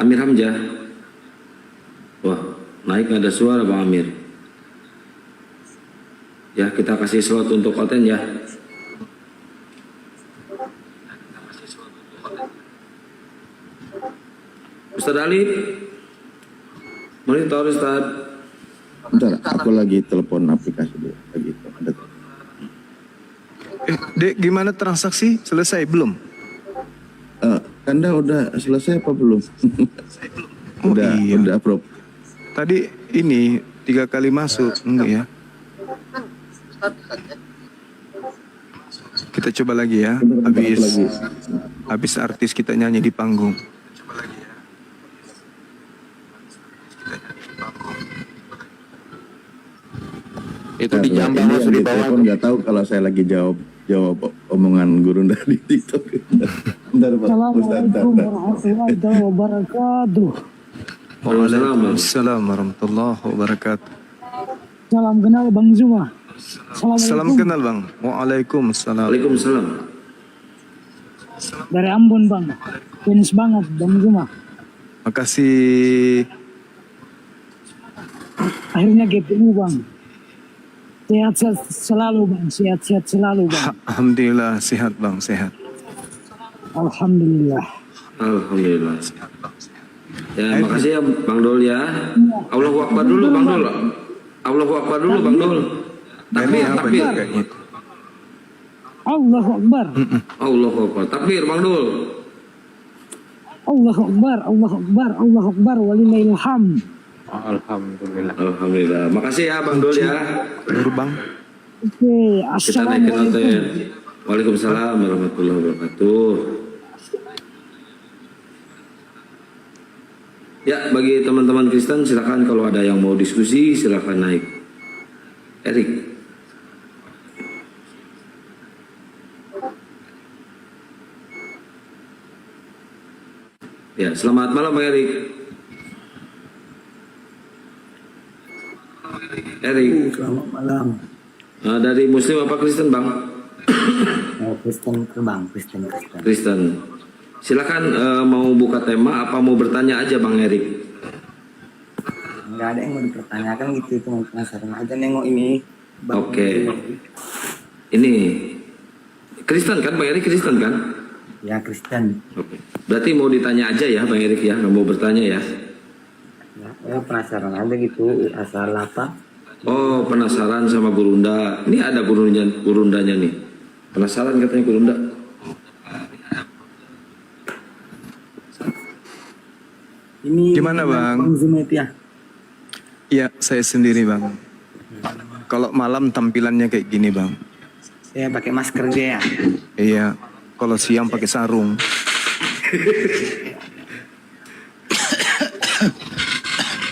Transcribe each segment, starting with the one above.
Amir Hamzah. Wah, naik nggak ada suara Bang Amir. Ya, kita kasih slot untuk konten ya. Ustaz Ali, monitor Ustaz. Bentar, aku lagi telepon aplikasi dulu. Lagi ada. Dek, gimana transaksi? Selesai belum? Anda udah selesai apa belum? udah, iya. Udah, Prof. Tadi ini 3 kali masuk, enggak ya? Kita coba lagi ya. Habis artis kita nyanyi di panggung. Itu di jambang harus di bawah. Telepon nggak tahu kalau saya lagi jawab omongan guru dari TikTok. Bentar, Pak. Assalamualaikum warahmatullahi wabarakatuh. Waalaikumsalam warahmatullahi wabarakatuh. Salam kenal Bang Zuma. Salam kenal Bang. Waalaikumsalam. Waalaikumsalam. Dari Ambon Bang. Fans banget Bang Zuma. Makasih. Akhirnya ketemu Bang. Sehat-sehat selalu Bang. Sehat-sehat selalu Bang. Alhamdulillah sehat Bang, sehat. Alhamdulillah. Alhamdulillah. Ya, makasih ya Bang Dol ya. Allahu Akbar dulu Bang Dol. Allahu Akbar dulu Bang Dol. Takbir, takbir. Allahu Akbar. Allahu Akbar. Takbir Bang Dol. Allahu Akbar. Allahu Akbar. Allahu Akbar. Walillahil hamd. Alhamdulillah. Alhamdulillah. Makasih ya Bang Dol ya. Dulu Bang. Oke, Kita naikin konten. assalamualaikum. Waalaikumsalam warahmatullahi wabarakatuh. Ya, bagi teman-teman Kristen silakan kalau ada yang mau diskusi silakan naik. Erik. Ya, selamat malam Bang Erik. Erik. Selamat malam. Dari Muslim apa Kristen Bang? Kristen Bang, Kristen. Kristen. Silakan mau buka tema apa mau bertanya aja Bang Erik. Nggak ada yang mau dipertanyakan gitu, cuma penasaran aja nengok ini. Oke. Ini Kristen kan Bang Erik, Kristen kan? Ya Kristen. Oke. Berarti mau ditanya aja ya Bang Erik ya, nggak mau bertanya ya? Ya, penasaran aja gitu, asal apa? Oh, penasaran sama Gurunda. Ini ada gurundanya nih. Penasaran katanya Gurunda. Ini Gimana, Bang? Bang Zuma itu ya? Iya, saya sendiri Bang. Kalau malam tampilannya kayak gini Bang. Saya pakai masker dia ya. Iya, kalau siang pakai sarung.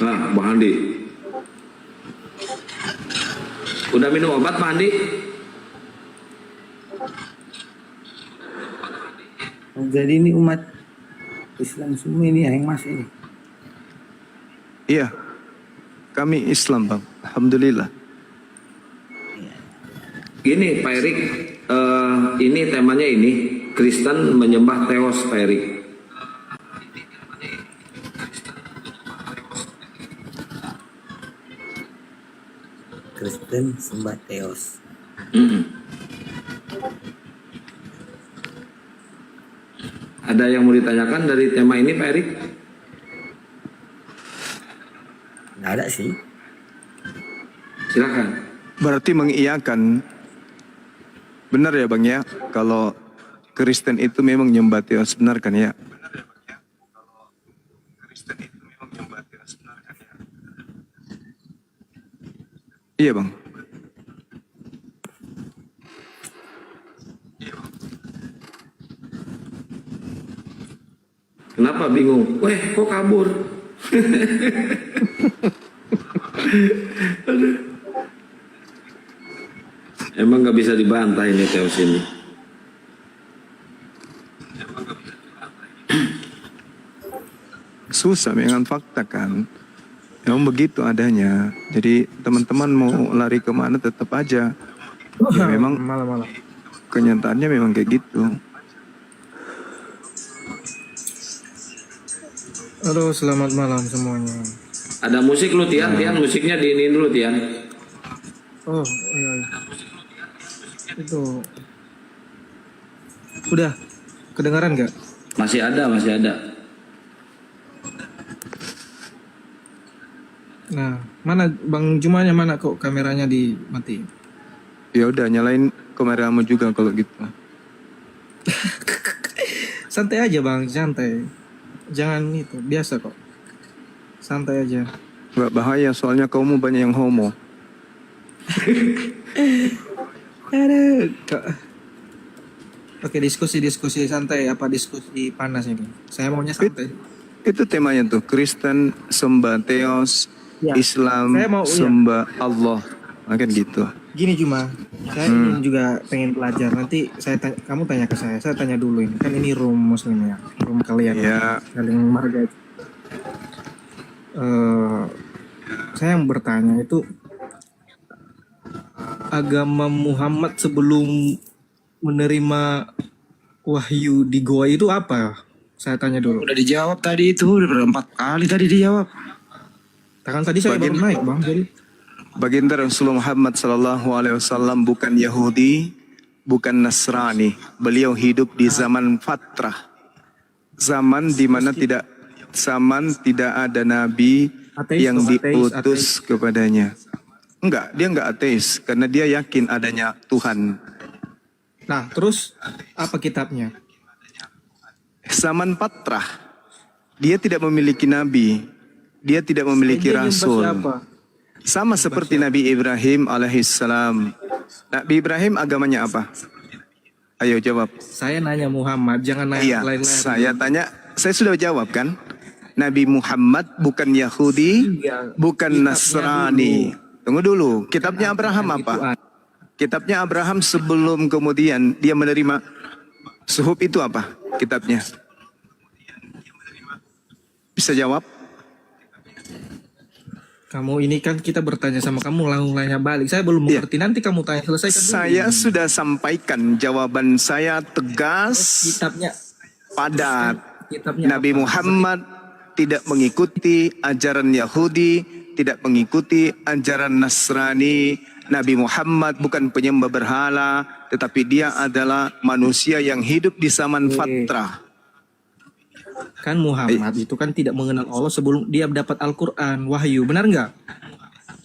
Nah, Bang Andi. Udah minum obat Bang Andi? Jadi ini umat Islam semua ini ya yang masuk ini. Iya, kami Islam Bang. Alhamdulillah. Gini Pak Erik, ini temanya ini Kristen menyembah Theos Pak Erik. Kristen sembah Theos. Ada yang mau ditanyakan dari tema ini Pak Erik? Nggak ada sih. Silakan. Berarti mengiyakan. Benar ya Bang ya, kalau Kristen itu memang nyembah Theos, benar kan ya? Iya Bang. Kenapa bingung? Weh, kok kabur? Aduh. Emang nggak bisa dibantah ini Theos ini. Susah dengan fakta kan. Memang begitu adanya. Jadi teman-teman mau lari kemana tetap aja. Ya memang kenyataannya memang kayak gitu. Halo, selamat malam semuanya. Ada musik lu Tian, Tian musiknya diinin dulu Tian. Oh, iya. Itu udah kedengaran nggak? Masih ada, masih ada. Nah, mana Bang Jumanya, mana kok kameranya dimatiin? Ya udah nyalain kameramu juga kalau gitu. Santai aja Bang, santai. Jangan itu, biasa kok. Santai aja. Nggak bahaya soalnya kamu banyak yang homo. Aduh. Oke, diskusi santai, apa diskusi panas ini? Saya maunya santai. Itu temanya tuh, Kristen sembah Theos, Ya, Islam saya mau- sembah Allah. Makan gitu. Gini cuma, saya ingin juga pengen belajar. Nanti kamu tanya ke saya tanya dulu ini. Kan ini room muslim ya, room kalian. Ya. Saling menghargai. Saya yang bertanya itu, agama Muhammad sebelum menerima wahyu di goa itu apa? Saya tanya dulu. Udah dijawab tadi itu, udah 4 kali tadi dijawab. Kan tadi saya baru naik Bang, jadi Baginda Rasulullah Muhammad SAW bukan Yahudi, bukan Nasrani. Beliau hidup di zaman fatrah, zaman di mana tidak ada nabi Ateis, yang ateis. diutus kepadanya. Enggak, dia enggak ateis karena dia yakin adanya Tuhan. Nah, terus apa kitabnya? Zaman fatrah, dia tidak memiliki nabi, dia tidak memiliki Dia nyembah rasul. siapa? Sama seperti Nabi Ibrahim alaihissalam. Nabi Ibrahim agamanya apa? Ayo jawab. Saya nanya Muhammad, jangan nanya Iya, lain-lain. saya tanya, saya sudah jawab kan? Nabi Muhammad bukan Yahudi, Iya, bukan kitabnya Nasrani. Tunggu dulu, kitabnya Abraham apa? Kitabnya Abraham sebelum kemudian dia menerima suhuf itu apa? Kitabnya. Bisa jawab? Kamu ini kan kita bertanya sama kamu, langsung nanya balik. Saya belum Iya. mengerti, nanti kamu tanya selesaikan dulu. Saya sudah sampaikan jawaban saya tegas, Kitabnya, padat. kitabnya Nabi apa? Muhammad tidak mengikuti ajaran Yahudi, tidak mengikuti ajaran Nasrani. Nabi Muhammad bukan penyembah berhala, tetapi dia adalah manusia yang hidup di zaman fatrah. Kan Muhammad itu kan tidak mengenal Allah sebelum dia dapat Al-Quran, wahyu, benar nggak?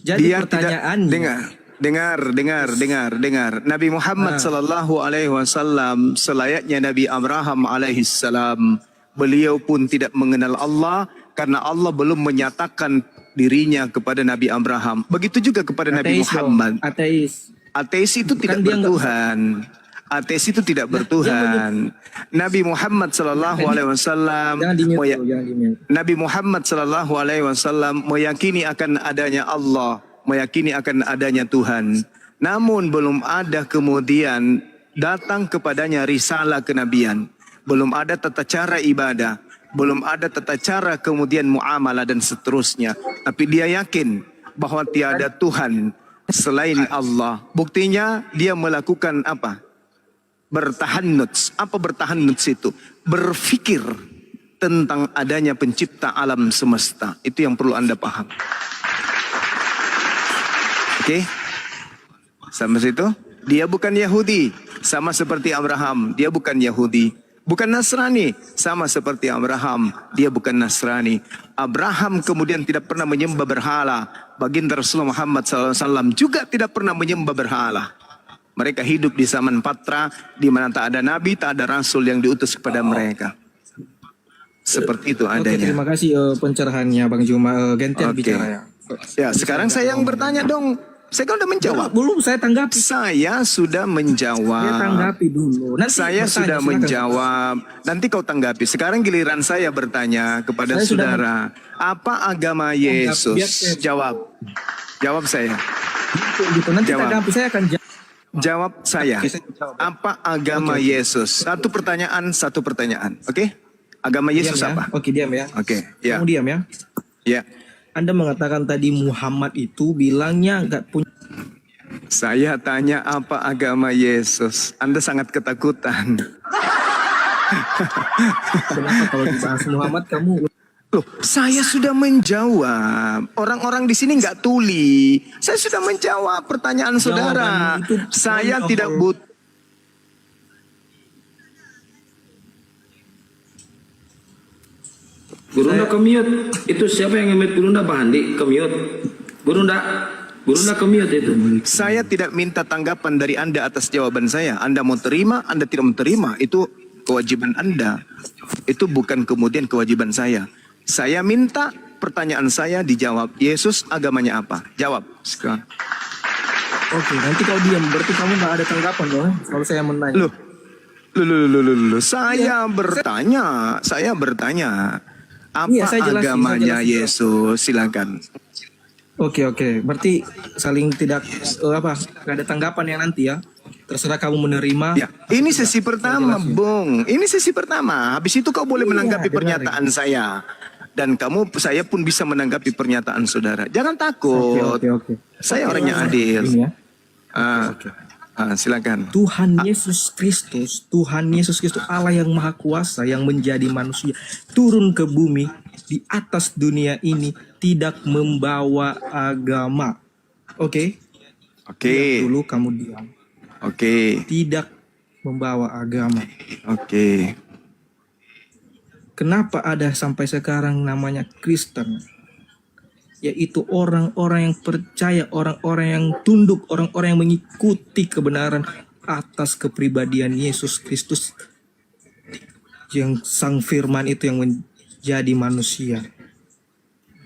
Jadi Dia pertanyaannya, dengar. Nabi Muhammad sallallahu alaihi wasallam selayaknya Nabi Abraham alaihissalam, beliau pun tidak mengenal Allah karena Allah belum menyatakan dirinya kepada Nabi Abraham. Begitu juga kepada Nabi ateis dong, Muhammad. ateis. Ateis itu tidak dia nggak- bertuhan. Ateis itu tidak bertuhan. Nabi Muhammad sallallahu alaihi wasallam Jangan di-mute dulu, jangan di-mute. Nabi Muhammad sallallahu alaihi wasallam meyakini akan adanya Allah, meyakini akan adanya Tuhan. Namun belum ada kemudian datang kepadanya risalah kenabian. Belum ada tata cara ibadah, belum ada tata cara kemudian muamalah dan seterusnya. Tapi dia yakin bahwa tiada Tuhan selain Allah. Buktinya dia melakukan apa? Bertahannuts. Apa bertahannuts itu? Berfikir tentang adanya pencipta alam semesta. Itu yang perlu Anda paham. Oke? Sampai situ? Dia bukan Yahudi. Sama seperti Abraham. Dia bukan Yahudi. Bukan Nasrani. Sama seperti Abraham. Dia bukan Nasrani. Abraham kemudian tidak pernah menyembah berhala. Baginda Rasulullah Muhammad SAW juga tidak pernah menyembah berhala. Mereka hidup di zaman patra di mana tak ada nabi, tak ada rasul yang diutus kepada mereka. Seperti itu Oke, adanya. terima kasih pencerahannya Bang Juma. Gantian Oke. bicara ya. Ya, sekarang saya yang bertanya dong. Saya kan udah menjawab. Belum saya tanggapi. Saya sudah Saya menjawab. tanggapi dulu. Nanti Saya bertanya, sudah silakan. menjawab. Nanti kau tanggapi. Sekarang giliran saya bertanya kepada Saya sudah saudara. Apa agama Yesus? biar saya- Jawab. Jawab saya. Gitu. Nanti Jawab. tanggapi, saya akan jawab. Jawab saya. Oke, saya jawab. Apa agama Yesus? Satu pertanyaan. Oke? Agama Yesus Diam ya. apa? Oke, diam ya. Oke, ya. Kamu diam ya. Ya. Anda mengatakan tadi Muhammad itu bilangnya nggak punya. Saya tanya apa agama Yesus? Anda sangat ketakutan. Kenapa kalau dibahas Muhammad kamu Loh, saya sudah menjawab. Orang-orang di sini nggak tuli. Saya sudah menjawab pertanyaan saudara. Jawaban itu Saya mohon tidak maaf. butuh. Gurunda ke-mute. Itu siapa yang nge-mute Gurunda? Bang Andi ke-mute. Gurunda ke-mute itu. Saya tidak minta tanggapan dari Anda atas jawaban saya. Anda mau terima, Anda tidak mau terima. Itu kewajiban Anda. Itu bukan kemudian kewajiban saya. Saya minta pertanyaan saya dijawab. Yesus agamanya apa? Jawab sekarang. Oke, nanti kalau diam berarti kamu nggak ada tanggapan dong kalau saya menanya. Loh. Saya bertanya. Apa Iya, saya jelasin, agamanya saya jelasin. Yesus? Silakan. Oke, berarti saling tidak nggak ada tanggapan ya nanti ya. Terserah kamu menerima. Ya, ini sesi pertama, Bung. Ini sesi pertama. Habis itu kau boleh menanggapi dengarin. pernyataan saya. Dan saya pun bisa menanggapi pernyataan saudara. Jangan takut. Oke. Saya orangnya adil. Ini ya. Silakan. Tuhan Yesus Kristus Allah yang Maha Kuasa yang menjadi manusia turun ke bumi di atas dunia ini tidak membawa agama. Oke? Diam dulu kamu diam. Oke. Tidak membawa agama. Oke. Kenapa ada sampai sekarang namanya Kristen? Yaitu orang-orang yang percaya, orang-orang yang tunduk, orang-orang yang mengikuti kebenaran atas kepribadian Yesus Kristus yang sang firman itu yang menjadi manusia.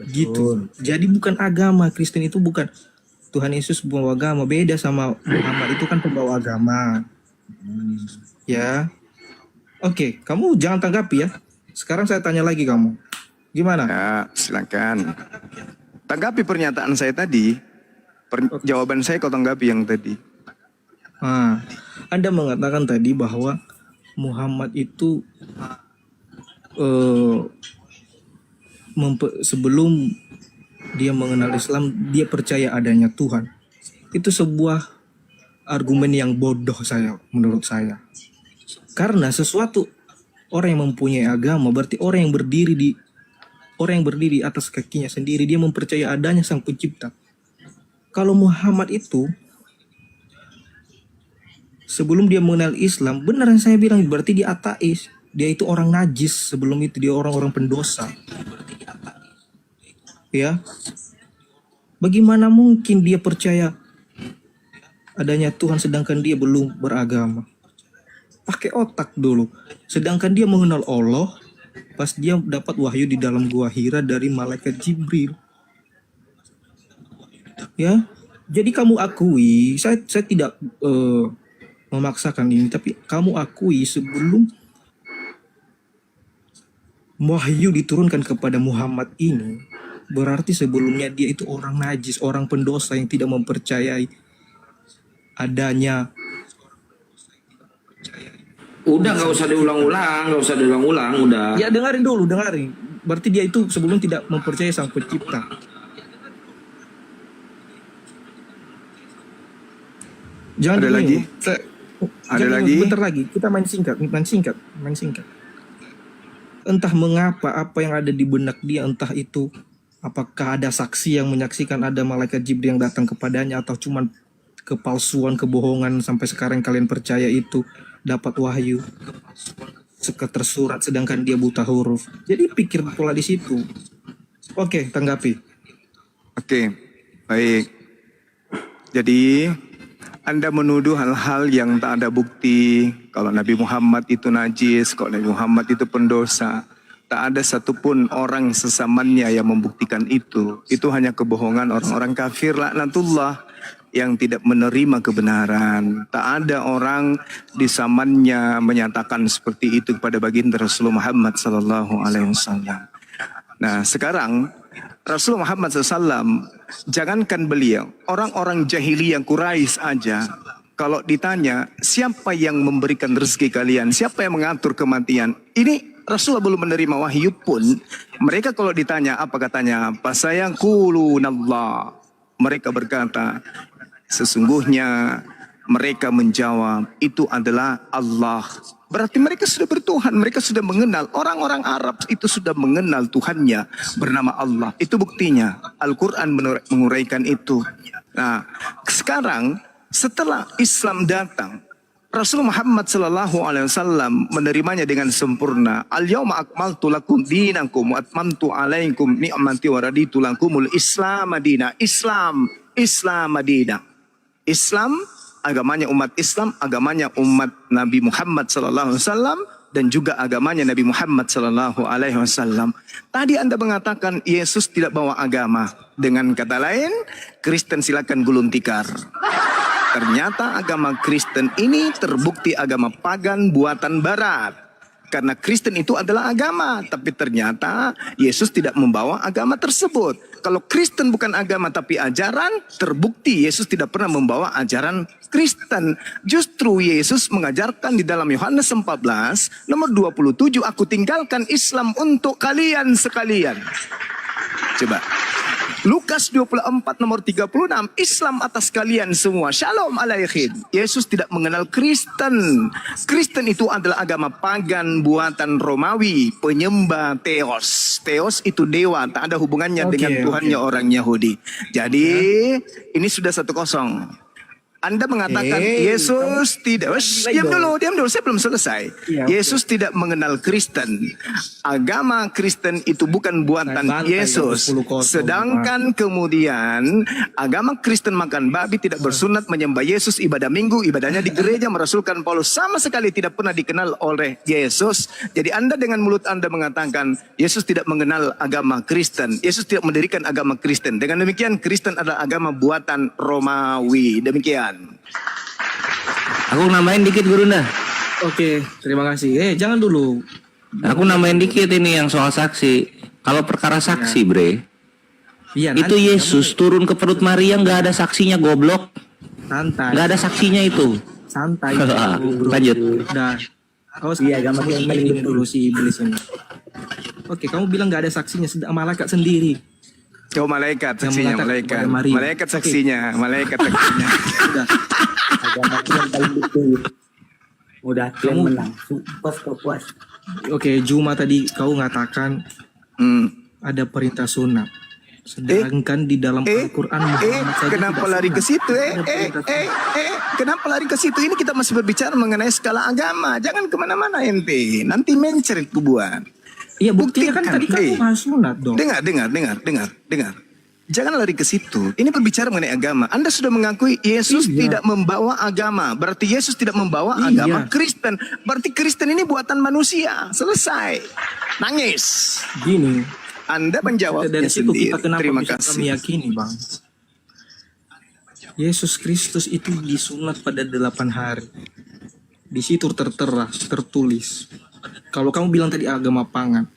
Gitu. Jadi bukan agama, Kristen itu bukan. Tuhan Yesus membawa agama, beda sama Muhammad itu kan pembawa agama. Ya. Oke, kamu jangan tanggapi ya. Sekarang saya tanya lagi kamu. Gimana? Ya, silakan. Tanggapi pernyataan saya tadi. Jawaban saya kau tanggapi yang tadi. Nah, Anda mengatakan tadi bahwa Muhammad itu sebelum dia mengenal Islam, dia percaya adanya Tuhan. Itu sebuah argumen yang bodoh menurut saya. Karena sesuatu orang yang mempunyai agama berarti orang yang berdiri di atas kakinya sendiri, dia mempercayai adanya Sang Pencipta. Kalau Muhammad itu sebelum dia mengenal Islam, benar yang saya bilang, berarti dia ateis. Dia itu orang najis, sebelum itu dia orang-orang pendosa. Ya. Bagaimana mungkin dia percaya adanya Tuhan sedangkan dia belum beragama? Pakai otak dulu. Sedangkan dia mengenal Allah pas dia dapat wahyu di dalam gua Hira dari malaikat Jibril. Ya. Jadi kamu akui, saya tidak memaksakan ini, tapi kamu akui sebelum wahyu diturunkan kepada Muhammad ini, berarti sebelumnya dia itu orang najis, orang pendosa yang tidak mempercayai adanya. Udah nggak usah diulang-ulang, udah. Ya dengarin. Berarti dia itu sebelum tidak mempercayai Sang Pencipta. Jangan Ada dulu. lagi? Ada lagi? Bentar lagi. Kita main singkat. Entah mengapa apa yang ada di benak dia, entah itu apakah ada saksi yang menyaksikan ada malaikat Jibril yang datang kepadanya atau cuman kepalsuan, kebohongan sampai sekarang kalian percaya itu dapat wahyu tersurat sedangkan dia buta huruf. Jadi pikir pola di situ. Oke, tanggapi. Oke, baik. Jadi Anda menuduh hal-hal yang tak ada bukti. Kalau Nabi Muhammad itu najis, kalau Nabi Muhammad itu pendosa. Tak ada satupun orang sesamanya yang membuktikan itu. Itu hanya kebohongan orang-orang kafir laknatullah yang tidak menerima kebenaran. Tak ada orang di zamannya menyatakan seperti itu kepada baginda Rasulullah Muhammad SAW. Nah, sekarang Rasulullah Muhammad SAW, jangankan beliau, orang-orang jahiliyah Quraisy aja, kalau ditanya siapa yang memberikan rezeki kalian, siapa yang mengatur kematian, ini Rasulullah belum menerima wahyu pun, mereka kalau ditanya apa katanya? Fasayaqulunallah. Mereka berkata, sesungguhnya Mereka menjawab, itu adalah Allah. Berarti mereka sudah bertuhan, mereka sudah mengenal. Orang-orang Arab itu sudah mengenal Tuhannya bernama Allah. Itu buktinya. Al-Quran menguraikan itu. Nah, sekarang setelah Islam datang, Rasul Muhammad SAW menerimanya dengan sempurna. Al-yawma akmaltu lakum dinakum wa atmamtu alaikum ni'mati wa raditu lakumul Islam madina. Islam madina. Islam agamanya umat Islam, agamanya umat Nabi Muhammad SAW, dan juga agamanya Nabi Muhammad SAW. Tadi Anda mengatakan Yesus tidak bawa agama. Dengan kata lain, Kristen silakan gulung tikar. Ternyata agama Kristen ini terbukti agama pagan buatan Barat. Karena Kristen itu adalah agama, tapi ternyata Yesus tidak membawa agama tersebut. Kalau Kristen bukan agama tapi ajaran, terbukti Yesus tidak pernah membawa ajaran Kristen. Justru Yesus mengajarkan di dalam Yohanes 14 nomor 27, aku tinggalkan Islam untuk kalian sekalian. Coba. Lukas 24 nomor 36, Islam atas kalian semua. Shalom alaikum. Yesus tidak mengenal Kristen. Kristen itu adalah agama pagan buatan Romawi, penyembah Theos. Theos itu dewa, tak ada hubungannya dengan Tuhannya orang Yahudi. Jadi ini sudah 1-0. Anda mengatakan Yesus tidak. Diam dulu, saya belum selesai. Yesus tidak mengenal Kristen. Agama Kristen itu bukan buatan Yesus. Sedangkan kemudian agama Kristen makan babi, tidak bersunat, menyembah Yesus, ibadah minggu, ibadahnya di gereja, merasulkan Paulus, sama sekali tidak pernah dikenal oleh Yesus. Jadi Anda dengan mulut Anda mengatakan Yesus tidak mengenal agama Kristen. Yesus tidak mendirikan agama Kristen. Dengan demikian Kristen adalah agama buatan Romawi. Demikian. Aku nambahin dikit Gurunda. Oke, terima kasih. Jangan dulu. Aku nambahin dikit ini yang soal saksi. Kalau perkara saksi, Bre, Iya, itu nanti Yesus turun ke perut Maria nggak ada saksinya, goblok. santai. Nggak ada saksinya itu. Santai. Lanjut. Udah. Kau agama yang paling ini dulu si iblis ini. Oke, kamu bilang nggak ada saksinya, malaikat sendiri. Oh, malaikat saksinya, mengatakan malaikat. kepada Maria. Malaikat saksinya, malaikat saksinya. Udah. agama itu yang paling betul. Udah kalian menang. Puas kok puas. Oke, Juma tadi kau mengatakan ada perintah sunat. Sedangkan di dalam Al-Quran Muhammad saja kenapa tidak lari ke sunat. situ? Ada perintah sunat. Kenapa lari ke situ? Ini kita masih berbicara mengenai skala agama. Jangan kemana-mana ente. Nanti menceret kubuan. Iya, buktinya kan tadi kamu bahas sunat dong. Dengar. Jangan lari ke situ. Ini berbicara mengenai agama. Anda sudah mengakui Yesus tidak membawa agama. Berarti Yesus tidak membawa agama Kristen. Berarti Kristen ini buatan manusia. Selesai. Nangis. Gini, Anda menjawabnya dari situ sendiri. kita kenapa Terima bisa kasih. meyakini, Bang. Yesus Kristus itu disunat pada 8 hari. Di situ tertera, tertulis. Kalau kamu bilang tadi agama pangan,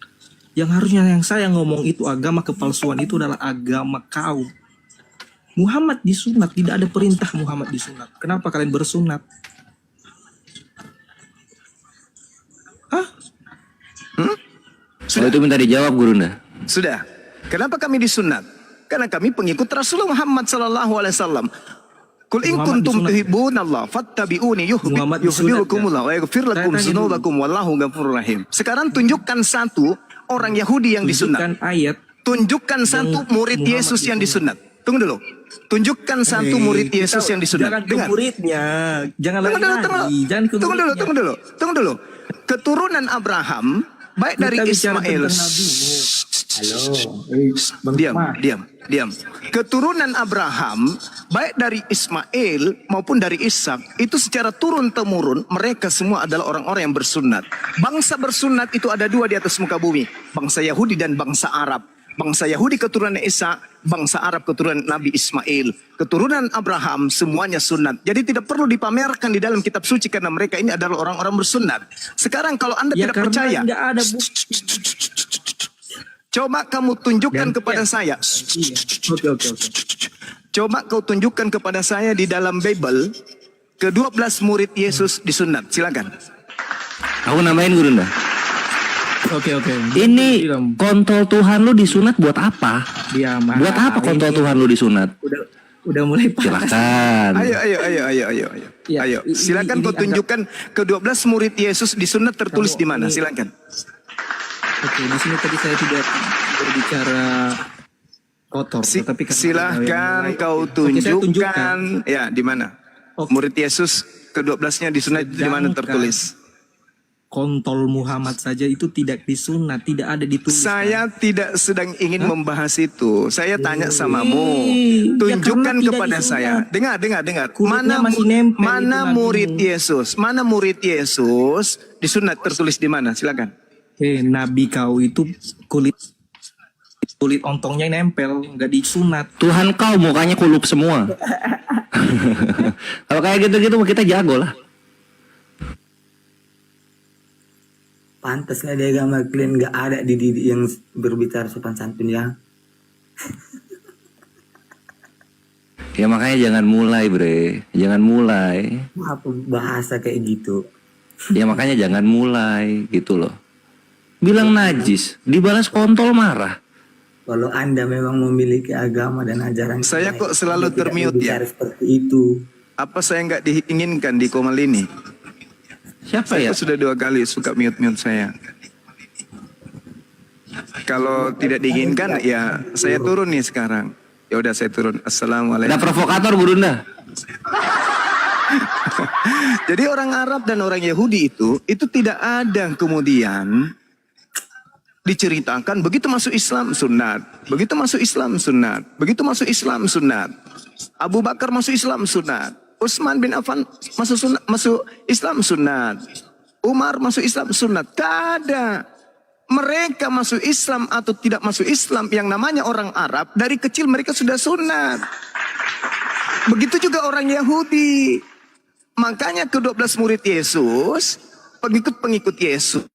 yang harusnya yang saya ngomong itu agama kepalsuan itu adalah agama kaum. Muhammad disunat, tidak ada perintah Muhammad disunat. Kenapa kalian bersunat? Hah? Kalau itu minta dijawab Gurunda. Sudah. Kenapa kami disunat? Karena kami pengikut Rasulullah Muhammad SAW. Kul in Muhammad kuntum disunat. tuhibbunallah fattabi'uni Muhammad disunat, yuhibbukumullah wa yaghfir lakum Tanya dulu. dzunubakum wallahu ghafurur rahim. Sekarang tunjukkan satu orang Yahudi yang disunat. Tunjukkan ayat. Tunjukkan satu murid Muhammad Yesus yang disunat. disunat. Tunggu dulu. Tunjukkan satu murid Yesus yang disunat. Jangan ke Dengar. muridnya. Jangan lari lagi. Jangan ke muridnya. Tunggu dulu. Keturunan Abraham baik dari Kita bicara Ismail. tentang nabimu. Diam. Keturunan Abraham baik dari Ismail maupun dari Ishak itu secara turun-temurun mereka semua adalah orang-orang yang bersunat. Bangsa bersunat itu ada dua di atas muka bumi, bangsa Yahudi dan bangsa Arab. Bangsa Yahudi keturunan Ishak, bangsa Arab keturunan Nabi Ismail. Keturunan Abraham semuanya sunat. Jadi tidak perlu dipamerkan di dalam kitab suci karena mereka ini adalah orang-orang bersunat. Sekarang kalau Anda Ya tidak karena percaya, nggak ada bukti. coba kamu tunjukkan kepada saya. Iya. Oke. Coba kau tunjukkan kepada saya di dalam Bible ke-12 murid Yesus disunat. Silakan. Aku nambahin Gurunda. Oke. Ini kontrol Tuhan lu disunat buat apa? Diam. Buat apa kontrol Tuhan lu disunat? Udah mulai panas. Silakan. Ayo. Ya, Ayo, silakan ini kau tunjukkan ke-12 murid Yesus di sunat tertulis Kalau di mana? ini- Silakan. Oke, di sini tadi saya tidak berbicara kotor, tetapi karena Silahkan yang mulai- kau Oke, saya tunjukkan. Ya, di mana? Oke. Murid Yesus ke-12-nya di sunat di mana Sedangkan tertulis? Kontol Muhammad saja itu tidak disunat, tidak ada ditulis. Saya tidak sedang ingin membahas itu. Saya tanya samamu. Ya, Tunjukkan karena tidak kepada disunat. saya. Dengar. Kulitnya masih nempel itu Mana nabimu. murid Yesus? Mana murid Yesus? Di sunat tertulis di mana? Silakan. Nabi kau itu kulit ontongnya nempel, nggak disunat. Tuhan kau mukanya kulup semua. Kalau kayak gitu-gitu kita jago lah. Pantas nggak di agama kalian nggak ada dididik yang berbicara sopan santun ya. Ya makanya jangan mulai, Bre. Jangan mulai. Apa bahasa kayak gitu? Ya makanya jangan mulai gitu loh. Bilang najis, dibalas kontol marah. Kalau Anda memang memiliki agama dan ajaran Saya yang kok baik, selalu Anda tidak termute berbicara ya? seperti itu. Apa saya nggak diinginkan di Komal ini? Siapa Saya ya? kok sudah 2 kali suka mute saya. Kalau tidak diinginkan ya saya turun nih sekarang. Ya udah saya turun. Ada Assalamualaikum. provokator Burunda. Jadi orang Arab dan orang Yahudi itu tidak ada kemudian diceritakan begitu masuk Islam sunat, begitu masuk Islam sunat, begitu masuk Islam sunat. Abu Bakar masuk Islam sunat, Utsman bin Affan masuk Islam sunat, Umar masuk Islam sunat. Tak ada. Mereka masuk Islam atau tidak masuk Islam yang namanya orang Arab dari kecil mereka sudah sunat. Begitu juga orang Yahudi. Makanya ke-12 murid Yesus, pengikut-pengikut Yesus,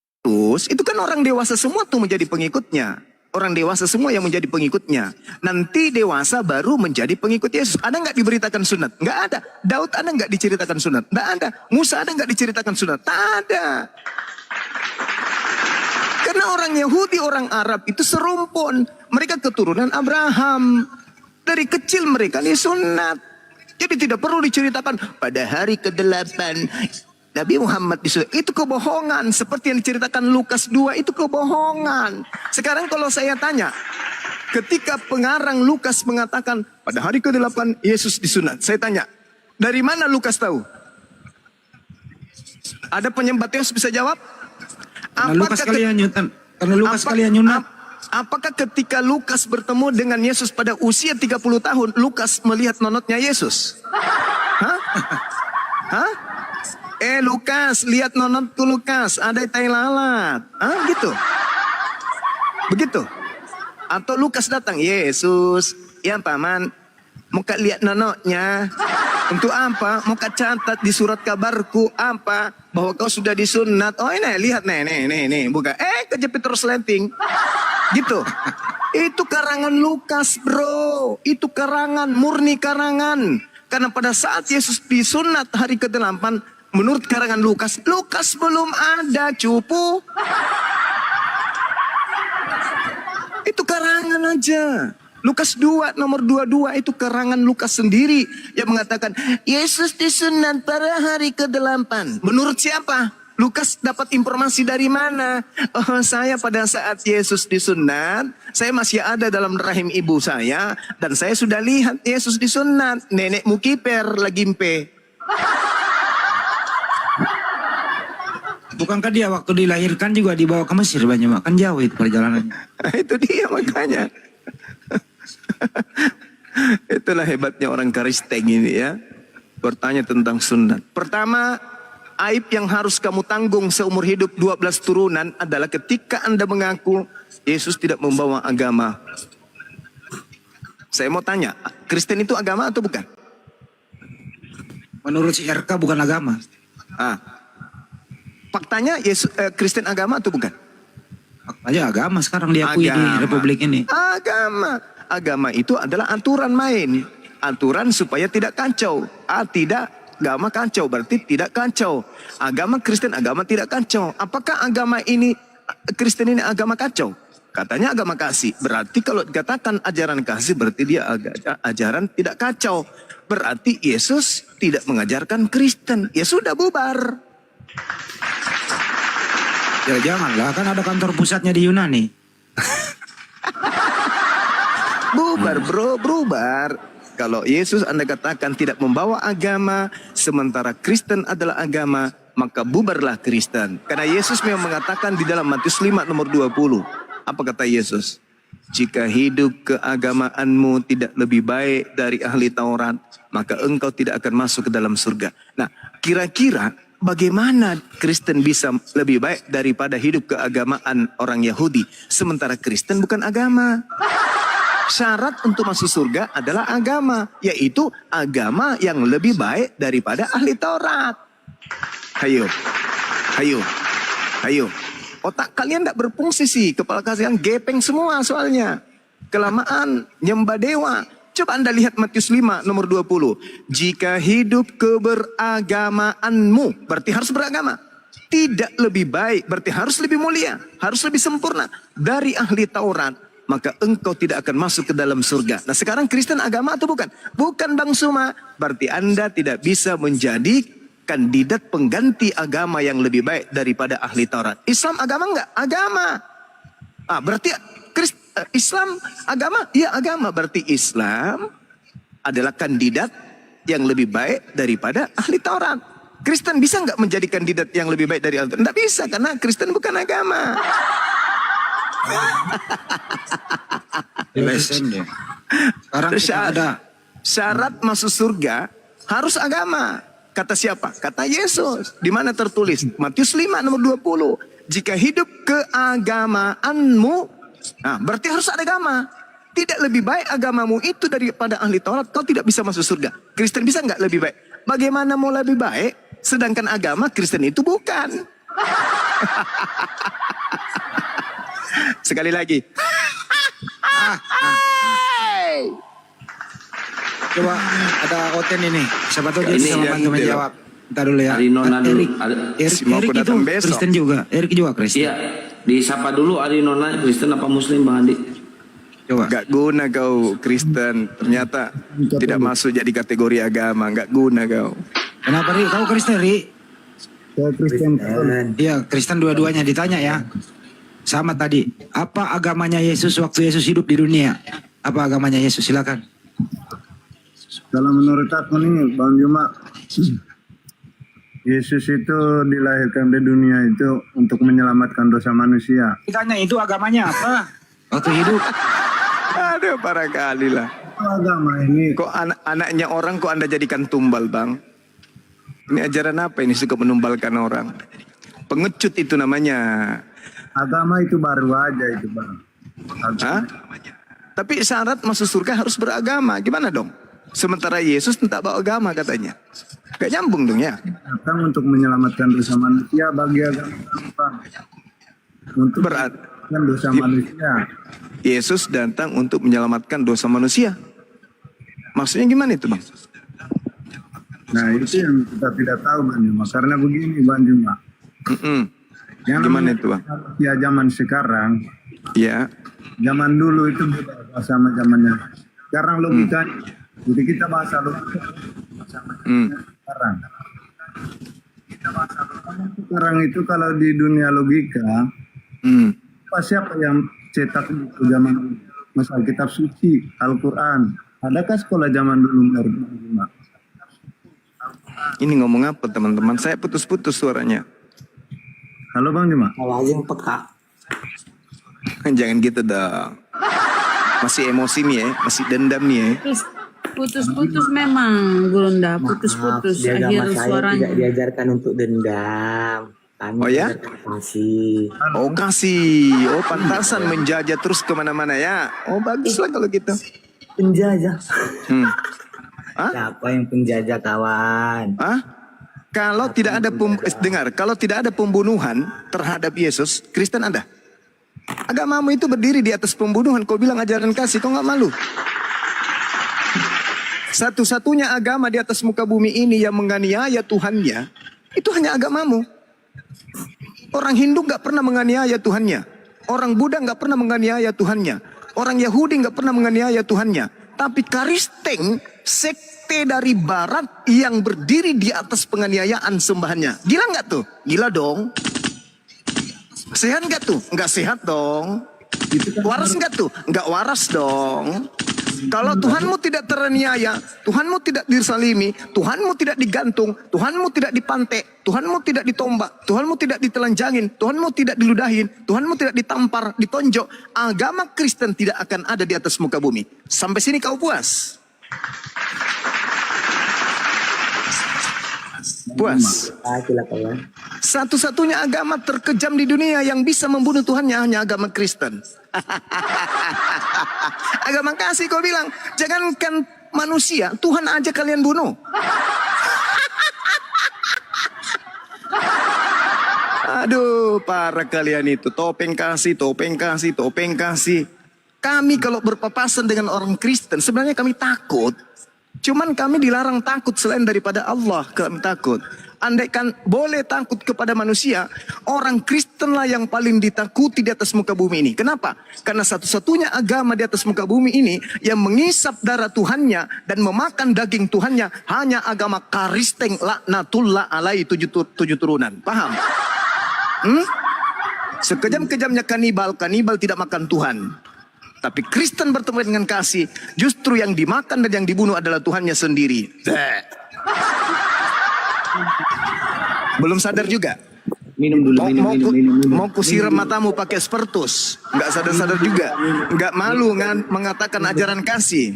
itu kan orang dewasa semua tuh menjadi pengikutnya. Orang dewasa semua yang menjadi pengikutnya. Nanti dewasa baru menjadi pengikut Yesus. Ada nggak diberitakan sunat? Nggak ada. Daud ada nggak diceritakan sunat? Nggak ada. Musa ada nggak diceritakan sunat? Tak ada. Karena orang Yahudi, orang Arab itu serumpun. Mereka keturunan Abraham. Dari kecil mereka disunat. Jadi tidak perlu diceritakan pada hari ke-8 Nabi Muhammad disunat. Itu kebohongan. Seperti yang diceritakan Lukas 2 itu kebohongan. Sekarang kalau saya tanya, ketika pengarang Lukas mengatakan pada hari ke-8 Yesus disunat. Saya tanya, dari mana Lukas tahu? Ada penyembah Teos bisa jawab? Karena Lukas kalian nyutan. Karena Lukas Apa- kalian nyunat. Apakah ketika Lukas bertemu dengan Yesus pada usia 30 tahun, Lukas melihat nonotnya Yesus? Hah? Hah? Lukas, lihat nonotku Lukas, ada tai lalat. Hah, gitu? Begitu? Atau Lukas datang, Yesus, ya paman, mau lihat nonotnya. Untuk apa? Mau catat di surat kabarku apa? Bahwa kau sudah disunat. Oh ini lihat nih, buka. Kejepit resleting. Gitu. Itu karangan Lukas, bro. Itu karangan, murni karangan. Karena pada saat Yesus disunat hari ke-8, menurut karangan Lukas, Lukas belum ada, cupu. Itu karangan aja. Lukas 2 nomor 22 itu karangan Lukas sendiri yang mengatakan Yesus disunat pada hari ke-8. Menurut siapa? Lukas dapat informasi dari mana? Oh, saya pada saat Yesus disunat, saya masih ada dalam rahim ibu saya dan saya sudah lihat Yesus disunat. Nenekmu kiper lagi mpe. Bukankah dia waktu dilahirkan juga dibawa ke Mesir banyak kan jauh itu perjalanannya. Itu dia makanya. Itulah hebatnya orang Kristen ini ya. Bertanya tentang sunat. Pertama, aib yang harus kamu tanggung seumur hidup 12 turunan adalah ketika Anda mengaku Yesus tidak membawa agama. Saya mau tanya, Kristen itu agama atau bukan? Menurut si RK bukan agama. Faktanya Kristen agama atau bukan? Faktanya agama sekarang diakui di Republik ini. Agama itu adalah aturan main. Aturan supaya tidak kacau. Tidak, agama kacau berarti tidak kacau. Agama Kristen, agama tidak kacau. Apakah agama ini, Kristen ini agama kacau? Katanya agama kasih. Berarti kalau dikatakan ajaran kasih berarti dia ajaran tidak kacau. Berarti Yesus tidak mengajarkan Kristen. Ya sudah bubar. Ya janganlah, kan ada kantor pusatnya di Yunani. Bubar bro, bubar. Kalau Yesus Anda katakan tidak membawa agama, sementara Kristen adalah agama, maka bubarlah Kristen. Karena Yesus memang mengatakan di dalam Matius 5 nomor 20. Apa kata Yesus? Jika hidup keagamaanmu tidak lebih baik dari ahli Taurat, maka engkau tidak akan masuk ke dalam surga. Nah, kira-kira bagaimana Kristen bisa lebih baik daripada hidup keagamaan orang Yahudi, sementara Kristen bukan agama? Syarat untuk masuk surga adalah agama, yaitu agama yang lebih baik daripada ahli Taurat. Hayo, hayo, hayo. Otak kalian tidak berfungsi sih, kepala kalian gepeng semua soalnya. Kelamaan, nyembah dewa. Coba Anda lihat Matius 5 nomor 20. Jika hidup keberagamaanmu, berarti harus beragama. Tidak lebih baik, berarti harus lebih mulia, harus lebih sempurna dari ahli Taurat, maka engkau tidak akan masuk ke dalam surga. Nah sekarang Kristen agama atau bukan? Bukan Bang Suma. Berarti Anda tidak bisa menjadi kandidat pengganti agama yang lebih baik daripada ahli Taurat. Islam agama enggak? Agama. Berarti Islam agama? Iya agama. Berarti Islam adalah kandidat yang lebih baik daripada ahli Taurat. Kristen bisa enggak menjadi kandidat yang lebih baik dari ahli Taurat? Enggak bisa, karena Kristen bukan agama. Sekarang kita ada syarat masuk surga harus agama. Kata siapa? Kata Yesus. Di mana tertulis? Matius 5 nomor 20. Jika hidup keagamaanmu, berarti harus ada agama. Tidak lebih baik agamamu itu daripada ahli Taurat, kau tidak bisa masuk surga. Kristen bisa nggak lebih baik? Bagaimana mau lebih baik? Sedangkan agama Kristen itu bukan. Sekali lagi. coba ada Oten ini. Siapa tahu dia Ini bisa membantu yang menjawab. Ntar dulu ya. Arinona dulu. Erik itu Kristen juga. Erik juga Kristen. Iya, disapa dulu Arinona Kristen apa Muslim Bang Andi? Coba. Gak guna kau Kristen. Ternyata tidak masuk jadi kategori agama. Gak guna kau. Kenapa Ri? Kau Kristen Ri? Saya Kristen. Iya Kristen dua-duanya ditanya ya. Sama tadi. Apa agamanya Yesus waktu Yesus hidup di dunia? Apa agamanya Yesus? Silakan. Kalau menurut aku nih Bang Juma, Yesus itu dilahirkan di dunia itu untuk menyelamatkan dosa manusia. Ditanya itu agamanya apa? Waktu hidup. Aduh parah kali lah. Itu agama ini. Kok anaknya orang kok Anda jadikan tumbal Bang? Ini ajaran apa ini suka menumbalkan orang? Pengecut itu namanya. Agama itu baru aja itu Bang. Hah? Tapi syarat masuk surga harus beragama. Gimana dong? Sementara Yesus tidak bawa agama katanya. Gak nyambung dong ya. Datang untuk menyelamatkan dosa manusia bagi agama Bang. Untuk menyelamatkan dosa manusia. Yesus datang untuk menyelamatkan dosa manusia. Maksudnya gimana itu Bang? Nah itu yang kita tidak tahu Bang Juma. Karena begini Bang Juma. Yang Gimana itu Bang? Ya zaman sekarang. Ya. Zaman dulu itu beda sama zamannya. Sekarang logikanya. Jadi kita bahasa logika sama sekarang. Sekarang itu kalau di dunia logika, siapa yang cetak buku zaman dulu? Misal kitab suci, Al-Quran. Adakah sekolah zaman dulu? Ini ngomong apa teman-teman? Saya putus-putus suaranya. Halo Bang Juma. Kalau aja yang peka. Jangan gitu dong. Masih emosi nih ya, masih dendam nih ya. Putus-putus memang Gurunda, putus-putus Di agama akhir saya suaranya. tidak diajarkan untuk dendam. Kami Oh ya? diajarkan kasih. Oh kasih, oh pantasan menjajah terus kemana-mana ya. Oh bagus lah kalau gitu. Penjajah. Hah? Siapa yang penjajah kawan? Hah? Kalau tidak ada dengar, kalau tidak ada pembunuhan terhadap Yesus, Kristen ada. Agamamu itu berdiri di atas pembunuhan. Kau bilang ajaran kasih, kau nggak malu? Satu-satunya agama di atas muka bumi ini yang menganiaya Tuhannya, itu hanya agamamu. Orang Hindu nggak pernah menganiaya Tuhannya. Orang Buddha nggak pernah menganiaya Tuhannya. Orang Yahudi nggak pernah menganiaya Tuhannya. Tapi Kristen, sekte dari Barat yang berdiri di atas penganiayaan sembahannya. Gila nggak tuh? Gila dong. Sehat nggak tuh? Nggak sehat dong. Waras nggak tuh? Nggak waras dong. Kalau Tuhanmu tidak teraniaya, Tuhanmu tidak disalimi, Tuhanmu tidak digantung, Tuhanmu tidak dipantek, Tuhanmu tidak ditombak, Tuhanmu tidak ditelanjangin, Tuhanmu tidak diludahin, Tuhanmu tidak ditampar, ditonjok, agama Kristen tidak akan ada di atas muka bumi. Sampai sini kau puas? Puas? Satu-satunya agama terkejam di dunia yang bisa membunuh Tuhannya hanya agama Kristen. Agama kasih kau bilang, jangankan manusia, Tuhan aja kalian bunuh. Aduh, para kalian itu topeng kasih, topeng kasih, topeng kasih. Kami kalau berpapasan dengan orang Kristen, sebenarnya kami takut. Cuman kami dilarang takut selain daripada Allah, kami takut. Andaikan boleh takut kepada manusia, orang Kristen lah yang paling ditakuti di atas muka bumi ini. Kenapa? Karena satu-satunya agama di atas muka bumi ini yang mengisap darah Tuhannya dan memakan daging Tuhannya hanya agama Kristen, laknatullah alaihi, tujuh turunan. Paham? Sekejam-kejamnya kanibal tidak makan Tuhan. Tapi Kristen bertemu dengan kasih, justru yang dimakan dan yang dibunuh adalah Tuhannya sendiri. Belum sadar juga. Minum dulu, minum. Mau kusiram matamu pakai spertus. Nggak sadar-sadar juga. Nggak malu mengatakan ajaran kasih.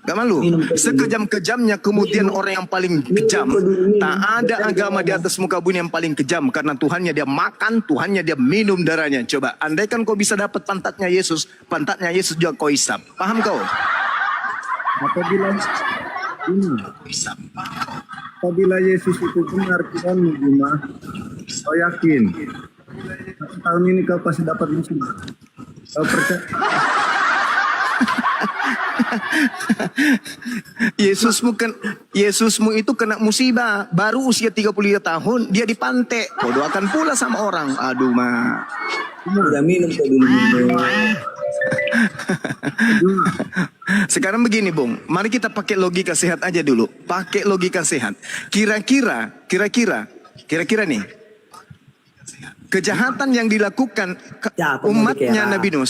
Gak malu. Sekejam-kejamnya kemudian orang yang paling kejam. Tak ada agama di atas muka bumi yang paling kejam. Karena Tuhannya dia makan, Tuhannya dia minum darahnya. Coba, andaikan kau bisa dapat pantatnya Yesus juga kau isap. Paham kau? Apabila Yesus itu benar Tuhanmu, Bima, kau yakin? Tahun ini kau pasti dapat musibah. Kau percaya? Yesusmu itu kena musibah baru usia 33 tahun dia dipantek. Kau doakan pula sama orang. Aduh ma. Udah minum kau dulu minum. Sekarang begini Bung, mari kita pakai logika sehat aja dulu. Pakai logika sehat. Kira-kira nih, kejahatan yang dilakukan umatnya Nabi Nuh.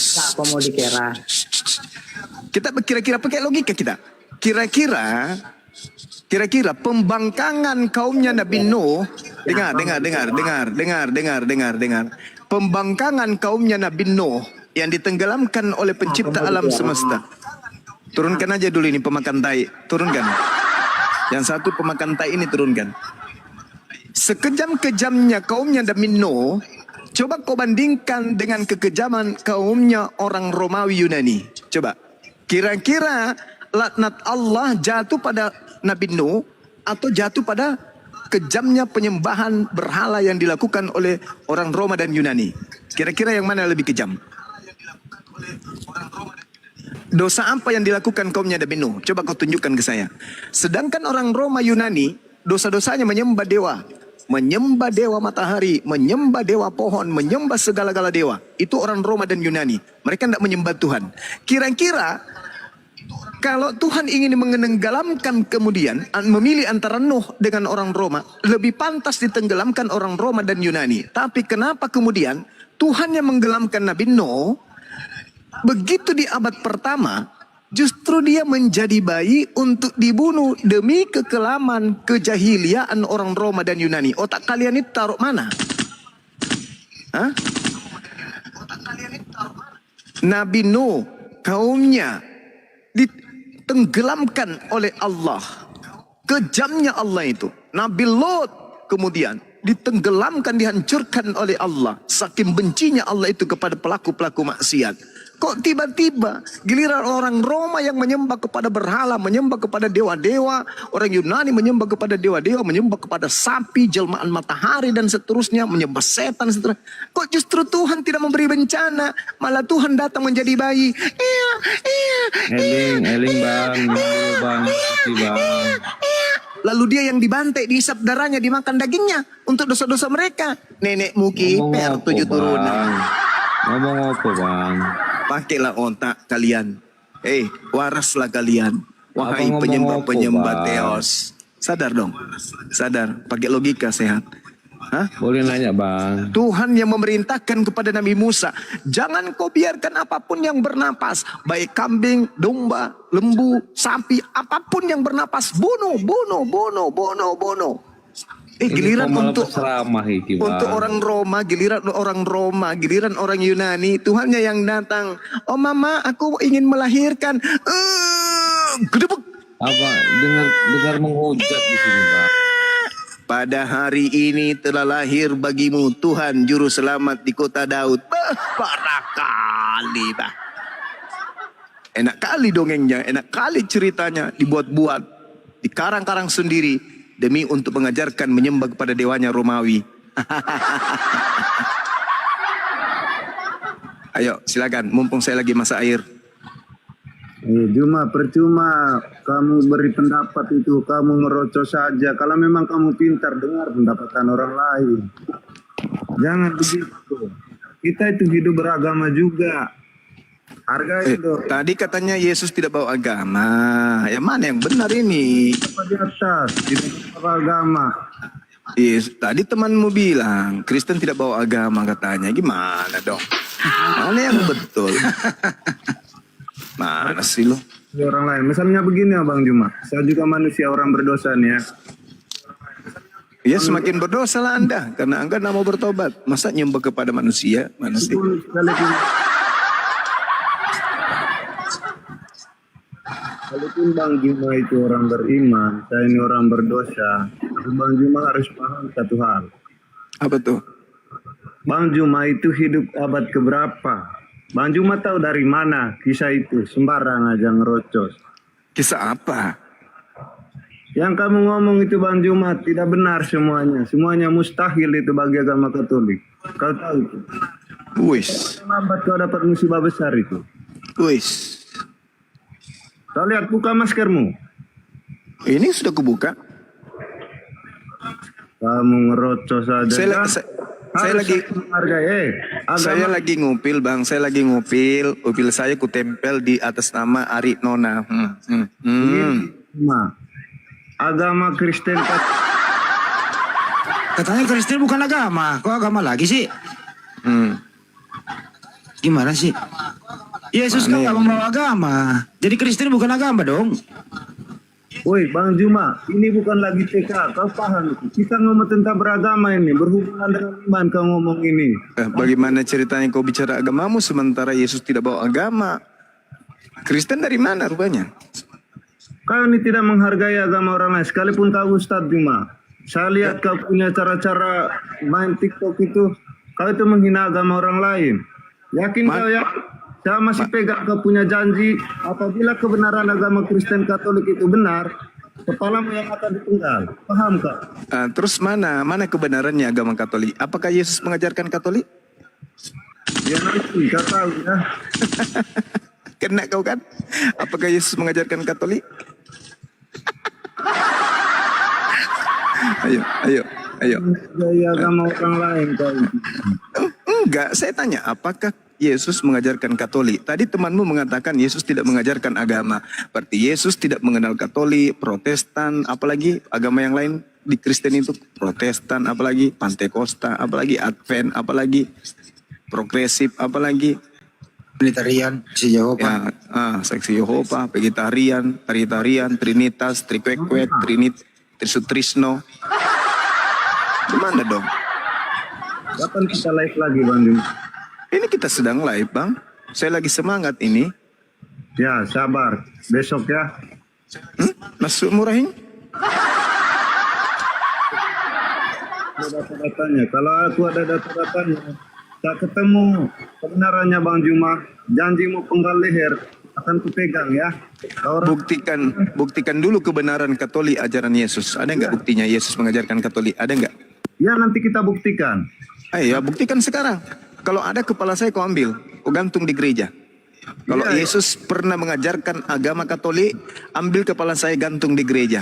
Kita kira-kira pakai logika kita. Kira-kira pembangkangan kaumnya Nabi Nuh. Dengar. Pembangkangan kaumnya Nabi Nuh yang ditenggelamkan oleh pencipta alam semesta. Turunkan aja dulu ini pemakan tai. Turunkan. Yang satu pemakan tai ini turunkan. Sekejam-kejamnya kaumnya Nabi Nuh, coba kau bandingkan dengan kekejaman kaumnya orang Romawi Yunani. Coba. Kira-kira laknat Allah jatuh pada Nabi Nuh atau jatuh pada kejamnya penyembahan berhala yang dilakukan oleh orang Roma dan Yunani? Kira-kira yang mana lebih kejam? Dosa apa yang dilakukan kaumnya Nabi Nuh? Coba kau tunjukkan ke saya. Sedangkan orang Roma Yunani, dosa-dosanya menyembah dewa. Menyembah dewa matahari, menyembah dewa pohon, menyembah segala-gala dewa. Itu orang Roma dan Yunani. Mereka tidak menyembah Tuhan. Kira-kira kalau Tuhan ingin menenggelamkan kemudian memilih antara Nuh dengan orang Roma, lebih pantas ditenggelamkan orang Roma dan Yunani. Tapi kenapa kemudian Tuhan yang menggelamkan Nabi Nuh, begitu di abad pertama, justru dia menjadi bayi untuk dibunuh demi kekelaman kejahiliaan orang Roma dan Yunani. Otak kalian itu taruh mana? Hah? Nabi Nuh, kaumnya ditenggelamkan oleh Allah. Kejamnya Allah itu. Nabi Lot kemudian ditenggelamkan, dihancurkan oleh Allah. Saking bencinya Allah itu kepada pelaku-pelaku maksiat. Kok tiba-tiba giliran orang Roma yang menyembah kepada berhala, menyembah kepada dewa-dewa, orang Yunani menyembah kepada dewa-dewa, menyembah kepada sapi, jelmaan matahari dan seterusnya, menyembah setan seterusnya. Kok justru Tuhan tidak memberi bencana, malah Tuhan datang menjadi bayi. Eling bang. Lalu dia yang dibantai, diisap darahnya, dimakan dagingnya untuk dosa-dosa mereka. Nenekmu kiper 7 turunan. Ngomong apa bang? Pakailah otak kalian. Waraslah kalian. Wahai Apa ngomong penyembah-penyembah apa, Bang? Theos. Sadar dong. Sadar. Pakai logika sehat. Hah? Boleh nanya bang? Tuhan yang memerintahkan kepada Nabi Musa, jangan kau biarkan apapun yang bernapas, baik kambing, domba, lembu, sapi, apapun yang bernapas, bunuh. Giliran untuk orang Roma, giliran orang Yunani, Tuhannya yang datang. Oh mama, aku ingin melahirkan. Gedebuk. Apa dengar menghujat di sini bang? Pada hari ini telah lahir bagimu Tuhan Juru Selamat di kota Daud. Parah kali, bah. Enak kali dongengnya, enak kali ceritanya, dibuat-buat, dikarang-karang sendiri demi untuk mengajarkan menyembah kepada dewanya Romawi. Ayo, silakan. Mumpung saya lagi masak air. Cuma percuma kamu beri pendapat itu, kamu ngerocos saja. Kalau memang kamu pintar, dengar pendapatan orang lain. Jangan begitu. Kita itu hidup beragama juga. Hargai dong. Tadi katanya Yesus tidak bawa agama. Yang mana yang benar ini? Apa di atas, tidak beragama. Yes, tadi temanmu bilang Kristen tidak bawa agama katanya. Gimana dong? Mana yang betul? Mana sih lo? Orang lain. Misalnya begini ya Bang Juma. Saya juga manusia, orang berdosa nih ya. Ya semakin berdosa lah Anda. Karena Anda tidak mau bertobat. Masa nyembah kepada manusia? Mana sih? Walaupun Bang Juma itu orang beriman, saya ini orang berdosa. Tapi Bang Juma harus paham satu hal. Apa tuh? Bang Juma itu hidup abad keberapa? Bang Juma tahu dari mana kisah itu? Sembarang aja ngerocos. Kisah apa? Yang kamu ngomong itu Bang Juma tidak benar semuanya. Semuanya mustahil itu bagi agama Katolik. Kau tahu itu? Wis. Lambat kau dapat musibah besar itu. Wis. Kau lihat, buka maskermu. Ini sudah kubuka. Kamu ngerocos saja. Saya lagi ngupil bang, saya lagi ngupil. Upil saya kutempel di atas nama Ari Nona. Agama Kristen. Katanya Kristen bukan agama. Kok agama lagi sih? Gimana sih? Yesus kan gak membawa agama. Jadi Kristen bukan agama dong. Woi Bang Juma, ini bukan lagi TK, kau paham? Kita ngomong tentang beragama ini, berhubungan dengan iman kau ngomong ini. Bagaimana ceritanya kau bicara agamamu sementara Yesus tidak bawa agama? Kristen dari mana rupanya? Kau ini tidak menghargai agama orang lain, sekalipun kau Ustadz Juma. Saya lihat kau punya cara-cara main TikTok itu, kau itu menghina agama orang lain. Yakin kau ya? Saya masih pegang kau punya janji, apabila kebenaran agama Kristen Katolik itu benar, kepalamu yang akan dipenggal. Paham kau? Terus mana kebenarannya agama Katolik? Apakah Yesus mengajarkan Katolik? Ya nanti, kau tahu ya. Kena kau kan? Apakah Yesus mengajarkan Katolik? Ayo. Gaya agama orang lain kau. Enggak, saya tanya apakah Yesus mengajarkan Katolik. Tadi temanmu mengatakan Yesus tidak mengajarkan agama. Berarti Yesus tidak mengenal Katolik, Protestan, apalagi agama yang lain di Kristen itu. Protestan, apalagi Pantekosta, apalagi Advent, apalagi Progresif, apalagi Trinitarian, Saksi Yehova. Saksi Yehova, Vegetarian, Trinitas, Trikwek, Trisutrisno. Gimana dong? Kapan kita live lagi Bang Juma? Ini kita sedang live bang. Saya lagi semangat ini. Ya sabar, besok ya. Masuk murahin? Ada data-datanya. Kalau aku ada data-datanya, tak ketemu kebenarannya Bang Juma. Janjimu penggal leher akan kupegang ya. Buktikan dulu kebenaran Katolik ajaran Yesus. Ada nggak buktinya Yesus mengajarkan Katolik? Ada nggak? Ya nanti kita buktikan. Ayo buktikan sekarang. Kalau ada kepala saya kau ambil, kau gantung di gereja. Kalau Yesus pernah mengajarkan agama Katolik, ambil kepala saya gantung di gereja.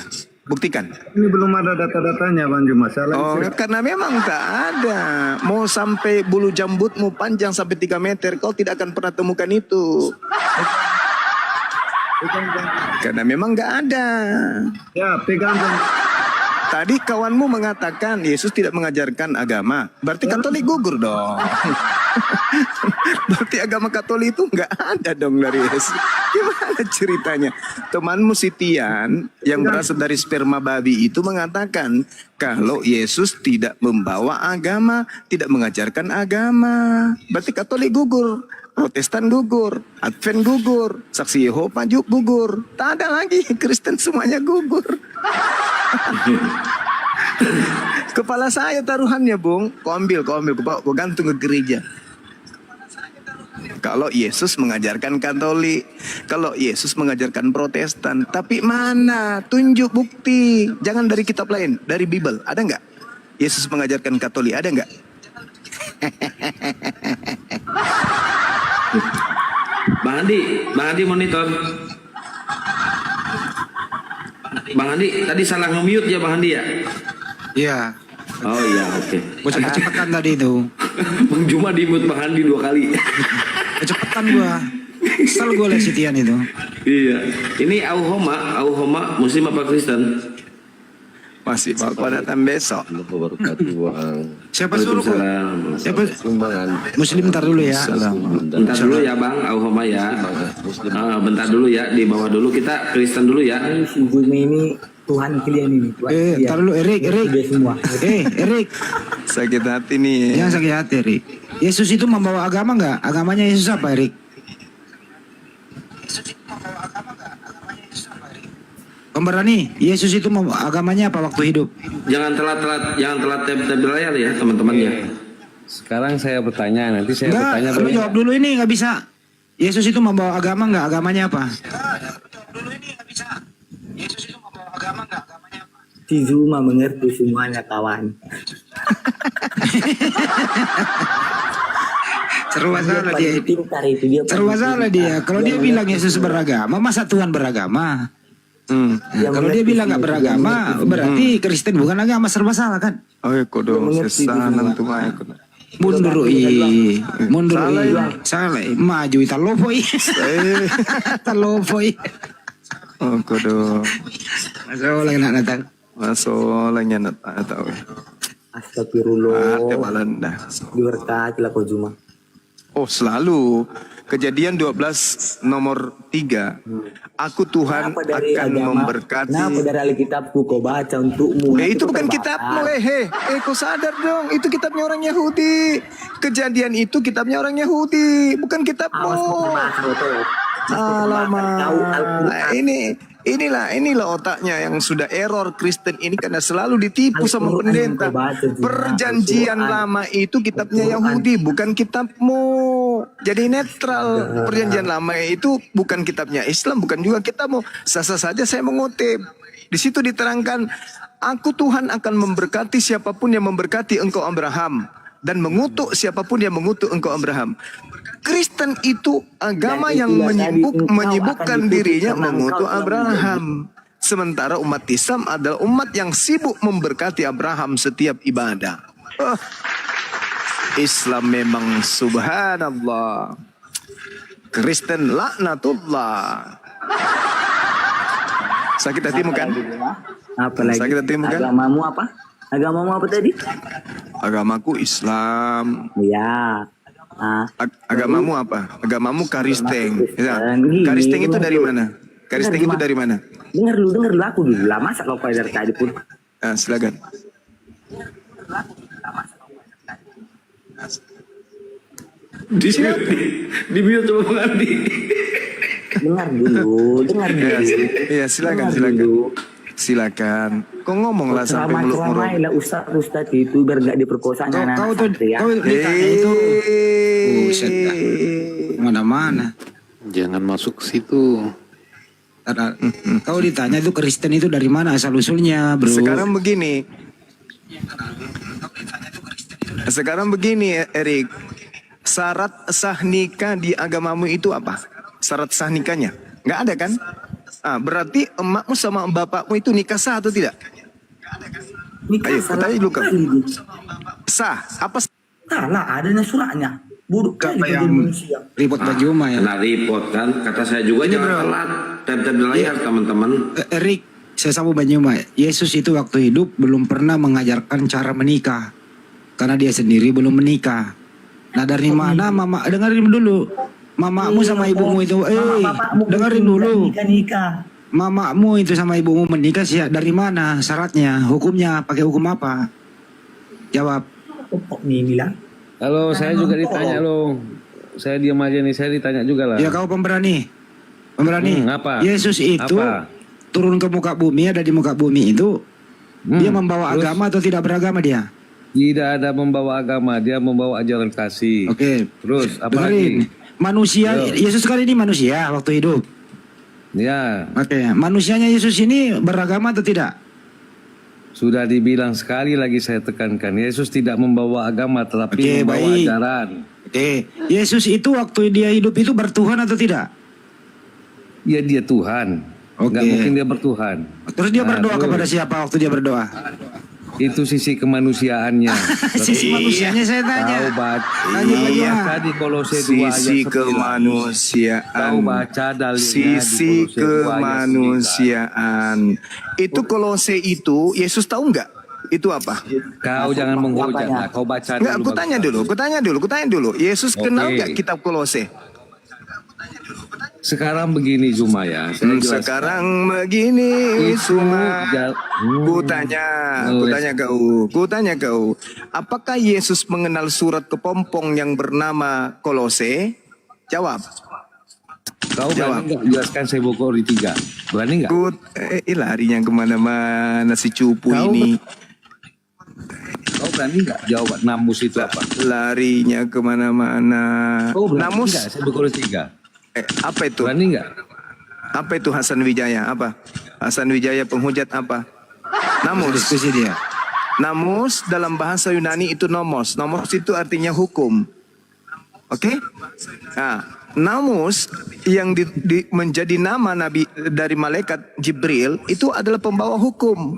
Buktikan. Ini belum ada data-datanya Bang Juma. Oh, karena memang tak ada. Mau sampai bulu jambutmu panjang sampai 3 meter, kau tidak akan pernah temukan itu. Karena memang nggak ada. Ya, pegang Bang. Tadi kawanmu mengatakan Yesus tidak mengajarkan agama. Berarti Katolik gugur dong. Berarti agama Katolik itu nggak ada dong dari Yesus. Gimana ceritanya? Temanmu si Tian yang berasal dari sperma babi itu mengatakan kalau Yesus tidak membawa agama, tidak mengajarkan agama. Berarti Katolik gugur. Protestan gugur, Advent gugur, Saksi Yehova juga gugur. Tak ada lagi, Kristen semuanya gugur. Kepala saya taruhannya, Bung. Kau ambil, kau gantung ke gereja. Kalau Yesus mengajarkan Katolik, kalau Yesus mengajarkan Protestan, tapi mana? Tunjuk bukti. Jangan dari kitab lain, dari Bible. Ada nggak? Yesus mengajarkan Katolik, ada nggak? Bang Andi monitor. Bang Andi tadi salah nge-mute ya Bang Andi ya? Iya. Oh iya, oke. Kecepatan tadi itu. Bang Juma di-mute Bang Andi 2 kali. Kecepatan gua. Kesel gua liat si Tian itu. Iya. Ini Auhoma Muslim apa Kristen? Masih Bapak datang besok. Siapa suruh kok? Siapa? Muslim ntar dulu ya. Bentar dulu ya Bang, Auhoma ya. Bentar dulu ya, di bawah dulu kita Kristen dulu ya. Si Jumi ini Tuhan kalian ini. Ntar dulu Erik. Semua. Erik. Sakit hati nih. Jangan sakit hati Erik. Yesus itu membawa agama nggak? Agamanya Yesus apa Erik? Pemberani, Yesus itu agamanya apa waktu hidup? Jangan telat tab layar ya teman-teman ya. Sekarang saya bertanya, nanti saya bertanya. Enggak, lu jawab dulu ini nggak bisa. Yesus itu membawa agama nggak? Agamanya apa? Si Zuma mengerti semuanya kawan. Serba salah dia. Pintar itu dia. Serba salah dia. Kalau dia bilang Yesus beragama, masa Tuhan beragama? Kalau dia bilang nggak beragama, berarti Kristen bukan agama, serba salah kan? Oh ya kodo sesanan tuh mah. Mundur salah maju italopoi. Talopoi. Oh kodo. Masalah nak datang. Masalahnya tahu. Astagfirullah. Ate Malanda. Diberkatilah kau Juma. Oh selalu. Kejadian 12 nomor 3. Aku Tuhan akan memberkati. Kenapa dari Alkitabku kau baca untukmu? Itu bukan kitabmu, kau sadar dong, itu kitabnya orang Yahudi. Kejadian itu kitabnya orang Yahudi, bukan kitabmu. Alamak, inilah otaknya yang sudah error Kristen ini karena selalu ditipu sama pendeta. Perjanjian lama itu kitabnya Yahudi, bukan kitabmu. Jadi netral. Perjanjian lama itu bukan kitabnya Islam, bukan juga kitabmu. Sasa saja saya mengutip. Di situ diterangkan, aku Tuhan akan memberkati siapapun yang memberkati engkau Abraham, dan mengutuk siapapun yang mengutuk engkau Abraham. Kristen itu agama yang menyibukkan dirinya mengutuk Abraham. Sementara umat Islam adalah umat yang sibuk memberkati Abraham setiap ibadah. Islam memang subhanallah. Kristen laknatullah. Sakit hatimu kan? Apalagi? Sakit hatimu kan? Agamamu apa? Agamamu apa tadi? Agamaku Islam. Ya. Agamamu apa? Agamamu Karisteng. Karisteng itu dari mana? Karisteng itu dari mana? Dengar dulu aku dulu. Lama kau dari tadi pun. Silakan. Di sini di mute coba Bang Andi. Dengar dulu. Iya, silakan. Kau ngomong lah sampai meluk-meluk. Lah Ustaz itu biar gak diperkosa anak-anak. Kau tuh ditanya itu. Buset dah. Mana-mana. Jangan masuk ke situ. Kau ditanya itu Kristen itu dari mana asal usulnya, bro? Sekarang begini, Erik. Syarat sah nikah di agamamu itu apa? Syarat sah nikahnya? Nggak ada kan? Berarti emakmu sama bapakmu itu nikah sah atau tidak? Nikah Ayo, salah tanya dulu kamu. kali dia. Sah. Apa Salah, adanya suratnya. Buruk kali Apa kerja yang manusia. ribut baju Uma ya? Kena report kan, kata saya juga Ini, jangan bro. telat. Tap-tap di layar teman-teman. Rick, saya sambung Banyuma. Yesus itu waktu hidup belum pernah mengajarkan cara menikah. Karena dia sendiri belum menikah. Nah dari mana mama, dengerin dulu. Mamamu sama ibumu itu, dengerin dulu. Nikah. Mamamu itu sama ibumu menikah sih dari mana? Syaratnya, hukumnya, pakai hukum apa? Jawab. Kok nih bilang? Halo, saya juga ditanya loh. Saya diam aja nih, saya ditanya juga lah. Ya kau pemberani. Pemberani. Apa? Yesus itu Apa? turun ke muka bumi, ada di muka bumi itu. Dia membawa Terus? agama atau tidak beragama dia? Tidak ada membawa agama, dia membawa ajaran kasih. Oke. Terus apa Dengerin. lagi? Manusia, Yo. Yesus kali ini manusia waktu hidup. Ya, Oke, manusianya Yesus ini beragama atau tidak? sudah dibilang sekali lagi saya tekankan, Yesus tidak membawa agama tetapi Oke, membawa baik. ajaran. Oke, Yesus itu waktu dia hidup itu bertuhan atau tidak? Ya dia Tuhan. Oke. Nggak mungkin dia bertuhan. Terus dia Nah, berdoa terus. kepada siapa waktu dia berdoa? Itu sisi kemanusiaannya. Sisi manusianya saya tanya. Kau baca, Tanya kau Banyuma. baca di Kolose 2 ayat sisi 9. kemanusiaan? Kau baca dalilnya Sisi di Kolose 2 ayat 9. kemanusiaan. Itu Kolose itu Yesus tahu nggak? Itu apa? Kau jangan menghujat lah. Kau baca Enggak, dulu. aku tanya dulu. Yesus Oke. kenal nggak kitab Kolose? Sekarang begini Zuma ya. Saya jelaskan. Sekarang begini Itu Suma. Ku tanya kau. Apakah Yesus mengenal surat kepompong yang bernama Kolose? Jawab. Kau Jawab. berani nggak jelaskan saya Bogor di 3? Berani nggak? Larinya kemana-mana si cupu Kau ini. Kau berani nggak jawab namus itu apa? Larinya kemana-mana. Kau berani Namus, nggak saya Bogor di 3? apa itu? Berani nggak? Apa itu Hasan Wijaya? Apa? Hasan Wijaya penghujat apa? Namus. Diskusi dia. Namus dalam bahasa Yunani itu nomos. Nomos itu artinya hukum. Oke? Nah, namus yang menjadi nama Nabi dari malaikat Jibril itu adalah pembawa hukum.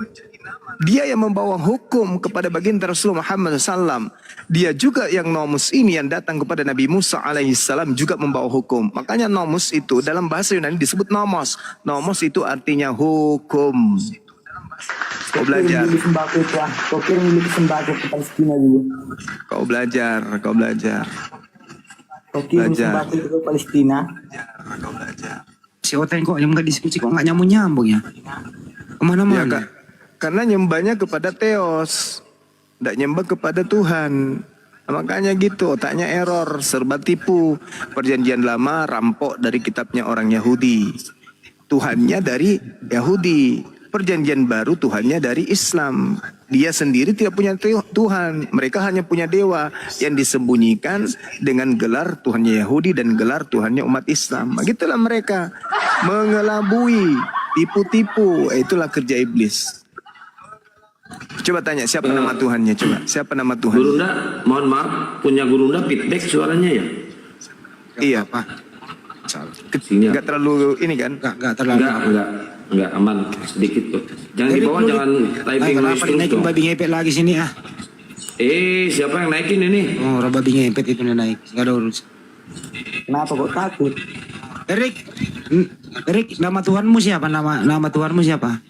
Dia yang membawa hukum kepada baginda Rasulullah Muhammad SAW. Dia juga yang nomus ini yang datang kepada Nabi Musa alaihissalam juga membawa hukum. Makanya nomus itu dalam bahasa Yunani disebut nomos. Nomos itu artinya hukum. Kau belajar. Kau kirim dulu sembako ke Palestina dulu. Kau belajar. Kau kirim Belajar. sembako ke Palestina. Si Oteng kok yang nggak diskusi kok nggak nyambung ya? Kemana-mana. Ya, Kak. Karena nyembahnya kepada Theos, tidak nyembah kepada Tuhan. Nah, makanya gitu, otaknya error, serba tipu. Perjanjian lama rampok dari kitabnya orang Yahudi. Tuhannya dari Yahudi. Perjanjian baru Tuhannya dari Islam. Dia sendiri tidak punya Tuhan. Mereka hanya punya dewa yang disembunyikan dengan gelar Tuhannya Yahudi dan gelar Tuhannya umat Islam. Begitulah mereka mengelabui, tipu-tipu. Itulah kerja iblis. Coba tanya siapa nama Tuhannya, coba. Siapa nama Tuhan? Gurunda, mohon maaf, punya Gurunda feedback suaranya ya? Iya. Apa? Sinyal. Enggak terlalu ini kan? Nggak terlalu. Enggak aman sedikit kok. Jangan di bawah, jangan typing noise Kenapa terus naikin dong. babi ngepet lagi sini ah? Siapa yang naikin ini? Oh, orang babi ngepet itu yang naik. Nggak ada urus. Kenapa kok takut? Erik, nama Tuhanmu siapa? Nama Tuhanmu siapa?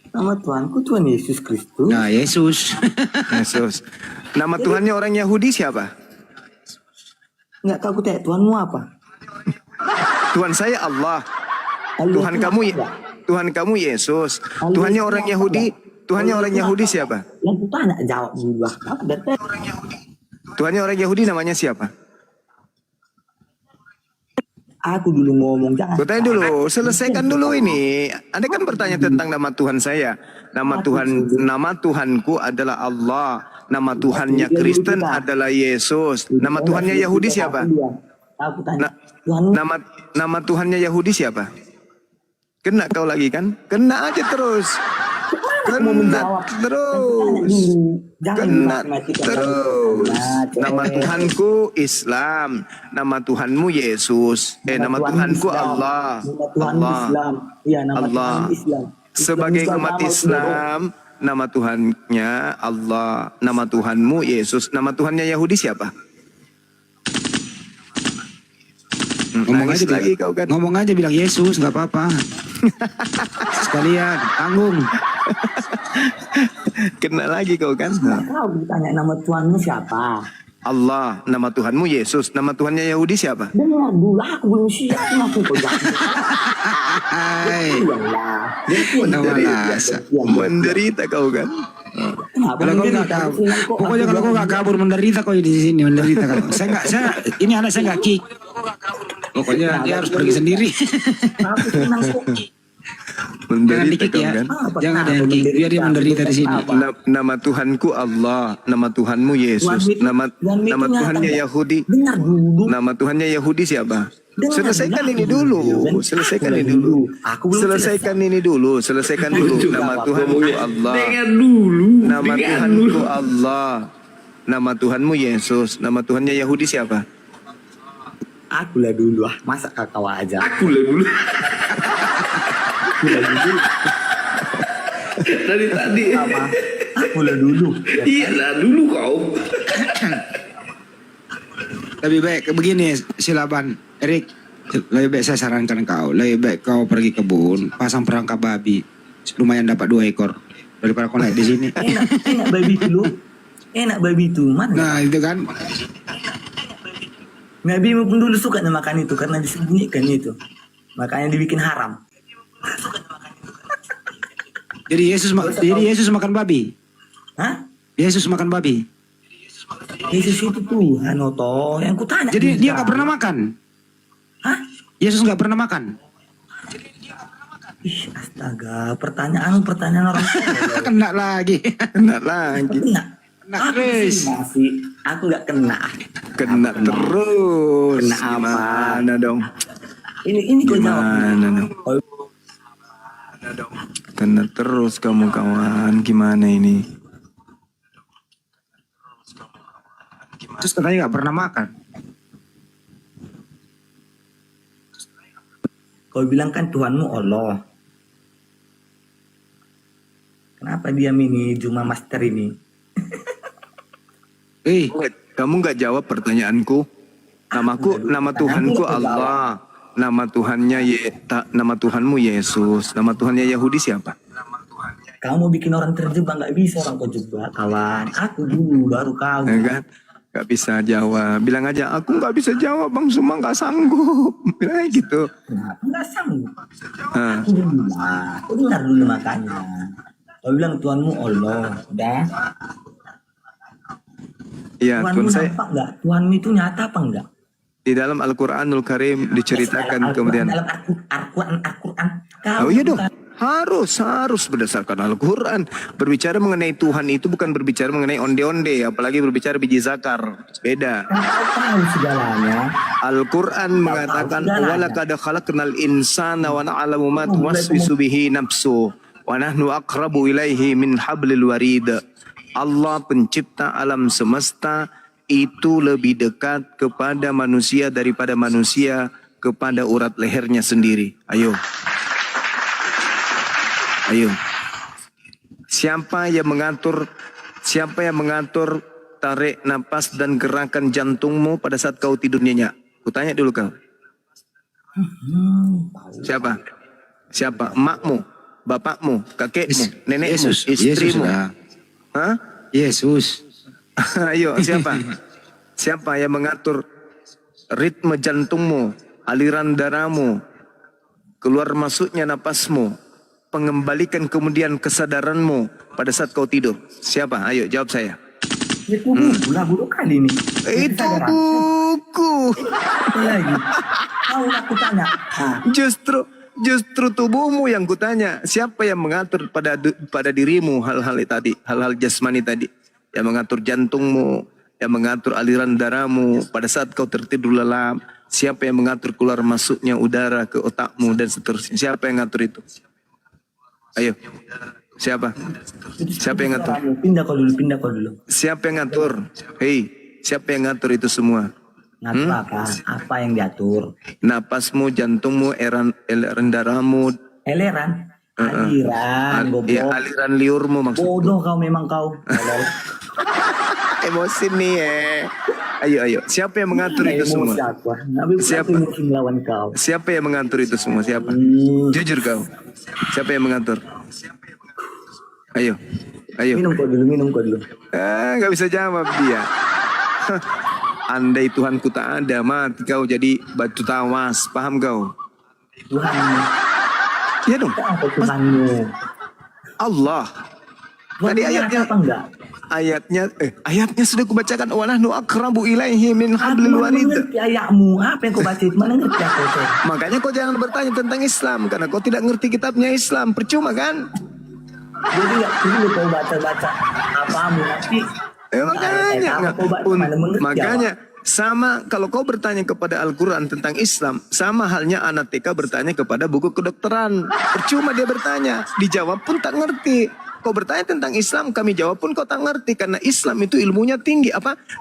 Nama Tuhanku Tuhan Yesus Kristus. Nah, Yesus. Yesus. Nama Tuhannya orang Yahudi siapa? Nggak tahu tanya Tuhanmu apa? Tuhan saya Allah. Allah Tuhan itu kamu apa? Tuhan kamu Yesus. Allah Tuhannya itu orang apa? Yahudi. Tuhannya Allah orang itu Yahudi apa? siapa? Yang ku tanya jawab dulu. Apa dan Tuhannya orang Yahudi namanya siapa? aku dulu ngomong jangan. Gue tanya dulu, selesaikan dulu ini. Anda kan bertanya tentang nama Tuhan saya. Nama Tuhanku adalah Allah. Nama Tuhannya Kristen adalah Yesus. Nama Tuhannya Yahudi siapa? Aku tanya. Na- Tuhanmu nama Tuhannya Yahudi siapa? Kena kau lagi kan? Kena aja terus. mau Kena menjawab. terus. Jangan Kena matematika terus. Nah, Nama cek. Tuhanku Islam. Nama Tuhanmu Yesus. Nama Tuhanku Islam. Allah. Nama Tuhan Allah. Islam. Iya, nama Allah. Tuhan Islam. Sebagai Islam umat agama itu Islam, nama Tuhannya Allah. Nama Tuhanmu Yesus. Nama Tuhannya Yahudi siapa? Ngomong Nangis aja lagi bilang, kau kan. ngomong aja bilang Yesus nggak apa-apa. Sekalian tanggung. Kena lagi kau kan. Kau ditanya nama Tuhanmu siapa? Allah. Nama Tuhanmu Yesus. Nama Tuhannya Yahudi siapa? Dengar dulu, aku belum siap. Kenapa kau jangan? Hai. Iyalah. Nama rasa. Menderita kau kan. Kenapa Kalau kau nggak menderita? kabur, Bilang kok pokoknya aku kalau kau nggak kabur menderita kau di sini menderita kau. Saya ini anak saya nggak kick. Pokoknya dia harus pergi sendiri. Aku senang kok. Jangan Menderita di kick kau ya. kan. Jangan ada yang kick. Biar dia menderita di sini. Nama Tuhanku Allah. Nama Tuhanmu Yesus. Nama Tuhannya Yahudi. Dengar dulu. Nama Tuhannya Yahudi siapa? Dengar Selesaikan dulu. ini dulu. Aku Selesaikan belum ini dulu. Aku belum Selesaikan ini dulu. Selesaikan dulu. Nama Tuhanku Allah. Dengar dulu. Nama Tuhanku Allah. Nama Tuhanmu Yesus. Nama Tuhannya Yahudi siapa? Aku lah dulu. Masa kakak aja. Aku lah dulu. Dari tadi. Apa? Aku lah dulu. Iya lah dulu kau. Lebih baik begini Silaban, Erik. Lebih baik saya sarankan kau. Lebih baik kau pergi kebun, pasang perangkap babi. Lumayan dapat 2 ekor daripada kau naik di sini. Enak babi itu lu. Enak babi itu. Mana? Nah itu kan. Nabi pun dulu suka makan itu karena disembunyikan itu. Makanya dibikin haram. Jadi Yesus makan babi. Hah? Yesus makan babi. Yesus itu Tuhan, Oto. Yang kutanya. Jadi dia nggak pernah makan. Hah? Yesus nggak pernah makan. Ih, astaga. Pertanyaan orang. Kena lagi. Kena lagi. Kena. Kena Aku terus. sih masih. Aku nggak kena. Kena terus. Kena apa? Gimana dong? Ini kau jawab. Gimana dong? Kena terus kamu kawan. Gimana ini? Terus katanya nggak pernah makan. Kau bilang kan Tuhanmu Allah. Kenapa diam ini Juma Master ini? Kamu nggak jawab pertanyaanku. Nama Tuhanku Allah. Nama Tuhanmu Yesus. Nama Tuhannya Yahudi siapa? Kamu bikin orang terjebak, nggak bisa orang kau jebak, kawan. Aku dulu, baru kau. Ya kan? Gak bisa jawab. Bilang aja, aku nggak bisa jawab, Bang Suma nggak sanggup. Bilang aja gitu. Kenapa nggak sanggup? Ah. Aku dulu lah. Aku dengar dulu makanya. Kau bilang Tuhanmu Allah, udah. Iya, Tuhanmu Tuhan saya nampak nggak? Tuhanmu itu nyata apa enggak? di dalam Al-Quranul Karim diceritakan kemudian. Dalam Al-Quran. Oh iya dong. Harus berdasarkan Al-Quran. Berbicara mengenai Tuhan itu bukan berbicara mengenai onde-onde, apalagi berbicara biji zakar. Beda. Kau tahu segalanya. Al-Quran mengatakan walaqad khalaqnal insana wa na'lamu ma tuwaswisu bihi nafsu wa nahnu aqrabu ilaihi min hablil warid. Allah pencipta alam semesta itu lebih dekat kepada manusia daripada manusia kepada urat lehernya sendiri. Ayo. Siapa yang mengatur tarik napas dan gerakan jantungmu pada saat kau tidur nyenyak? Kutanya dulu kau. Siapa? Emakmu, bapakmu, kakekmu, nenekmu, istrimu. Hah? Yesus. Ayo, siapa? Siapa yang mengatur ritme jantungmu, aliran darahmu, keluar masuknya napasmu, pengembalikan kemudian kesadaranmu pada saat kau tidur? Siapa? Ayo jawab saya. Itu buku lah, buruk kali ini. Itu buku. Apa lagi? Tahu aku tanya. Justru tubuhmu yang kutanya. Siapa yang mengatur pada dirimu hal-hal tadi, hal-hal jasmani tadi, yang mengatur jantungmu, yang mengatur aliran darahmu pada saat kau tertidur lelap? Siapa yang mengatur keluar masuknya udara ke otakmu dan seterusnya? Siapa yang mengatur itu? Ayo. Siapa? Siapa yang ngatur? Pindah kau dulu. Siapa yang ngatur? Hei, siapa yang ngatur itu semua? Ngatur apa? Apa yang diatur? Napasmu, jantungmu, aliran darahmu, Eleran? Aliran, goblok. ya, aliran liurmu maksudnya. Bodoh kau memang kau. Tolol. Emosi nih Ayo. Siapa yang mengatur itu semua? Siapa? Melawan kau. Siapa yang mengatur itu semua? Siapa? Jujur kau. Siapa yang mengatur? Ayo. Minum kau dulu. Nggak bisa jawab dia. Andai Tuhanku tak ada, mati kau jadi batu tawas. Paham kau? Tuhanmu. Iya dong. Apa Tuhanmu? Allah. Tadi ayatnya apa enggak? Ayatnya sudah kubacakan, wa nahnu aqrabu ilaihi min hablil warid. Mengerti ayatmu. Apa yang kau baca itu? Mana ngerti aku? Makanya kau jangan bertanya tentang Islam karena kau tidak ngerti kitabnya Islam. Percuma kan? Jadi nggak perlu kau baca apamu nanti. Makanya sama kalau kau bertanya kepada Al-Quran tentang Islam, sama halnya anak TK bertanya kepada buku kedokteran. Percuma dia bertanya, dijawab pun tak ngerti. Kau bertanya tentang Islam, kami jawab pun kau tak ngerti. Karena Islam itu ilmunya tinggi.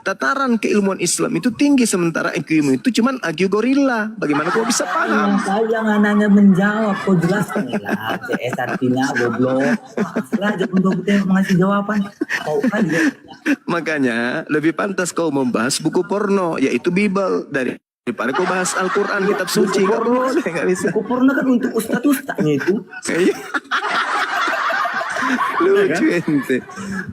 Tataran keilmuan Islam itu tinggi. Sementara ilmu itu cuman IQ gorila. Bagaimana kau bisa paham? Kau jangan nanya menjawab. Kau jelaskan lah. CS artinya goblok. Sengaja untuk mengasih jawaban. Kau kan Makanya lebih pantas kau membahas buku porno, yaitu Bible, daripada kau bahas Al-Quran, kitab suci. Gak bisa. Buku porno kan untuk ustaz-ustaznya itu. Lucu ente.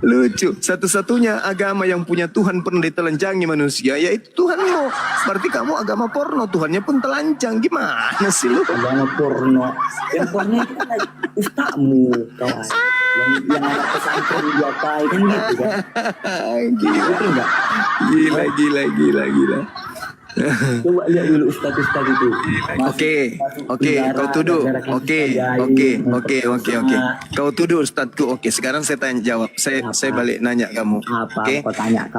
Lucu. Satu-satunya agama yang punya Tuhan pernah ditelanjangi manusia yaitu Tuhanmu. Berarti kamu agama porno, Tuhannya pun telanjang. Gimana sih lu? Agama porno. Yang porno itu kan ustazmu, kawan. Yang anak pesantren diapain kan gitu kan. Gila. Coba lihat dulu ustaz-ustaz itu. Oke. Kau tuduh. Oke. Kau tuduh ustadku. Oke, sekarang saya tanya jawab. Saya balik nanya kamu. Oke.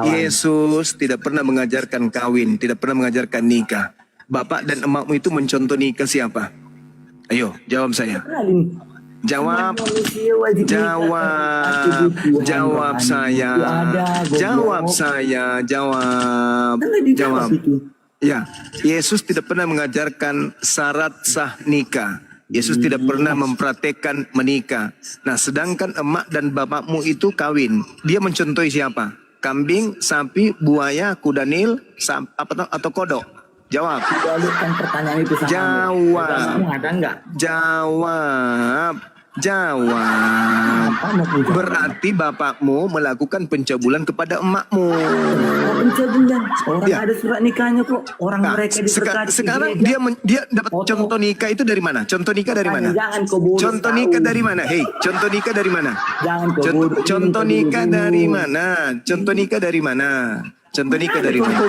Yesus tidak pernah mengajarkan kawin, tidak pernah mengajarkan nikah. Bapak dan emakmu itu mencontoh nikah siapa? Ayo, jawab saya. Jawab saya. Ya, Yesus tidak pernah mengajarkan syarat sah nikah. Yesus tidak pernah mempraktekkan menikah. Nah, sedangkan emak dan bapakmu itu kawin. Dia mencontohi siapa? Kambing, sapi, buaya, kuda nil, atau kodok? Jawab. Pertanyaan itu sama. Jawab. Berarti bapakmu melakukan pencabulan kepada emakmu. Pencabulan. Orang ada surat nikahnya kok. Orang mereka diberkati. Sekarang dia dapat contoh nikah itu dari mana? Contoh nikah dari mana? Contoh nikah dari mana? Hei, contoh nikah dari mana? Contoh nikah dari mana? Contoh nikah dari mana? Contoh nikah dari mana?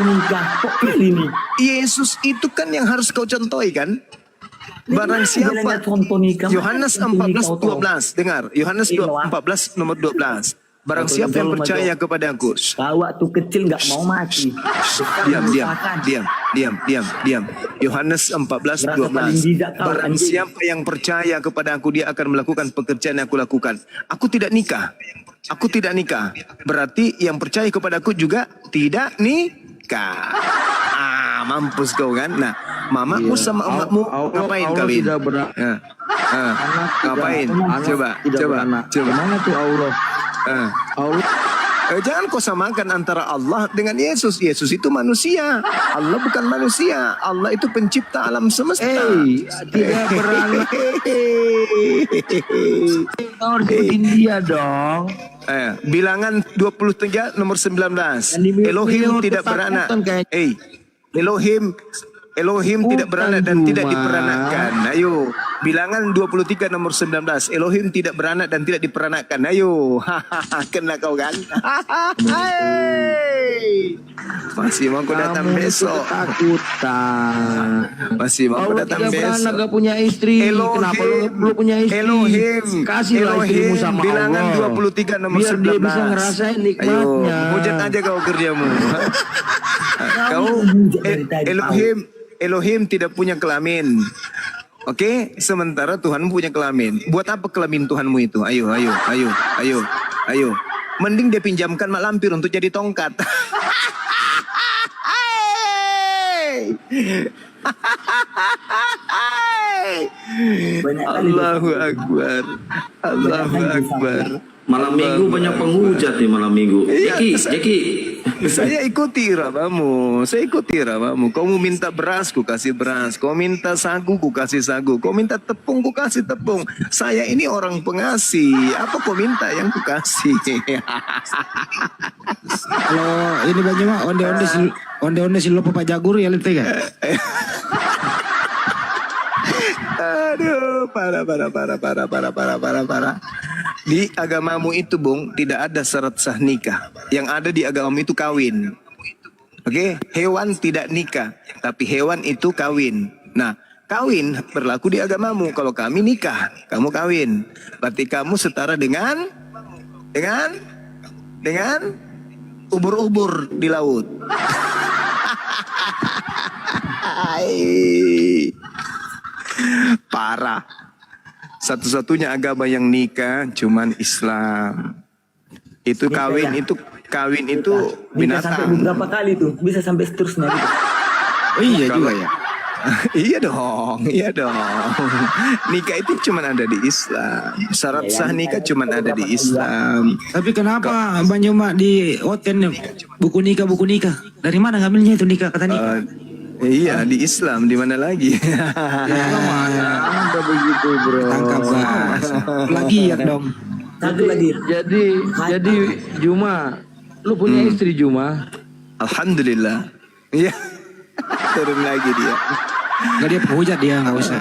Yesus itu kan yang harus kau contohi kan? Barang siapa Yohanes 14:12 dengar Yohanes 14 nomor 12 barang siapa yang percaya kepadaku. Kau waktu kecil nggak mau mati. Diam. Yohanes 14:12 barang siapa yang percaya kepadaku dia akan melakukan pekerjaan yang aku lakukan. Aku tidak nikah. Berarti yang percaya kepadaku juga tidak nikah. Mampus kau kan. Nah, mamamu sama emakmu ngapain kawin? Ngapain? Coba. Mana tuh Allah? Jangan kau samakan antara Allah dengan Yesus. Yesus itu manusia. Allah bukan manusia. Allah itu pencipta alam semesta. Tidak beranak. Kau harus bikin dia dong. Bilangan 23 nomor 19. Elohim tidak beranak. Elohim tidak beranak dan tidak diperanakkan. Ayo, bilangan 23 nomor 19. Elohim tidak beranak dan tidak diperanakkan. Ayo, kena kau kan? Masih mau kau datang besok? Ketakutan. Masih mau kau datang besok? Gak punya istri. Kenapa lu belum punya istri? Kasihlah istrimu sama bilangan Allah. 23 nomor biar 19. Dia bisa ngerasain nikmatnya. Ayo, hujat aja kau kerjamu. Kau Elohim tidak punya kelamin. Oke, sementara Tuhanmu punya kelamin. Buat apa kelamin Tuhanmu itu? Ayo. Mending dia pinjamkan mak lampir untuk jadi tongkat. Allahu Akbar. Allahu Akbar. Malam minggu banyak penghujat nih malam minggu. Iya, Jeki. Saya ikuti iramamu. Kau mau minta beras, ku kasih beras. Kau minta sagu, ku kasih sagu. Kau minta tepung, ku kasih tepung. Saya ini orang pengasih. Apa kau minta yang ku kasih? Kalau ini banyak mah onde-onde si lupa Pak Jagur ya lete kan? Aduh, parah. Di agamamu itu, Bung, tidak ada syarat sah nikah. Yang ada di agamamu itu kawin. Oke, hewan tidak nikah, tapi hewan itu kawin. Nah, kawin berlaku di agamamu. Kalau kami nikah, kamu kawin. Berarti kamu setara dengan ubur-ubur di laut. Parah. Satu-satunya agama yang nikah cuman Islam. Itu kawin itu Bisa sampai binatang. beberapa kali tuh, bisa sampai seterusnya gitu. Oh iya juga ya. Iya dong. Nikah itu cuman ada di Islam. Syarat sah nikah cuman ada di Islam. Tapi kenapa Bang Juma di hotel buku nikah? Dari mana ngambilnya itu nikah kata nikah? Iya di Islam, di mana lagi? Ada begitu bro. Tangkap gas. Lagi ya dong. Satu lagi. Jadi Juma, lu punya istri Juma? Alhamdulillah. Iya. Turun lagi dia. Gak dia penghujat dia nggak usah.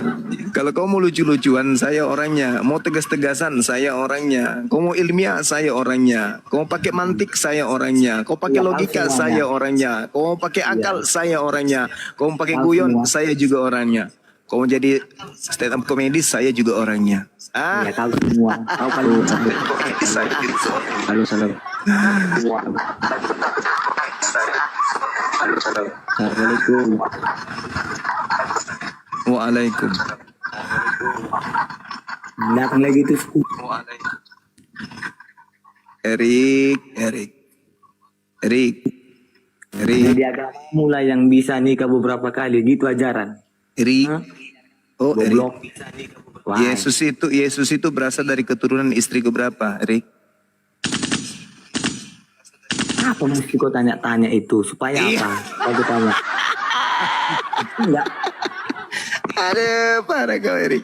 Kalau kau mau lucu-lucuan, saya orangnya. Mau tegas-tegasan, saya orangnya. Kau mau ilmiah, saya orangnya. Kau mau pakai mantik, saya orangnya. Kau pakai logika, saya orangnya. Kau mau pakai akal, saya orangnya. Kau mau pakai guyon, saya juga orangnya. Kau mau jadi stand up comedy, saya juga orangnya. Ya kau semua. Kau paling Saya gitu. Halo. Assalamualaikum. Waalaikum. datang lagi tuh. Erik. Jadi agak mulai yang bisa nikah beberapa kali gitu ajaran. Erik. Oh, Erik. Goblok. Wah, Yesus itu berasal dari keturunan istri keberapa, Erik? apa mesti kau tanya-tanya itu supaya apa? Aku tanya. Enggak. Aduh, parah kau, Erik.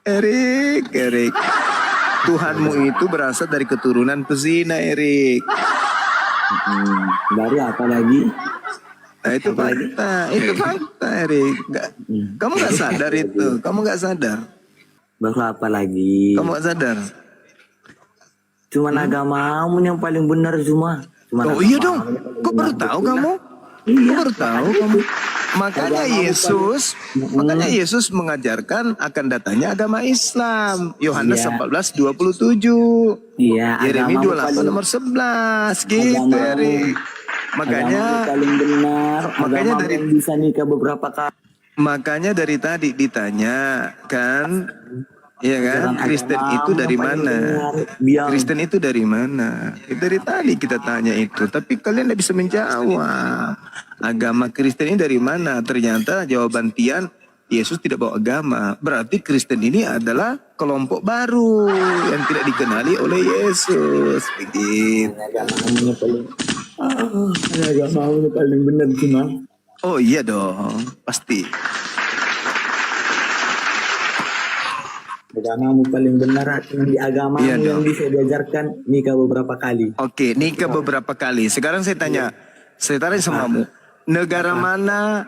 Erik. Tuhanmu itu berasal dari keturunan pezina, Erik. Dari apa lagi? Nah, itu fakta, Erik. Kamu nggak sadar itu, kamu nggak sadar. Baru apa lagi? Kamu nggak sadar. Cuman agamamu yang paling benar cuma. Oh iya dong, kok baru tahu kamu? Kok baru tahu kamu? Makanya Yesus mengajarkan akan datangnya agama Islam. Yohanes 14:27. Iya, Yeremia agamamu 28 nomor 11 gitu, Erik. Makanya paling benar. Makanya Agamamu dari yang bisa nikah beberapa kali. Makanya dari tadi ditanya kan, iya kan, Kristen itu dari mana? Kristen itu dari mana? Dari tadi kita tanya itu, tapi kalian tidak bisa menjawab. Agama Kristen ini dari mana? Ternyata jawaban Tian, Yesus tidak bawa agama. Berarti Kristen ini adalah kelompok baru yang tidak dikenali oleh Yesus. Begitu. Agamamu paling benar cuma. Oh iya dong, pasti. Agamamu paling benar di agamamu Iya yang dong. bisa diajarkan nikah beberapa kali. Oke, nikah beberapa kali. Sekarang saya tanya, saya tanya samamu, negara mana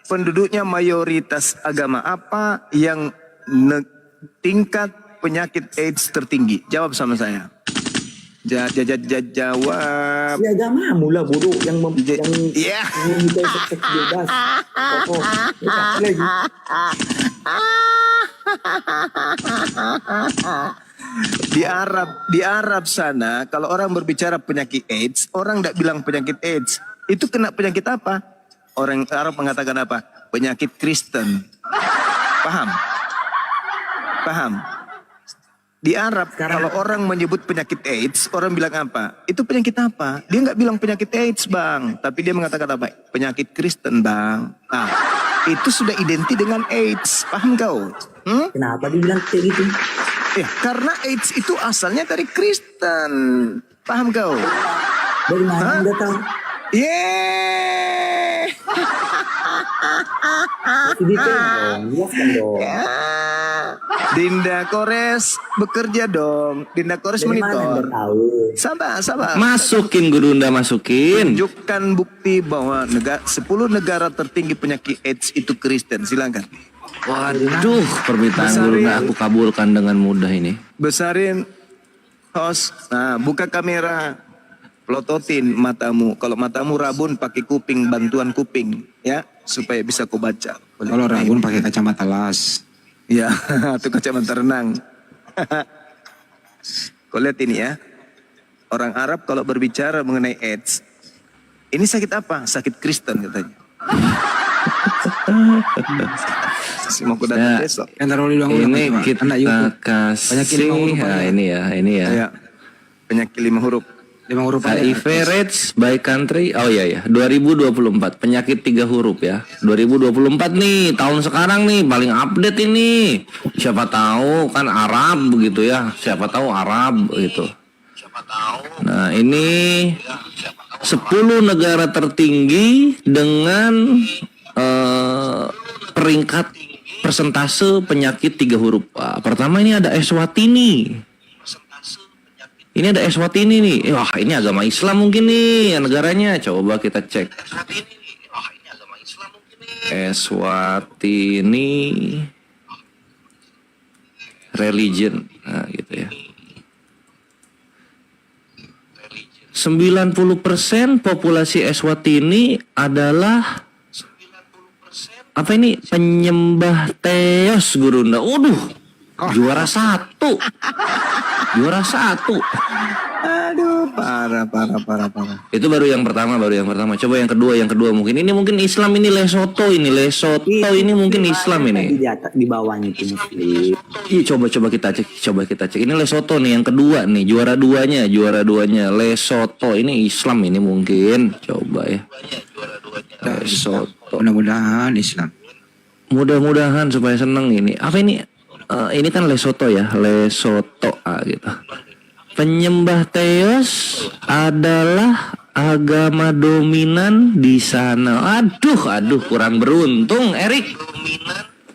penduduknya mayoritas agama apa yang tingkat penyakit AIDS tertinggi? Jawab sama saya. Jawab. Ya agamamu lah bodoh yang Iya. minta seks bebas. Oh, lagi. Di Arab sana kalau orang berbicara penyakit AIDS, orang tidak bilang penyakit AIDS. Itu kena penyakit apa? Orang Arab mengatakan apa? Penyakit Kristen. Paham? Paham? Di Arab kalau orang menyebut penyakit AIDS, orang bilang apa? Itu penyakit apa? Dia nggak bilang penyakit AIDS, Bang, tapi dia mengatakan apa? Penyakit Kristen, Bang. Nah, itu sudah identik dengan AIDS. Paham kau? Kenapa dibilang kayak gitu? Ya, karena AIDS itu asalnya dari Kristen. Paham kau? Dari mana Anda tahu? Yeay. Jelaskan dong. Dinda Kores bekerja dong. Dinda Kores Dari mana Anda monitor. tahu? Sabar. Masukin Gurunda, masukin. Tunjukkan bukti bahwa 10 negara tertinggi penyakit AIDS itu Kristen. Silakan. Waduh, permintaan Besarin. Gurunda aku kabulkan dengan mudah ini. Besarin host. Nah, buka kamera. Pelototin matamu. Kalau matamu rabun pakai kuping, bantuan kuping, ya, supaya bisa kau baca. Boleh. Kalau rabun pakai kacamata las. Ya, itu kacamata renang. Kau lihat ini ya. Orang Arab kalau berbicara mengenai AIDS, ini sakit apa? Sakit Kristen katanya. Mau ku datang Ya. besok. Yang taruh di ruang Ini kita Penyakit lima huruf kasih. Nah, aja. ini ya. Ya. Penyakit 5 huruf. 5 huruf aja. HIV rates by country. Oh iya 2024 penyakit 3 huruf ya. 2024 nih tahun sekarang nih paling update ini. Siapa tahu kan Arab begitu ya. Siapa tahu Arab gitu. Nah, ini 10 negara tertinggi dengan peringkat persentase penyakit 3 huruf. Pertama ini ada Eswatini. Ini ada Eswatini nih. Wah, ini agama Islam mungkin nih negaranya. Coba kita cek. Eswatini religion. Nah, gitu ya. 90% populasi Eswatini adalah apa ini? Penyembah Theos, Gurunda. Waduh. Juara 1. Juara 1. Aduh, parah. Itu baru yang pertama. Coba yang kedua mungkin. Ini mungkin Islam ini Lesotho ini mungkin Islam ini. Di bawahnya itu Muslim. Iya, coba kita cek. Ini Lesotho nih yang kedua nih, juara duanya Lesotho. Ini Islam ini mungkin. Coba ya. Lesotho. Mudah-mudahan Islam. Mudah-mudahan supaya seneng ini. Apa ini? Ini kan Lesotho ya, Lesotho gitu. Penyembah Theos adalah agama dominan di sana. Aduh, kurang beruntung, Erik.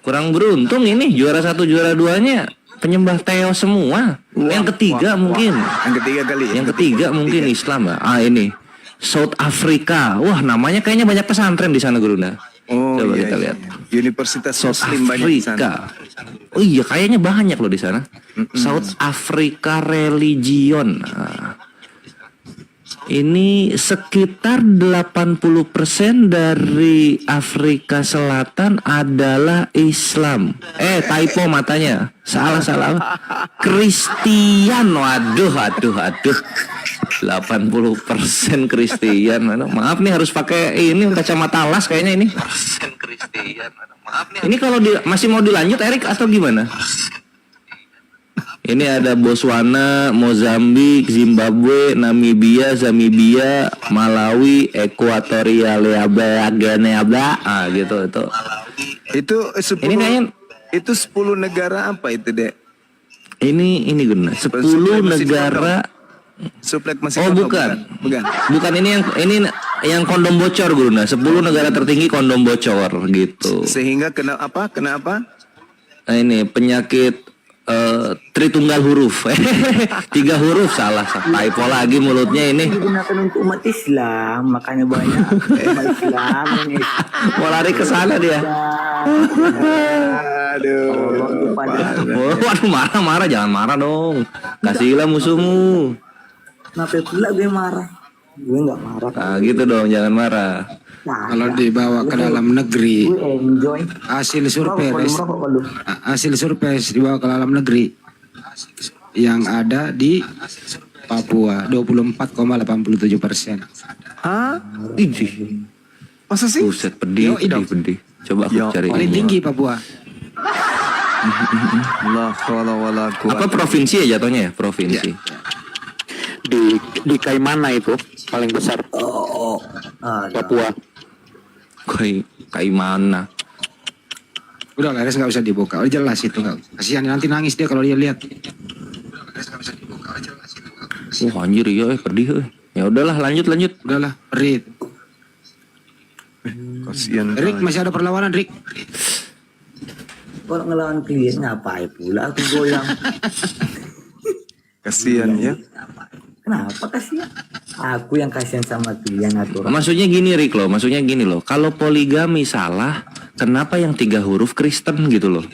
Kurang beruntung ini juara 1 juara 2-nya penyembah Theos semua. Yang ketiga mungkin. Yang ketiga mungkin Islam ya. Ini South Africa. Wah, namanya kayaknya banyak pesantren di sana, Gurunda. Coba kita lihat. Universitas South Muslim banyak di sana. Afrika. Oh iya, kayaknya banyak loh di sana. South Africa Religion. Nah, ini sekitar 80% dari Afrika Selatan adalah Islam. Typo matanya. Salah. Kristian. Waduh. 80% Kristian. Maaf nih harus pakai ini kacamata las kayaknya ini. Ini kalau masih mau dilanjut Erik atau gimana? Ini ada Botswana, Mozambik, Zimbabwe, Namibia, Zambia, Malawi, Ekuatoria, Guinea, gitu itu. Itu 10. Ini kayaknya itu 10 negara apa itu, Dek? ini guna 10 negara. Suplek masih Oh, kondom, bukan. Bukan ini yang kondom bocor, Gurunda. 10 negara tertinggi kondom bocor gitu. Sehingga kena apa? Nah, ini penyakit tritunggal huruf. 3 huruf salah. Typo lagi mulutnya ini. Digunakan untuk umat Islam, makanya banyak umat Islam yang Mau lari ke sana dia. Aduh. Waduh, marah, jangan marah dong. Kasihlah musuhmu. Kenapa pula gue marah? Gue nggak marah. Nah, gitu dong, jangan marah. Nah, Kalau dibawa ke dalam negeri, gue enjoy. hasil survei Merokok kalau. hasil survei dibawa ke dalam negeri yang ada di Papua 24,87%. Hah? Ih, Masa sih? buset, pedih. Coba aku cari Paling ini. tinggi Papua. La haula wala Apa quwata. provinsi ya jatuhnya ya? Provinsi. Di Kaimana itu paling besar, Papua. Kayak mana? Udah lah, nggak usah dibuka. Udah jelas itu nggak. Kasihan nanti nangis dia kalau dia lihat. Wah anjir ya, pedih. Ya udahlah, lanjut. Udahlah, Rik. Kasihan. Rik masih ada perlawanan, Rik. Kalau ngelawan klien ngapain pula aku goyang? Kasihan ya. Kenapa kasihan? Aku yang kasihan sama klien atau Maksudnya gini Rik loh, kalau poligami salah, kenapa yang 3 huruf Kristen gitu loh?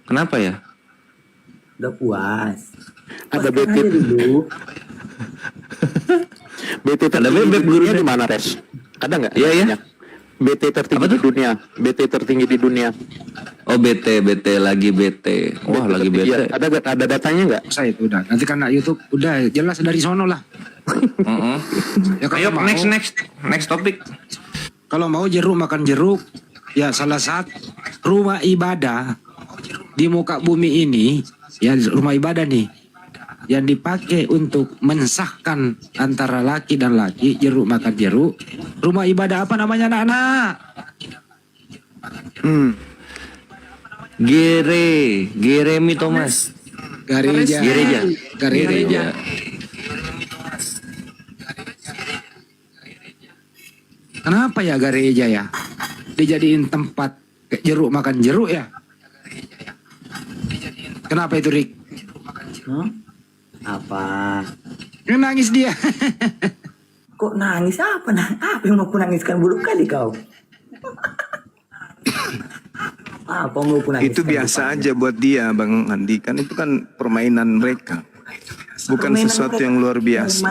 Kenapa ya? udah puas. Ada Puaskan BT. aja dulu. BT Ada tertinggi bebek di dunia gurunya. di mana, Res? Ada nggak? Iya, iya. BT tertinggi di dunia. BT tertinggi di dunia. Oh BT lagi BT. Wah lagi tertinggi. BT. Ada datanya nggak? Saya itu udah. Nanti karena YouTube udah jelas dari sono lah. Ya, kalau Ayo mau- next topik. Kalau mau jeruk makan jeruk, ya salah satu rumah ibadah di muka bumi ini, ya rumah ibadah nih, yang dipakai untuk mensahkan antara laki dan laki, jeruk makan jeruk. Rumah ibadah apa namanya anak-anak? Geremi Thomas. Gereja. Gereja. Kenapa ya gereja ya? Dijadiin tempat jeruk makan jeruk ya? Kenapa itu, Rik? Apa? Nangis dia. Kok nangis apa? Apa yang mau aku nangiskan buruk kali kau? Apa mau aku nangiskan? Itu biasa aja buat dia, Bang Andi. Kan itu kan permainan mereka. Bukan Permainan sesuatu mereka. yang luar biasa.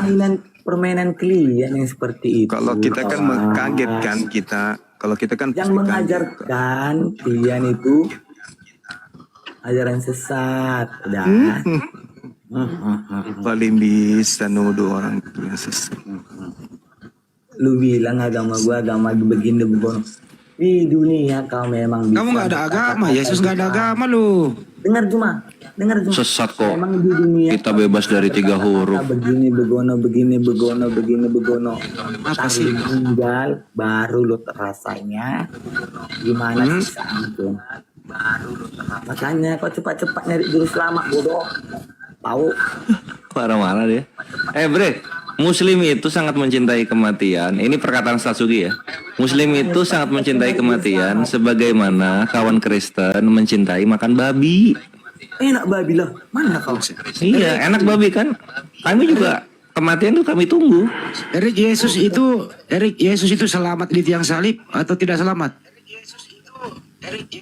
Permainan klien yang seperti itu. Kalau kita kan kaget kan kita. Kalau kita kan yang pasti kaget. mengajarkan klien itu ajaran sesat. Udah. Paling bisa nuduh orang itu yang sesat. Lu bilang agama gua agama begini begono. Di dunia kau memang bisa. Kamu nggak ada agama, Yesus nggak ada agama lu. Dengar cuma. Sesat kok. Memang di dunia Kita bebas dari 3 huruf. begini begono. Apa sih? Tinggal baru lo terasanya gimana sih ampun. Makanya kau cepat-cepat nyari juru selamat bodoh. Tahu? Marah-marah dia. Bre, Muslim itu sangat mencintai kematian. Ini perkataan Satsuki ya. Muslim itu sangat mencintai kematian sebagaimana kawan Kristen mencintai makan babi. Enak babi lah. Mana kau? Iya, enak babi kan. Kami juga kematian tuh kami tunggu. Erik Yesus itu selamat di tiang salib atau tidak selamat?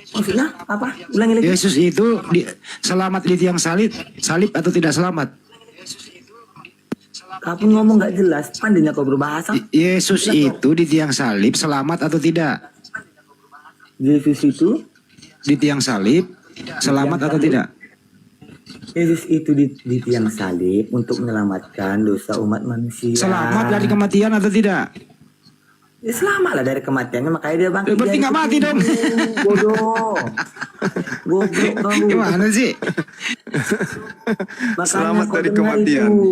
Maksudnya apa? Ulangi lagi. Yesus itu selamat di tiang salib atau tidak selamat? Kau pun ngomong nggak jelas. Pandainya kau berbahasa. Yesus itu di tiang salib selamat atau tidak? Yesus itu Di tiang salib selamat atau tidak? Yesus itu di tiang salib untuk menyelamatkan dosa umat manusia. Selamat dari kematian atau tidak? Ya, selamat lah dari kematiannya, makanya dia bangkit. Berarti dari nggak mati kubur. dong. Bodoh. Goblok kau. Gimana sih? Makanya Selamat kau dari dengar kematian. itu.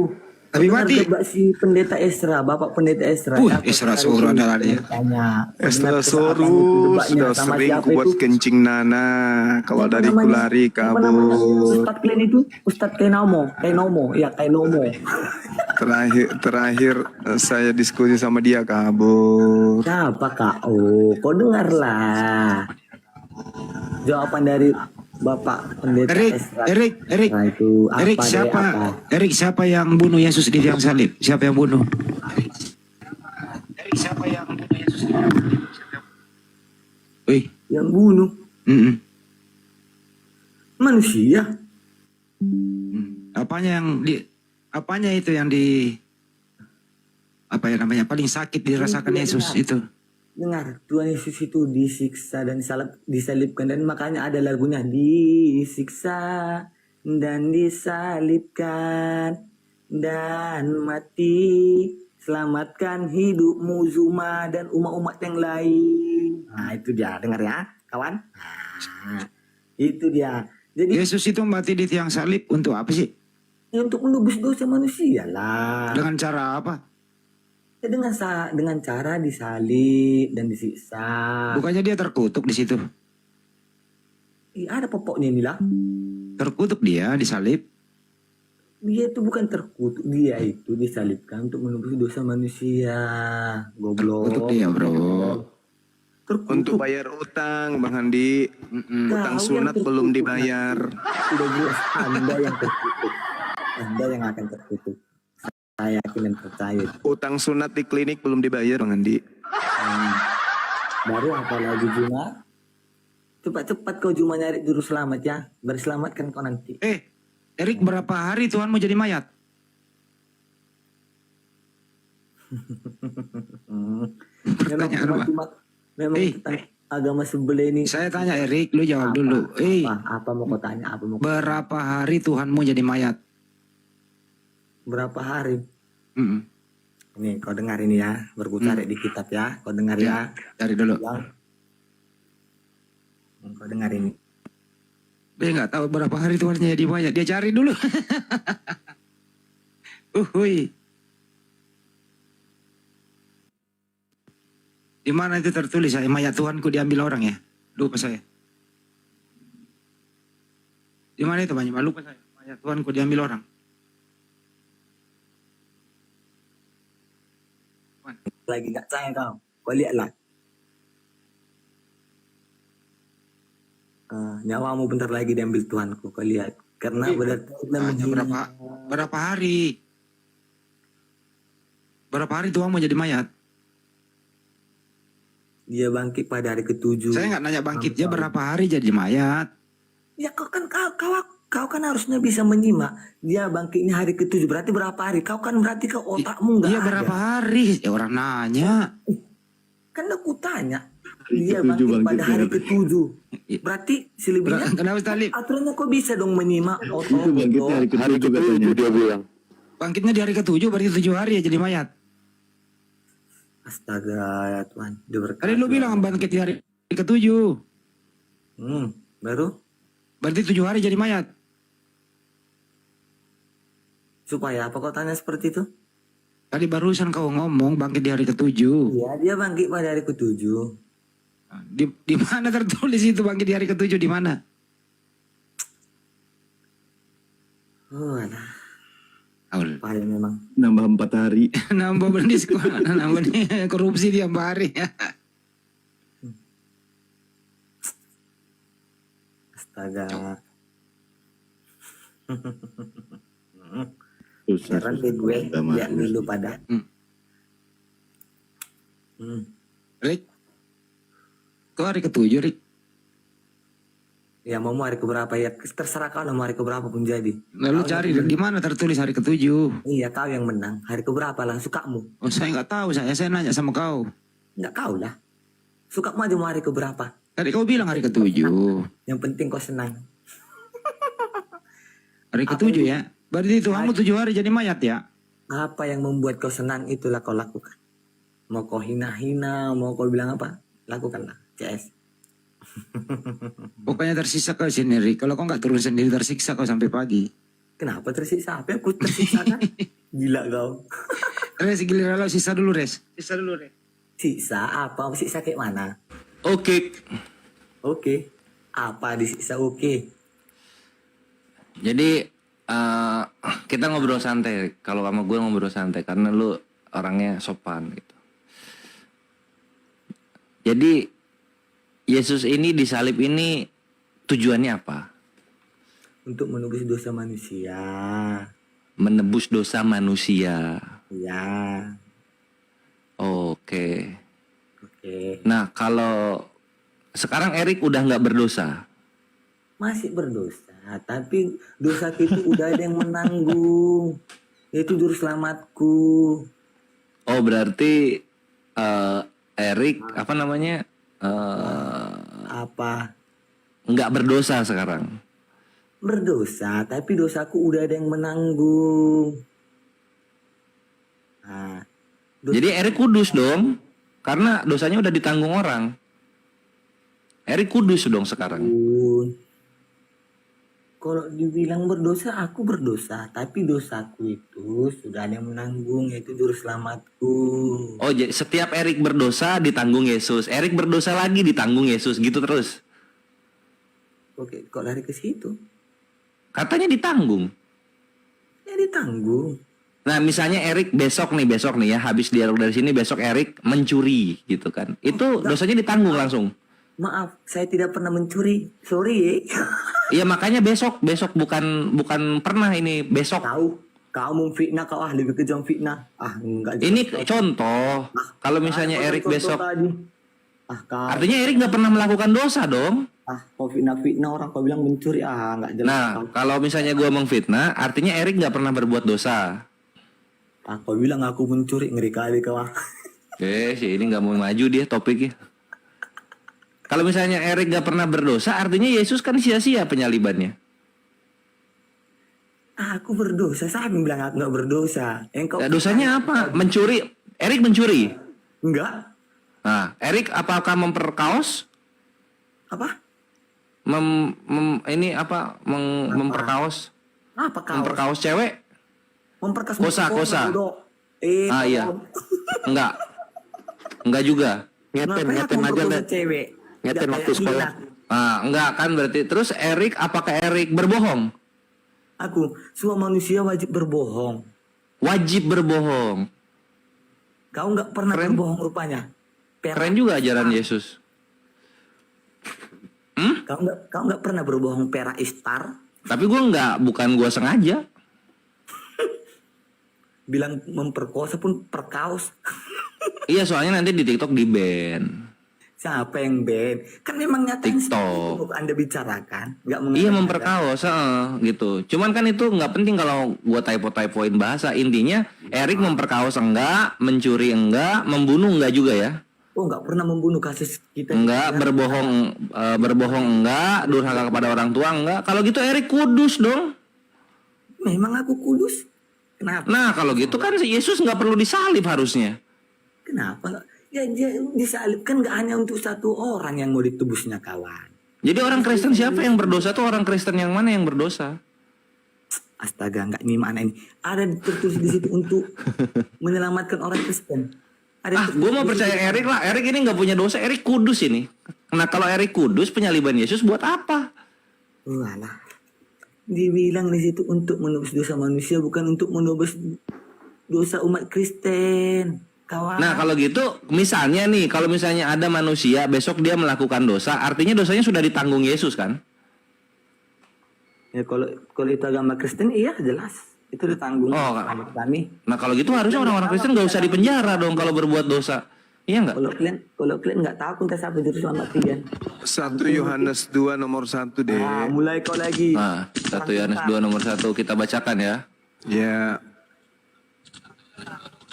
Tapi Dengar mati. debat si pendeta Esra, Bapak pendeta Esra. Ya, kau Esra cari Soro itu, adalah dia. tanya. Setelah Dengar kesalahan itu soru debatnya sudah sama sering siapa kubuat itu? kencing Nana. Kalau Apa dari namanya? kulari Apa namanya? kabur. Ustadz Klen itu Ustadz Kainomo. Ya Kainomo. Terakhir saya diskusi sama dia kabur. Siapa kau? Kau dengarlah jawaban dari Bapak pendeta Esra. Erik, Nah, itu apa Erik deh, siapa? apa? Erik siapa yang bunuh Yesus di tiang salib? Siapa yang bunuh? Erik siapa yang bunuh Yesus di tiang salib? Wih, Yang bunuh manusia. Apanya itu yang apa ya namanya paling sakit dirasakan Yesus itu? Dengar, Tuhan Yesus itu disiksa dan disalibkan, dan makanya ada lagunya disiksa dan disalibkan dan mati selamatkan hidupmu Zuma dan umat-umat yang lain. Nah itu dia, dengar ya kawan. Nah, itu dia. Jadi Yesus itu mati di tiang salib untuk apa sih? ya untuk menebus dosa manusia lah. Dengan cara apa? Ya, dengan cara disalib dan disiksa. Bukannya dia terkutuk di situ? Iya, ada pokoknya ini lah. Terkutuk dia disalib. Dia itu bukan terkutuk, dia itu disalibkan untuk menebus dosa manusia. Goblok. Terkutuk dia, bro. Terkutuk. Untuk bayar utang, Bang Andi. Utang Kau sunat yang belum terkutuk, dibayar. Udah jelas Anda yang terkutuk. Anda yang akan terkutuk. Saya yakin dan percaya. Utang sunat di klinik belum dibayar, Bang Andi. Baru apa lagi Juma? Cepat-cepat kau Juma nyari juru selamat ya. Berselamatkan kau nanti. Erik, berapa hari Tuhan mau jadi mayat? Memang tentang agama sebelah ini. Saya tanya Erik, lu jawab dulu. Apa mau kau tanya? Berapa hari Tuhan mau jadi mayat? Berapa hari? Nih kau dengar ini ya, berputar di kitab ya. Kau dengar ya. Dari dulu. Kau dengar ini. Dia nggak tahu berapa hari Tuhan jadi mayat. Dia cari dulu. Uhuy. Di mana itu tertulis saya mayat Tuhanku diambil orang ya? Lupa saya. Di mana itu banyak? Lupa saya. Mayat Tuhanku diambil orang. Lagi nggak sayang kau lihatlah. Nyawamu bentar lagi diambil Tuhanku, kau lihat. Karena berarti berapa hari? Berapa hari Tuhan mau jadi mayat? Dia bangkit pada hari ke-7. Saya nggak nanya bangkitnya berapa hari jadi mayat. Ya kau kan harusnya bisa menyimak. Dia bangkitnya hari ke-7 berarti berapa hari? Kau kan berarti kau otakmu nggak ada. Iya berapa hari? Ya orang nanya. Kan aku tanya. Dia bangkit pada hari ke-7. Berarti selebihnya kenapa salib? aturannya kok bisa dong menyimak Itu bangkitnya hari ke-7 katanya. Dia bilang. Bangkitnya di hari ke-7 berarti 7 hari ya jadi mayat. Astaga ya Tuhan. Tadi lu bilang bangkit di hari ke-7. Baru? Berarti 7 hari jadi mayat. Supaya apa kau tanya seperti itu? Tadi barusan kau ngomong bangkit di hari ke-7. Iya, dia bangkit pada hari ke-7. Di mana tertulis itu bangkit di hari ke-7 di mana? Oh, alah. Aul. Payah memang. Nambah 4 hari. Nambah berdiskon, nambah korupsi tiap hari. Astaga. Susah. Heran deh gue lihat dulu pada. Rick, kau hari ke-7 Rick? Ya mau hari keberapa ya terserah kau lah mau hari keberapa pun jadi. Lalu cari di mana tertulis hari ke-7? Iya kau yang menang. Hari keberapa lah sukamu. Oh saya nggak tahu, saya nanya sama kau. Enggak kau lah. Sukamu aja mau hari keberapa. Tadi kau bilang hari ke-7. Yang penting kau senang. Hari ke-7 ya? Berarti Tuhanmu 7 hari jadi mayat ya? Apa yang membuat kau senang itulah kau lakukan. Mau kau hina-hina, mau kau bilang apa, lakukanlah. CS. Pokoknya tersisa kau sendiri. Kalau kau nggak turun sendiri tersiksa kau sampai pagi. Kenapa tersiksa? Apa yang aku tersiksa kan? Gila kau. Res, giliran lo sisa dulu Res. Sisa dulu Res. Siksa apa? Siksa kayak mana? Oke. Oke. Apa disiksa oke? Jadi kita ngobrol santai. Kalau sama gue ngobrol santai karena lu orangnya sopan gitu. Jadi Yesus ini disalib ini tujuannya apa? Untuk menebus dosa manusia. Menebus dosa manusia. Ya. Oke. Oke. Nah kalau sekarang Erik udah nggak berdosa. Masih berdosa, tapi dosa itu udah ada yang menanggung. Itu juru selamatku. Oh berarti Erik apa namanya? Apa? Nggak berdosa sekarang. Berdosa, tapi dosaku udah ada yang menanggung. Nah, Jadi Erik kudus dong. Karena dosanya udah ditanggung orang. Erik kudus dong sekarang. Kalau dibilang berdosa, aku berdosa. Tapi dosaku itu sudah ada yang menanggung, yaitu juru selamatku. Oh, setiap Erik berdosa ditanggung Yesus. Erik berdosa lagi ditanggung Yesus. Gitu terus. Oke, kok lari ke situ? Katanya ditanggung. Ya ditanggung. Nah, misalnya Erik besok nih ya, habis dialog dari sini, besok Erik mencuri gitu kan. Itu dosanya ditanggung langsung. Maaf, saya tidak pernah mencuri. Sorry ya. Iya, makanya besok bukan pernah ini, besok. Tahu, kau memfitnah kau lebih kejam fitnah. Enggak. Ini contoh. Kalau misalnya Erik besok, kau. artinya Erik nggak pernah melakukan dosa dong. Kau fitnah orang, kau bilang mencuri. Enggak jelas. Nah, kalau misalnya gua mengfitnah, artinya Erik nggak pernah berbuat dosa. Kau bilang aku mencuri, ngeri kali kau. Si ini nggak mau maju dia topiknya. Kalau misalnya Erik nggak pernah berdosa, artinya Yesus kan sia-sia penyalibannya. Aku berdosa, saya bilang aku nggak berdosa. Dosanya apa? Mencuri. Erik mencuri? Enggak. Nah, Erik apakah memperkaos? Apa? Memperkaos? Apa kaos? Memperkaos cewek? Memperkas Kosa. Iya. Enggak juga. Ngeten aja lah. Cewek. Ngeten waktu sekolah. Enggak kan berarti. Terus Erik, apakah Erik berbohong? Aku, semua manusia wajib berbohong. Wajib berbohong. Kau nggak pernah berbohong rupanya. Keren juga ajaran Yesus. Kau nggak pernah berbohong pera istar. Tapi bukan gue sengaja. Bilang memperkosa pun perkaos. Iya, soalnya nanti di TikTok di ban. Siapa yang ban? Kan memang nyata TikTok. Anda bicarakan, nggak Iya, memperkaos, gitu. Cuman kan itu nggak penting kalau gua typoin bahasa. Intinya Erik memperkaos enggak, mencuri enggak, membunuh enggak juga ya? Oh, nggak pernah membunuh kasus kita. Enggak, berbohong enggak, durhaka kepada orang tua enggak. Kalau gitu Erik kudus dong. Memang aku kudus. Kenapa? Nah, kalau gitu kan Yesus nggak perlu disalib harusnya. Kenapa? Ya disalib kan nggak hanya untuk satu orang yang mau ditebusnya, kawan. Jadi orang Kristen siapa yang berdosa tuh? Orang Kristen yang mana yang berdosa? Astaga, nggak ini mana ini? Ada tertulis di situ untuk menyelamatkan orang Kristen. Gue mau percaya Erik lah. Erik ini nggak punya dosa. Erik kudus ini. Nah, kalau Erik kudus, penyaliban Yesus buat apa? Walah. Dibilang di situ untuk menebus dosa manusia, bukan untuk menebus dosa umat Kristen, kawan. Nah, kalau gitu, misalnya nih, kalau misalnya ada manusia besok dia melakukan dosa, artinya dosanya sudah ditanggung Yesus kan? Ya kalau itu agama Kristen, iya jelas itu ditanggung kami. Nah, kalau gitu harusnya orang-orang Kristen nggak usah dipenjara dong kalau berbuat dosa. Iya nggak? Kalau kalian nggak tahu kita siapa juru selamat kalian. 1 Yohanes 2 nomor 1 deh. Mulai kau lagi. 1 Yohanes 2 nomor 1 kita bacakan ya. Ya.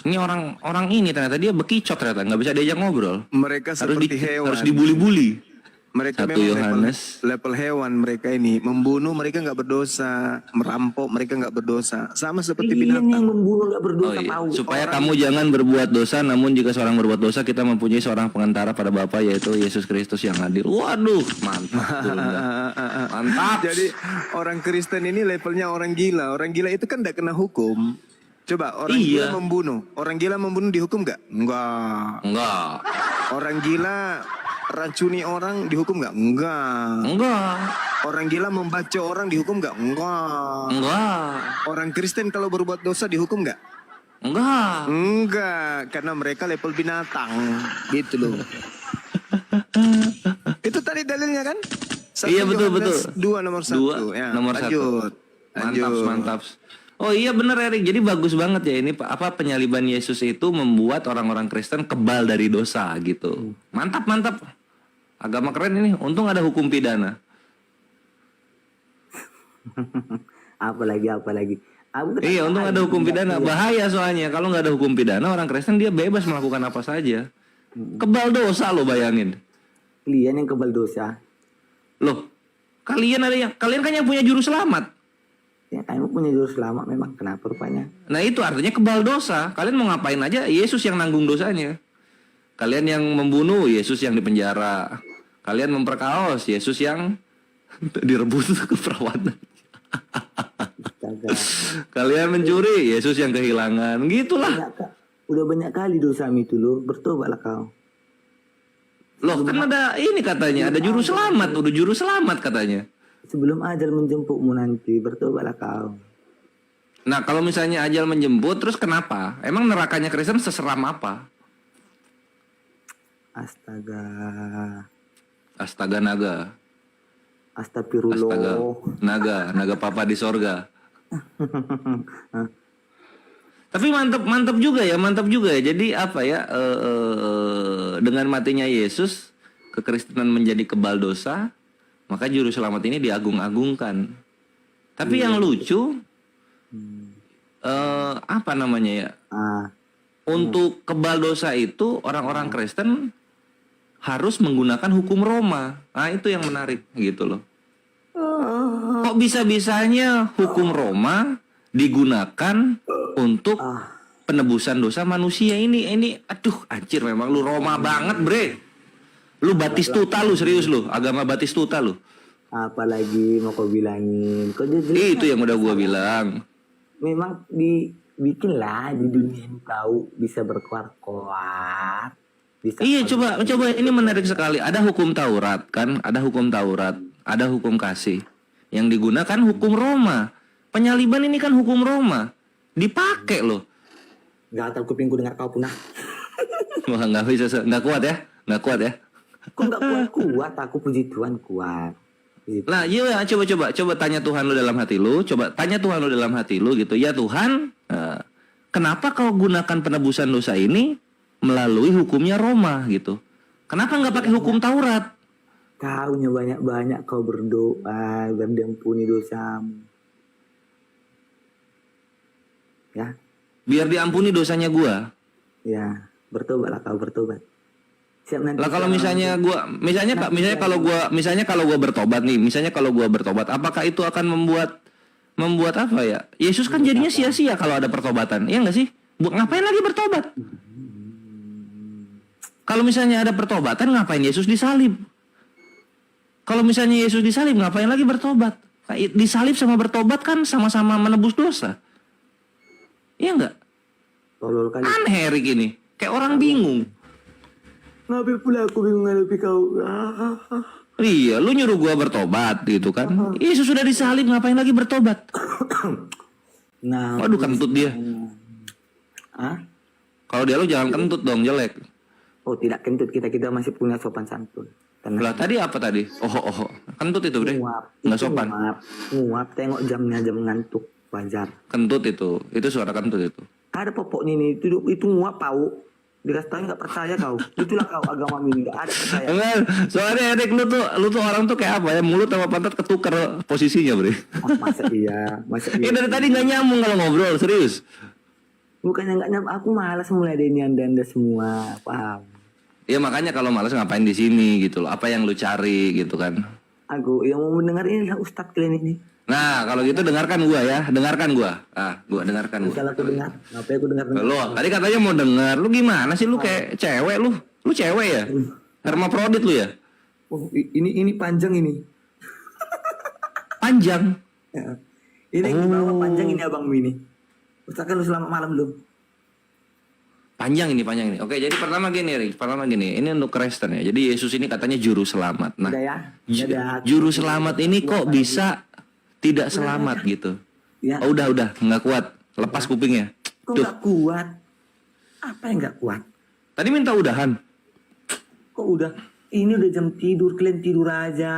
Ini orang ini ternyata dia bekicot ternyata, nggak bisa diajak ngobrol. Mereka seperti hewan. Harus dibuli-buli. Mereka 1 memang Yohanes. level hewan mereka ini. Membunuh mereka nggak berdosa, merampok mereka nggak berdosa, sama seperti binatang. Yang membunuh nggak berdosa tahu. Supaya kamu jangan berbuat dosa, namun jika seorang berbuat dosa, kita mempunyai seorang pengantara pada Bapa, yaitu Yesus Kristus yang hadir. Waduh, mantap. Mantap. Jadi orang Kristen ini levelnya orang gila. Orang gila itu kan tidak kena hukum. Coba orang gila membunuh. Orang gila membunuh dihukum nggak? Enggak. Orang gila racuni orang dihukum nggak? Enggak. Orang gila membaca orang dihukum nggak? Enggak. Orang Kristen kalau berbuat dosa dihukum nggak? Enggak, karena mereka level binatang, gitu loh. Itu tadi dalilnya kan? Iya, betul. 2 nomor 1. Ya, nomor 1. Mantap. Oh iya bener Erik, jadi bagus banget ya ini penyaliban Yesus itu membuat orang-orang Kristen kebal dari dosa gitu. Mantap. Agama keren ini, untung ada hukum pidana. Apalagi. Iya, untung ada hukum pidana. Bahaya soalnya kalau nggak ada hukum pidana, orang Kristen dia bebas melakukan apa saja. Kebal dosa lo, bayangin. Kalian yang kebal dosa. Loh, kalian kan yang punya juru selamat. Ya, kamu punya juru selamat memang. Kenapa rupanya? Nah itu artinya kebal dosa. Kalian mau ngapain aja, Yesus yang nanggung dosanya. Kalian yang membunuh, Yesus yang dipenjara. Kalian memperkaos, Yesus yang direbut ke perawanan. Astaga. Kalian mencuri, Yesus yang kehilangan. Gitulah. Udah banyak kali dosamu itu loh. Bertobatlah kau. Loh kan ada ini katanya, ada juru selamat. Udah juru selamat katanya. Sebelum ajal menjemputmu nanti, bertobatlah kau. Nah kalau misalnya ajal menjemput, terus kenapa? Emang nerakanya Kristen seseram apa? Astaga. Astaga naga. Astagfirullah. Astaga naga papa di sorga. Tapi mantap juga ya. Jadi apa ya? Dengan matinya Yesus, kekristenan menjadi kebal dosa, maka juru selamat ini diagung-agungkan. Tapi yang lucu, apa namanya ya? Untuk kebal dosa itu orang-orang Kristen harus menggunakan hukum Roma. Nah itu yang menarik gitu loh. Kok bisa-bisanya hukum Roma digunakan untuk penebusan dosa manusia ini? Aduh anjir, memang lu Roma banget bre. Lu Batistuta lu, serius lu, agama Batistuta lu. Apalagi mau kau bilangin? Itu yang udah gua bilang. Memang dibikinlah di dunia ini tahu bisa berkuar-kuar. Iya coba ini menarik sekali. Ada hukum Taurat kan, ada hukum Taurat, ada hukum kasih. Yang digunakan hukum Roma. Penyaliban ini kan hukum Roma. Dipakai loh. Gak tahu kupingku dengar kau punah. Wah nggak bisa, nggak kuat ya. Kok nggak kuat? Aku puji Tuhan kuat. Gitu. Nah, iya coba tanya Tuhan lu dalam hati lu, gitu. Ya Tuhan, kenapa kau gunakan penebusan dosa ini melalui hukumnya Roma gitu? Kenapa nggak pakai hukum Taurat? Kaunya banyak-banyak kau berdoa biar diampuni dosamu. Ya. Biar diampuni dosanya gua. Ya, bertobatlah kau, bertobat. Siap nanti. Lah kalau misalnya kalau gua bertobat, apakah itu akan membuat apa ya? Yesus kan jadinya sia-sia kalau ada pertobatan. Iya enggak sih? Ngapain lagi bertobat? Kalau misalnya ada pertobatan, ngapain Yesus disalib? Kalau misalnya Yesus disalib, ngapain lagi bertobat? Disalib sama bertobat kan sama-sama menebus dosa. Iya enggak? Aneh Erik ini. Kayak orang bingung. Ngapain pula aku bingung ngadapi kau? Iya, lu nyuruh gua bertobat gitu kan. Yesus sudah disalib, ngapain lagi bertobat? Nah, waduh kentut dia. Kalau dia lu jangan kentut dong, jelek. Oh, tidak kentut, kita masih punya sopan santun. Lah tadi apa tadi? Oh. Kentut itu, Bre. Enggak sopan. Nguap, tengok jamnya, jam ngantuk, wajar. Kentut itu suara kentut itu. Ada popoknya nih, itu nguap tahu. Dikasih tahu nggak percaya kau. Itulah kau agama ini, nggak ada percaya. Enggak, soalnya Erik lu tuh orang tuh kayak apa ya? Mulut sama pantat ketukar posisinya, Bre. Masa iya. Dari tadi nggak nyambung kalau ngobrol, serius. Bukannya nggak nyambung, aku malas mulai dari anda semua, paham? Ya makanya kalau malas ngapain di sini gitu loh. Apa yang lu cari gitu kan? Aku yang mau mendengar ini lah Ustadz kalian ini. Nah, kalau gitu dengarkan gua ya, dengarkan gua. Gua dengarkan gua. Kalau aku dengar, ngapain aku dengar? Lo tadi katanya mau dengar. Lu gimana sih lu kayak cewek lu? Lu cewek ya? Hermaprodit lu ya? Oh, ini panjang ini. Panjang. Ya. Ini yang bawah panjang ini abang ini. Ustadz kan lu selamat malam belum? Panjang ini. Oke, jadi pertama gini, Rick. Ini untuk Kristen ya. Jadi Yesus ini katanya juru selamat. Nah, juru selamat ini kok bisa tidak selamat gitu? Ya. Oh, udah, nggak kuat. Lepas kupingnya. Kok nggak kuat? Apa yang nggak kuat? Tadi minta udahan. Kok udah? Ini udah jam tidur, kalian tidur aja.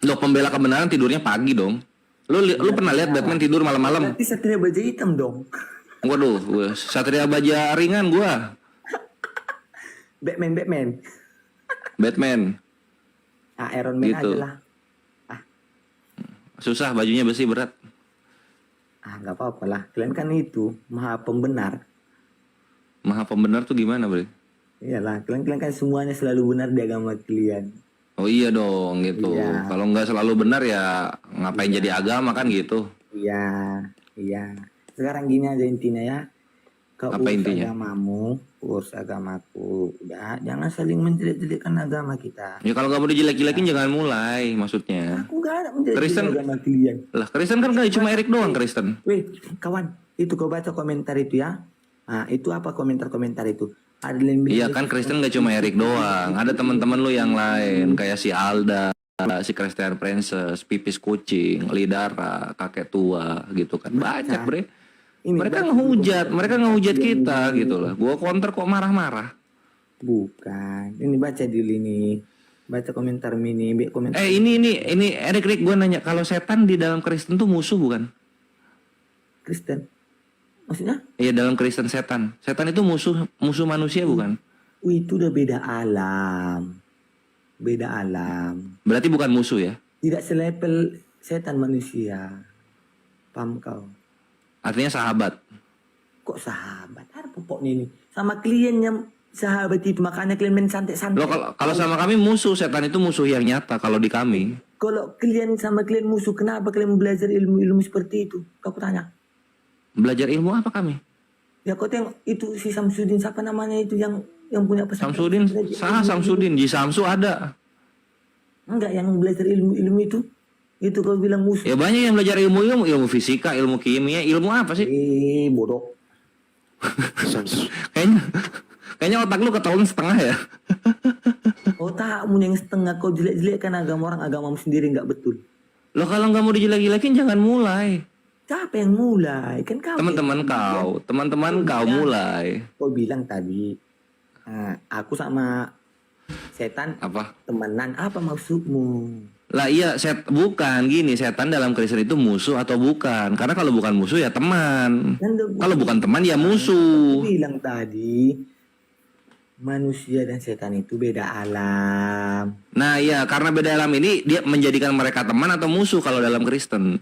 Loh, pembela kebenaran tidurnya pagi dong. Lu pernah lihat Batman tidur malam-malam? Berarti Satria Baja Hitam dong. Waduh, Satria Baja ringan gua. Batman. Iron Man gitu. aja lah. Susah, bajunya besi, berat. Nggak apa-apa lah. Kalian kan itu maha pembenar. Maha pembenar tuh gimana, Bre? Iyalah, kalian kan semuanya selalu benar di agama kalian. Oh iya dong, gitu. Iya. Kalau nggak selalu benar ya ngapain jadi agama kan gitu. Iya, iya. Sekarang gini aja intinya ya. Kau Apa urus intinya? agamamu, urus agamaku. Udah, jangan saling menjelek-jelekkan agama kita. Ya kalau nggak mau dijelek-jelekin jangan mulai maksudnya. Aku gak ada menjelek-jelekan Kristen agama kalian. lah Kristen kan nggak cuma Erik doang Kristen. Weh, kawan, itu kau baca komentar itu ya. Nah, itu apa komentar-komentar itu? Ada yang bilang Iya kan Kristen nggak cuma Erik doang. Ada teman-teman lu yang lain kayak si Alda, si Christian Princess, Pipis Kucing, Lidara, kakek tua gitu kan. Banyak bre. ini Mereka baca ngehujat, komentar mereka ngehujat yang kita ini. gitu lah. Gua counter kok marah-marah. Bukan. Ini baca dulu ini. Baca komentar mini, komentar. Ini Erik gue nanya kalau setan di dalam Kristen tuh musuh bukan? Kristen. Maksudnya? Iya dalam Kristen setan. Setan itu musuh manusia bukan? Itu udah beda alam. Beda alam. Berarti bukan musuh ya? Tidak selevel setan manusia. Paham kau? Artinya sahabat. Kok sahabat? Ada pokoknya ini. Sama kliennya sahabat itu. Makanya klien main santai-santai. Loh kalau sama kami musuh, setan itu musuh yang nyata kalau di kami. Kalau klien sama klien musuh, kenapa kalian belajar ilmu-ilmu seperti itu? Kau tanya. Belajar ilmu apa kami? Ya kau tengok itu si Samsudin siapa namanya itu yang punya pesan. Samsudin, Samsudin, Ji Samsu ada. Enggak, yang belajar ilmu-ilmu itu. Itu kau bilang musuh. Ya banyak yang belajar ilmu fisika, ilmu kimia, ilmu apa sih? Bodoh. Kayaknya otak lu ketahuan setengah ya. Otakmu yang setengah kau jelek-jelekkan agama orang, agamamu sendiri nggak betul. Lo kalau nggak mau dijelek-jelekin jangan mulai. Siapa yang mulai? Kan kau. Teman-teman kau mulai. Kau bilang tadi, aku sama setan Apa? temenan. Apa maksudmu? Lah iya, bukan gini, setan dalam Kristen itu musuh atau bukan? Karena kalau bukan musuh ya teman. Kalau bukan teman ya musuh. Aku bilang tadi, manusia dan setan itu beda alam. Nah iya, karena beda alam ini dia menjadikan mereka teman atau musuh kalau dalam Kristen.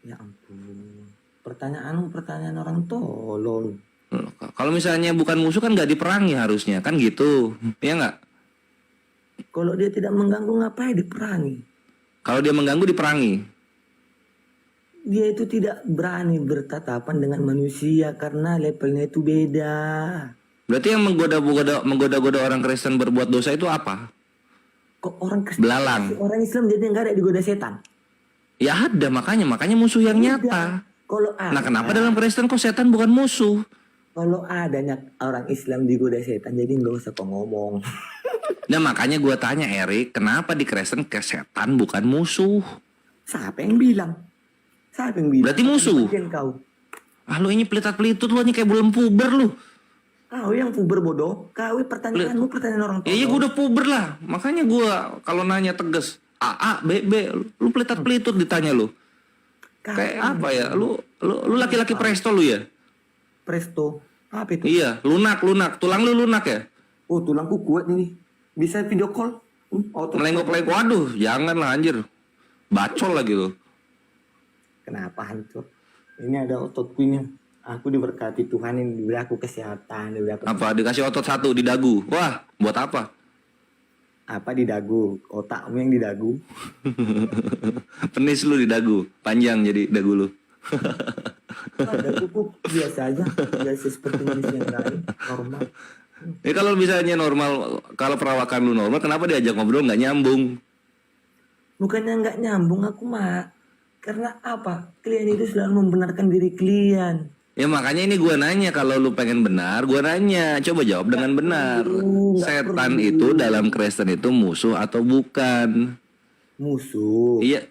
Ya ampun, pertanyaan orang tolol. Kalau misalnya bukan musuh kan nggak diperangi harusnya, kan gitu, ya nggak? Kalau dia tidak mengganggu ngapain diperangi? Kalau dia mengganggu diperangi. Dia itu tidak berani bertatapan dengan manusia karena levelnya itu beda. Berarti yang menggoda-goda orang Kristen berbuat dosa itu apa? Kok orang Kristen? Belalang. Orang Islam jadi nggak ada digoda setan. Ya ada, makanya musuh yang nyata. Kalau ada, Nah kenapa dalam Kristen kok setan bukan musuh? kalau adanya orang Islam digoda setan, jadi nggak usah kau ngomong. Nah makanya gue tanya Erik, kenapa di Kristen ke setan bukan musuh? Siapa yang bilang? Siapa yang bilang? Berarti musuh. Bagian kau. Ah lu ini pelitat-pelitut lu ini kayak belum puber lu. Kau yang puber bodoh. Kau pertanyaanmu pertanyaan orang tua. Iya gue udah puber lah. Makanya gue kalau nanya tegas A, B, B. Lu pelitat-pelitut ditanya lu. Kayak apa ya? Lu laki-laki presto lu ya? Presto. Apa itu? Iya, lunak. Tulang lu lunak ya? Oh, tulangku kuat nih. Bisa video call? Melenggok-lenggok. Waduh, jangan lah anjir. Bacol lagi lu. Kenapa hancur? Ini ada ototku ini. Aku diberkati Tuhan, ini diberi aku kesehatan, diberi aku... Apa? Dikasih otot satu di dagu. Wah, buat apa? Apa di dagu? Otakmu yang di dagu. Penis lu di dagu. Panjang jadi dagu lu. Ada cukup biasa aja. Biasa seperti manusia yang lain. Normal. Ya kalau misalnya normal, kalau perawakan lu normal, kenapa diajak ngobrol nggak nyambung? Bukannya nggak nyambung aku mah. Karena apa? Klien itu selalu membenarkan diri klien. Ya makanya ini gue nanya, kalau lu pengen benar, gue nanya, coba jawab dengan benar. Setan itu dalam Kristen itu musuh atau bukan? Musuh. Iya.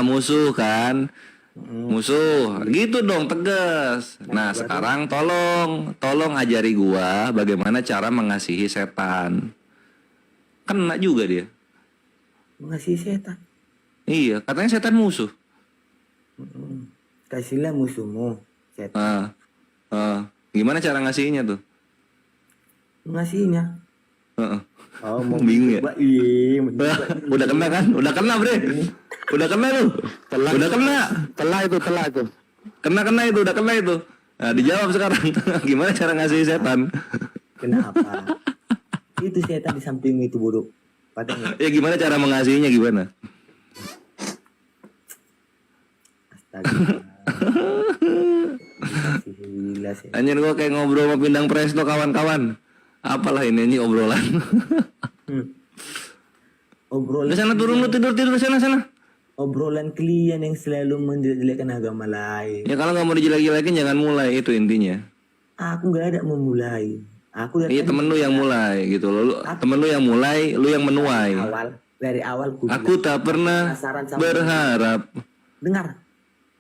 Musuh kan? Musuh. Gitu dong, tegas. Nah, sekarang tolong ajari gua bagaimana cara mengasihi setan. Kena juga dia. Mengasihi setan. Iya, katanya setan musuh. Kasihlah musuhmu setan. Gimana cara ngasihinya tuh? Mengasihinya. Oh, mau bingung ya? coba, iya, Udah kena kan? Udah kena, Bre. Udah kena lu. Udah kena. Telah itu. Kena itu, udah kena itu. Nah, dijawab sekarang. Gimana cara ngasihi setan? Kenapa? Itu setan di samping itu bodoh. Padahal Ya gimana cara mengasihinya gimana? sih. Anjir gua kayak ngobrol sama Pindang Presto kawan-kawan. Apalah ini obrolan. Obrolan Di sana turun lu tidur sana. obrolan kalian yang selalu menjelek-jelekan agama lain. Ya kalau nggak mau dijelek-jelekin jangan mulai, itu intinya. Aku nggak ada memulai. Aku Iya temen lu yang mulai gitu loh. Temen lu yang mulai, lu yang menuai. dari awal Aku tak pernah penasaran sama berharap. dengar.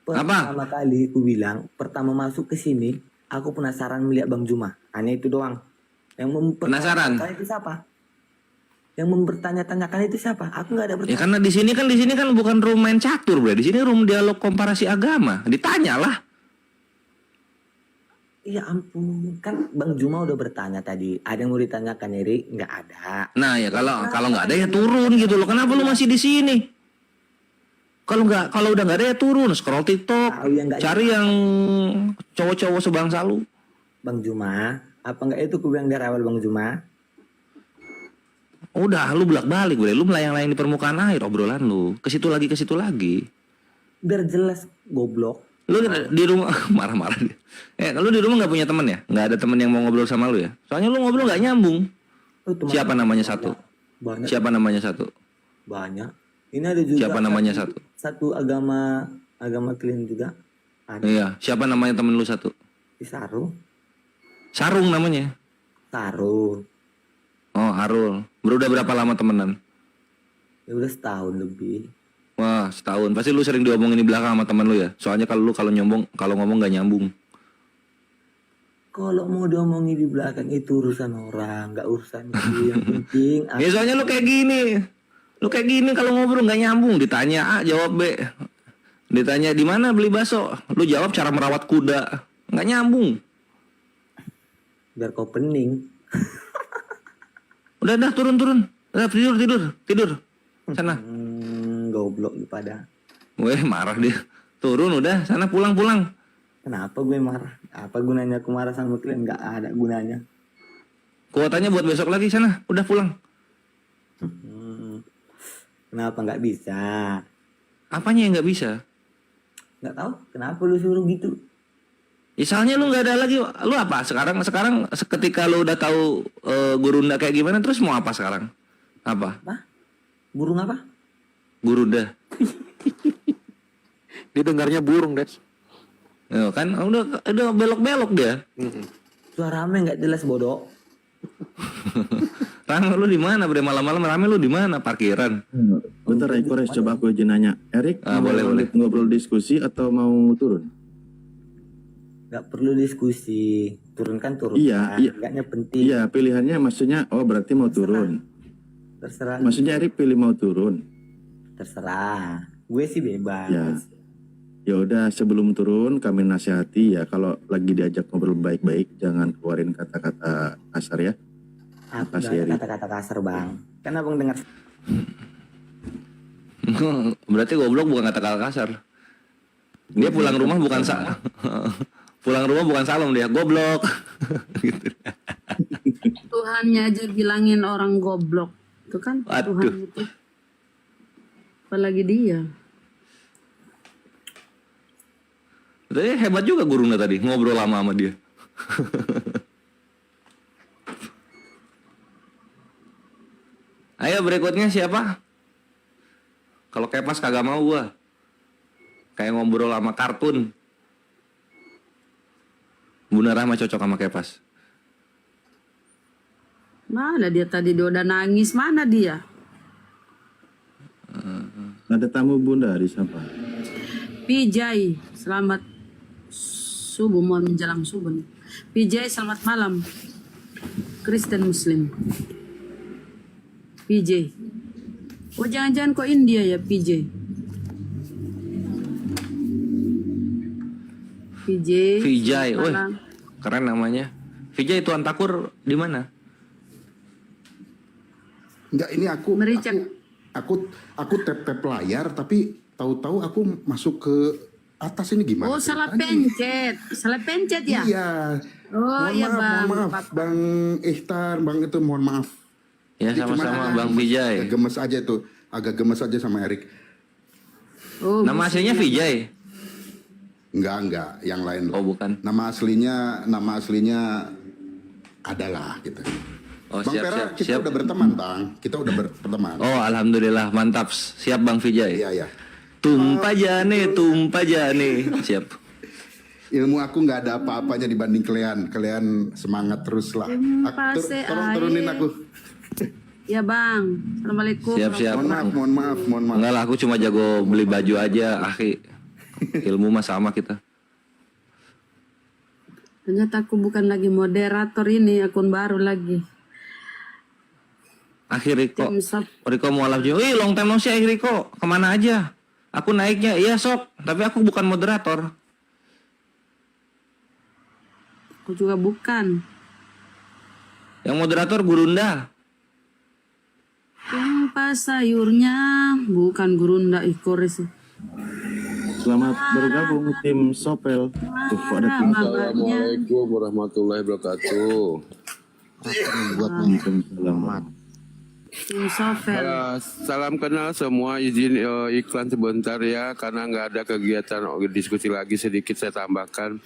Pertama kali aku bilang, pertama masuk ke sini, aku penasaran melihat Bang Juma. Hanya itu doang. Yang Penasaran? itu siapa? Yang mempertanya-tanyakan itu siapa? Aku nggak ada Ya bertanya. karena di sini kan bukan room main catur, Bro. Di sini room dialog komparasi agama. Ditanyalah. Iya ampun, kan Bang Juma udah bertanya tadi. Ada yang mau ditanyakan Erik? Nggak ada. Nah, ya kalau nggak ada ya turun gitu loh. Kenapa lu masih di sini? Kalau udah nggak ada ya turun, scroll TikTok, cari yang cowok-cowok sebangsa lu. Bang Juma, apa nggak itu aku bilang dari awal Bang Juma? Udah, lu bolak-balik, gue. Lu melayang-layang di permukaan air obrolan lu. Ke situ lagi. Biar jelas goblok. Lu di rumah marah-marah dia. Lu di rumah nggak punya teman ya? Nggak ada teman yang mau ngobrol sama lu ya? Soalnya lu ngobrol nggak nyambung. Siapa namanya satu? Banyak. Siapa namanya satu? Banyak. Ini ada juga. Siapa namanya satu? Satu agama kalian juga. Ada. Iya, siapa namanya temen lu satu? Saru. Sarung namanya. Saru. Oh, Arul. Udah berapa lama temenan? Ya udah setahun lebih. Wah, setahun. Pasti lu sering diomongin di belakang sama temen lu ya? Soalnya kalau ngomong nggak nyambung. Kalau mau diomongin di belakang itu urusan orang, nggak urusan itu. Yang penting. Ya soalnya lu kayak gini. Kalau ngobrol nggak nyambung. Ditanya A, jawab B. Ditanya di mana beli bakso, lu jawab cara merawat kuda. Nggak nyambung. Biar kau pening. Udah turun. Udah tidur. Sana. Goblok pada. Weh, marah dia. Turun udah, sana pulang. Kenapa gue marah? Apa gunanya aku marah sama kalian? Nggak ada gunanya. Kuotanya buat besok lagi, sana. Udah pulang. Kenapa nggak bisa? Apanya yang nggak bisa? Nggak tahu. Kenapa lu suruh gitu? Misalnya lu nggak ada lagi, lu apa? Sekarang ketika lu udah tahu Gurunda kayak gimana, terus mau apa sekarang? Apa? Burung apa? Gurunda. Didengarnya burung, Des. Ya, kan udah belok-belok dia. Suara rame nggak jelas bodoh. Rame lu di mana? Bre malam-malam rame lu di mana? Parkiran. Bentar, Kores, coba aku izin nanya. Erik, boleh. ngobrol diskusi atau mau turun? Nggak perlu diskusi. Turun. Iya. Nggaknya penting. Iya, pilihannya maksudnya, berarti mau turun. Terserah. Maksudnya Erik pilih mau turun. Terserah. Gue sih bebas. Ya udah, sebelum turun kami nasihati ya, kalau lagi diajak ngobrol baik-baik jangan keluarin kata-kata kasar ya. Aku Makasih, Erik. kata-kata kasar bang. Kan abang dengar. Berarti goblok bukan kata-kata kasar. Dia pulang rumah bukan pulang rumah bukan salam, dia goblok. Gitu. Tuhannya aja bilangin orang goblok. Itu kan Aduh. Tuhan itu. Apalagi dia. Tapi hebat juga gurunya tadi, ngobrol lama sama dia. Ayo berikutnya siapa? Kalau Kepas kagak mau gua. Kayak ngobrol sama kartun. Bunda Rahma cocok sama Kepas. Mana dia tadi, dia udah nangis. Mana dia? Ada tamu Bunda di siapa? Pijay, selamat subuh, mau menjelang subuh nih. Pijay, selamat malam. Kristen Muslim. PJ. Oh jangan-jangan kok India ya PJ. Vijay, woi, keren namanya. Vijay Tuan Takur di mana? Enggak, ini aku Mericak. Aku tap layar tapi tahu-tahu aku masuk ke atas ini gimana? Oh salah pencet ya? Iya. Oh iya bang. Mohon maaf, Bang Ikhtar, Bang itu mohon maaf. Ya Jadi sama-sama cuma Bang Vijay. agak gemes aja sama Erik. Oh, Nama aslinya Vijay. Enggak, yang lain. Oh, bukan. Nama aslinya adalah gitu. Oh, Bang siap, Pera, siap, kita siap. udah berteman, Bang. Kita udah berteman. Oh, alhamdulillah, mantap. Siap Bang Vijay. Iya. Tumpah jane. Siap. Ilmu aku nggak ada apa-apanya dibanding kalian. Kalian semangat terus lah. Tolong turunin aku. Ya bang, assalamualaikum. Siap. Mohon maaf. Enggak lah, aku cuma jago beli baju aja, akhi. Ilmu mah sama kita. Ternyata aku bukan lagi moderator ini, akun baru lagi. Akhir Riko mualaf juga. Wih, long time no see Riko. Kemana aja? Aku naiknya, iya sok. Tapi aku bukan moderator. Aku juga bukan. Yang moderator Gurunda. Tumpah sayurnya, bukan Gurunda Ikores. Selamat bergabung tim Sopel. Assalamualaikum warahmatullahi wabarakatuh. Tim Sofel. Salam kenal semua, izin iklan sebentar ya, karena nggak ada kegiatan diskusi lagi, sedikit saya tambahkan.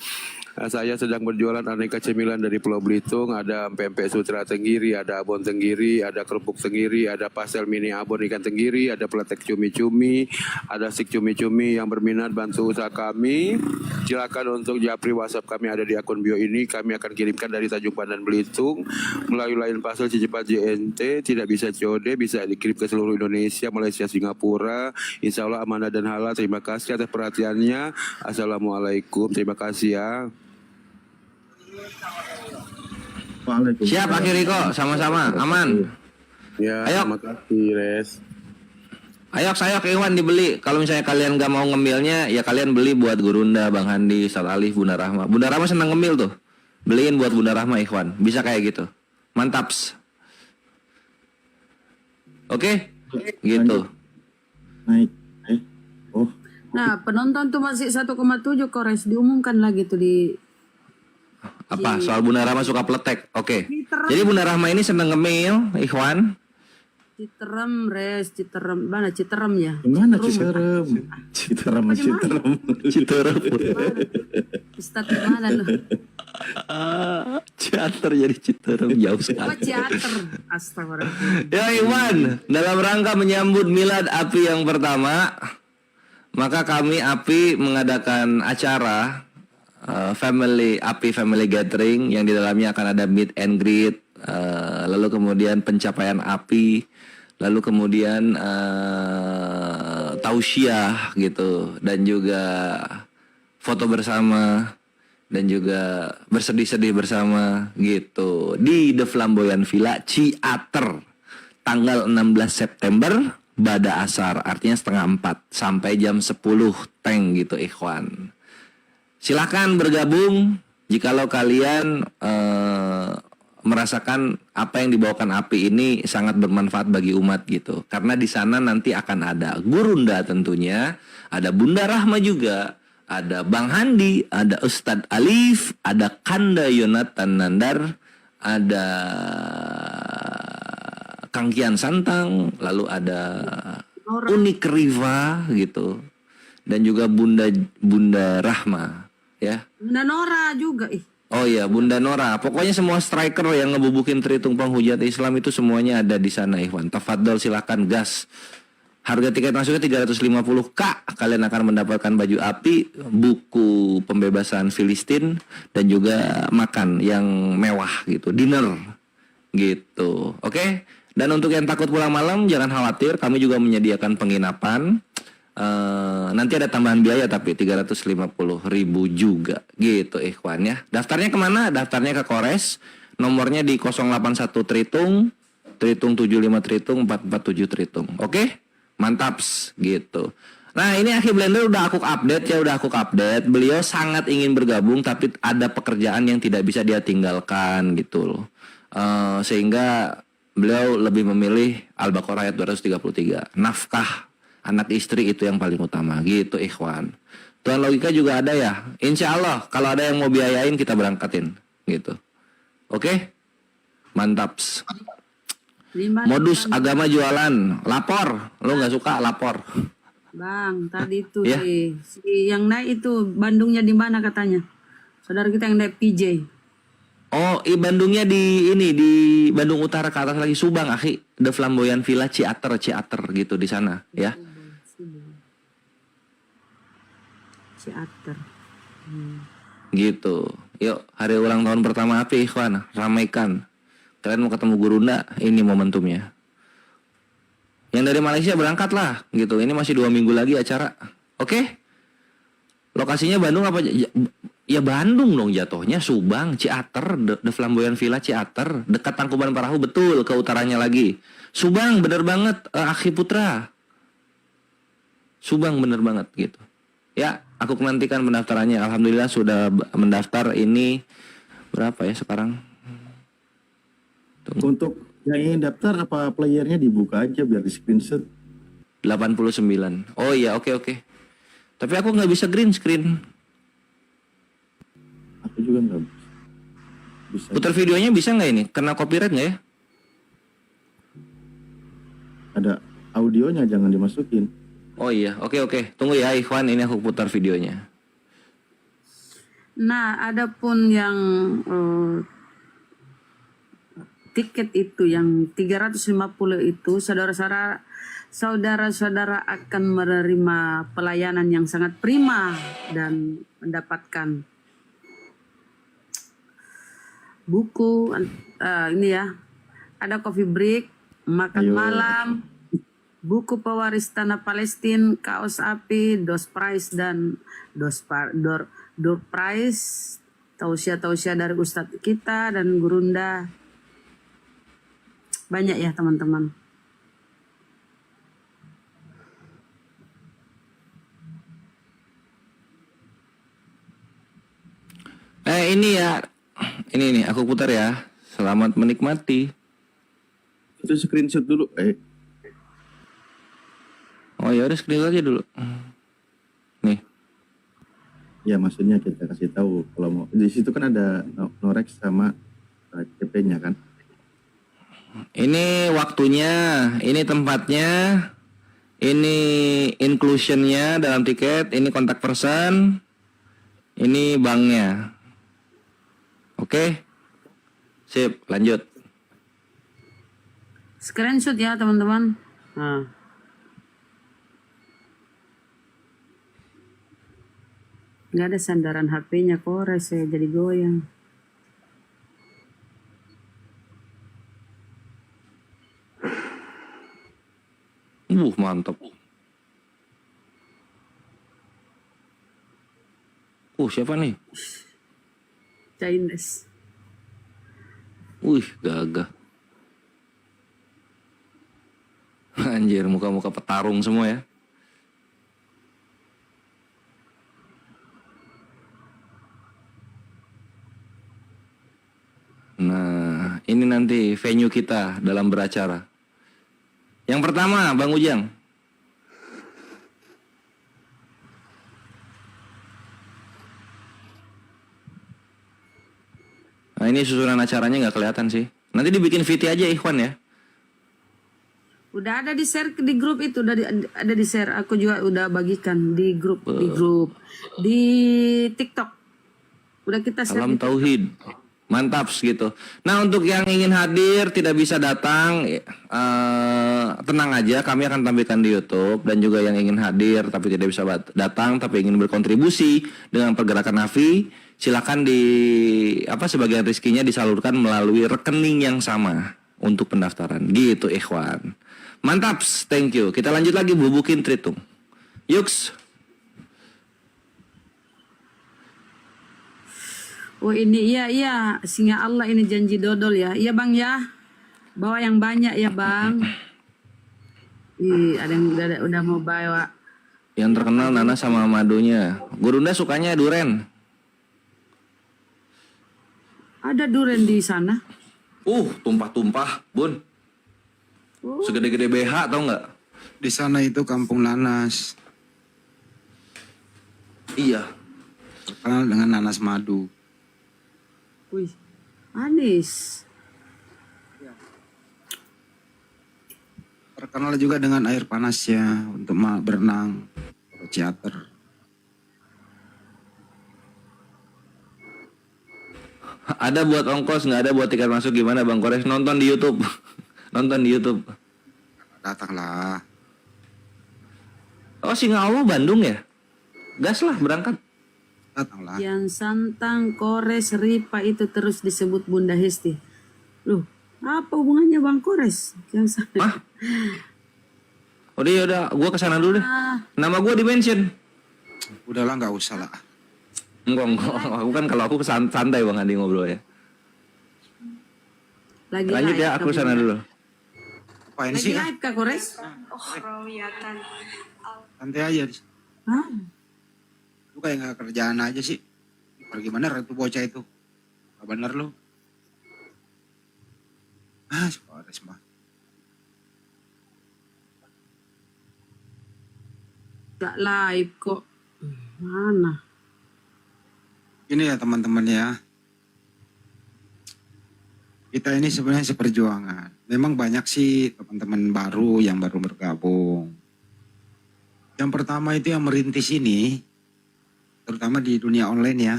Saya sedang berjualan aneka cemilan dari Pulau Belitung, ada pempek sutra tenggiri, ada abon tenggiri, ada kerupuk tenggiri, ada pastel mini abon ikan tenggiri, ada peletek cumi-cumi, ada stik cumi-cumi. Yang berminat bantu usaha kami, silakan untuk japri WhatsApp kami ada di akun bio ini. Kami akan kirimkan dari Tanjung Pandan Belitung melalui line parcel Cicipat JNT, tidak bisa COD, bisa dikirim ke seluruh Indonesia, Malaysia, Singapura. Insya Allah amanah dan halal. Terima kasih atas perhatiannya. Assalamualaikum, terima kasih ya. Siap Akhir Riko, sama-sama, aman. Ya, ayo. terima kasih Res. Ayo saya ke Iwan dibeli. Kalau misalnya kalian gak mau ngemilnya, ya kalian beli buat Gurunda, Bang Handi, Ustaz Alif, Bunda Rahma. Bunda Rahma senang ngemil tuh. Beliin buat Bunda Rahma Ikhwan. Bisa kayak gitu. Mantaps. Oke? Gitu. Naik. Oh. Nah, penonton tuh masih 1,7 Kores, diumumkan lagi tuh di Apa? Soal Bunda Rahma suka pletek. Oke. Jadi Bunda Rahma ini seneng ngemil, Ikhwan. Citerem, Res, Citerem. Mana Citerem ya? Gimana Citerem? Citerem. Ustadz gimana lu? Ciater jadi Citerem jauh sekali. Oh, teater. Astagfirullah. Ya Iwan, dalam rangka menyambut milad API yang pertama, maka kami API mengadakan acara API Family Gathering yang di dalamnya akan ada meet and greet, lalu kemudian pencapaian API, lalu kemudian tausiah gitu, dan juga foto bersama, dan juga bersedih-sedih bersama gitu di The Flamboyant Villa Ciater tanggal 16 September Bada Asar, artinya 3:30 sampai jam 10 teng gitu Ikhwan. Silakan bergabung jikalau kalian merasakan apa yang dibawakan API ini sangat bermanfaat bagi umat gitu. Karena di sana nanti akan ada Gurunda tentunya, ada Bunda Rahma juga, ada Bang Handi, ada Ustadz Alif, ada Kanda Yonatan Nandar, ada Kang Kian Santang, lalu ada Unik Riva gitu, dan juga Bunda Rahma ya. Bunda Nora juga Oh iya, Bunda Nora. Pokoknya semua striker yang ngebubukin Tritung Penghujat Islam itu semuanya ada di sana, Ikhwan. Tafadhol, silakan gas. Harga tiket masuknya 350K. Kalian akan mendapatkan baju API, buku pembebasan Filistin, dan juga makan yang mewah gitu, dinner gitu. Oke? Dan untuk yang takut pulang malam, jangan khawatir, kami juga menyediakan penginapan. Nanti ada tambahan biaya tapi 350.000 juga gitu Ikhwan ya. Daftarnya kemana? Daftarnya ke Kores. Nomornya di 081 Tritung 75 Tritung 447 Tritung. Oke? Mantaps gitu. Nah ini Akhi Blender udah aku update. Beliau sangat ingin bergabung tapi ada pekerjaan yang tidak bisa dia tinggalkan gitu loh. Sehingga beliau lebih memilih Al-Baqarah ayat 233. Nafkah anak istri itu yang paling utama gitu Ikhwan. Tuan Logika juga ada ya. Insya Allah kalau ada yang mau biayain kita berangkatin gitu. Oke? Mantaps. Modus agama jualan. Lapor. Lo gak suka lapor. Bang, tadi itu Ya. si yang naik itu Bandungnya di mana katanya? Saudara kita yang naik PJ. Oh, Bandungnya di ini di Bandung Utara ke atas lagi Subang, akhi. The Flamboyant Villa Ciater gitu di sana, ya. Ciater. Gitu. Yuk, hari ulang tahun pertama api, ikhwan. Ramaikan. Kalian mau ketemu Gurunda, ini momentumnya. Yang dari Malaysia berangkat lah, gitu. Ini masih 2 minggu lagi acara. Oke? Lokasinya Bandung apa? Ya Bandung dong jatuhnya. Subang, Ciater, The Flamboyant Villa Ciater. Dekat Tangkuban Parahu, betul. Ke utaranya lagi. Subang, bener banget. Akhi Putra. Subang, bener banget, gitu. Ya, aku menantikan pendaftarannya. Alhamdulillah sudah mendaftar ini. Berapa ya sekarang? Tunggu. Untuk yang ingin daftar apa playernya dibuka aja biar di screenshot. 89. Oh iya, oke. Tapi aku nggak bisa green screen. Aku juga nggak bisa. Putar videonya bisa nggak ini? Kena copyright nggak ya? Ada audionya, jangan dimasukin. Oh iya, oke. Tunggu ya, Ikhwan, ini aku putar videonya. Nah, adapun yang tiket itu yang 350 itu saudara-saudara akan menerima pelayanan yang sangat prima dan mendapatkan buku ini ya, ada coffee break, makan malam, buku pewaris tanah Palestina, kaos api, door prize tausiah dari Ustadz kita dan Gurunda. Banyak ya teman-teman. Ini ya. Ini nih, aku putar ya. Selamat menikmati. Itu screenshot dulu. Oh ya udah screenshot aja dulu. Nih. Ya maksudnya kita kasih tahu kalau mau. Di situ kan ada Norex sama CP-nya kan. Ini waktunya, ini tempatnya, ini inclusionnya dalam tiket, ini kontak person, ini banknya. Oke, sip, lanjut. Screenshot ya teman-teman. Nah. Nggak ada sandaran HP-nya, kores saya jadi goyang. Mantap. Siapa nih? Chinese. Gagah. Anjir, muka-muka petarung semua ya. Nah, ini nanti venue kita dalam beracara. Yang pertama, Bang Ujang. Nah, ini susunan acaranya nggak kelihatan sih. Nanti dibikin VT aja, Ikhwan ya. Udah ada di share di grup itu, ada di share. Aku juga udah bagikan di grup, di TikTok. Udah kita share. Salam tauhid. Mantap gitu. Nah, untuk yang ingin hadir tidak bisa datang, tenang aja, kami akan tampilkan di YouTube. Dan juga yang ingin hadir tapi tidak bisa datang tapi ingin berkontribusi dengan pergerakan Nafi, silakan sebagian rezekinya disalurkan melalui rekening yang sama untuk pendaftaran. Gitu, ikhwan. Mantap, thank you. Kita lanjut lagi bubukin Tritung. Yuks. Oh ini iya singa Allah ini janji dodol ya. Iya Bang ya. Bawa yang banyak ya Bang. Ada yang udah mau bawa. Yang terkenal Nana sama madunya. Gurunda sukanya duren. Ada duren di sana. Tumpah-tumpah, Bun. Segede-gede BH tau nggak? Di sana itu kampung nanas. Iya. Terkenal dengan nanas madu. Wih, manis. Terkenal juga dengan air panasnya untuk berenang, teater. Ada buat ongkos, nggak ada buat tiket masuk, gimana Bang Kores? Nonton di YouTube. Nonton di YouTube. Datanglah. Oh, Singawu Bandung ya? Gas lah berangkat. Datanglah. Yang Santang, Kores, Ripa itu terus disebut Bunda Hesti. Loh, apa hubungannya Bang Kores? Yang Hah? Udah ya udah, gua kesana dulu deh. Nama gua di mention. Udahlah, nggak usah lah. Enggak. Aku kan kalau aku santai Bang Andi ngobrol ya. Lagi Lanjut live, ya, aku Kak sana Bunda. dulu. Apain Lagi sih? live Kak Kores? Santai aja. Hah? Lu kayak nggak kerjaan aja sih. Pergi bener itu bocah itu. Nggak bener lu. Kores mah. Gak live kok. Mana? Ini ya teman-teman ya. Kita ini sebenarnya seperjuangan. Memang banyak sih teman-teman baru yang baru bergabung. Yang pertama itu yang merintis ini, terutama di dunia online ya,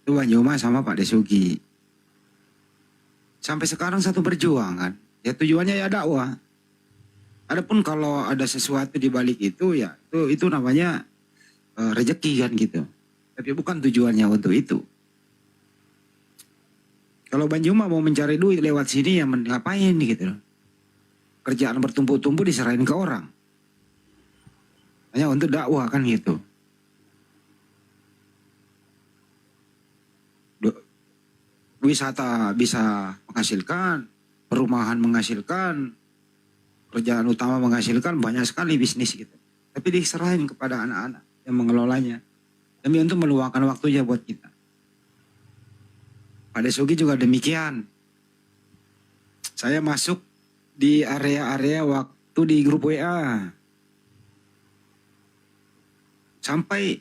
itu Bang Joma sama Pak Desugi. Sampai sekarang satu perjuangan. Ya tujuannya ya dakwah. Adapun kalau ada sesuatu di balik itu ya itu namanya rezeki kan gitu. Tapi bukan tujuannya untuk itu. Kalau Bang Joma mau mencari duit lewat sini ya ngapain gitu loh. Kerjaan bertumpuk-tumpuk diserahin ke orang. Hanya untuk dakwah kan gitu. Wisata bisa menghasilkan, perumahan menghasilkan, kerjaan utama menghasilkan, banyak sekali bisnis gitu. Tapi diserahin kepada anak-anak yang mengelolanya. Demi untuk meluangkan waktunya buat kita. Pak Desugi juga demikian. Saya masuk di area-area waktu di grup WA. Sampai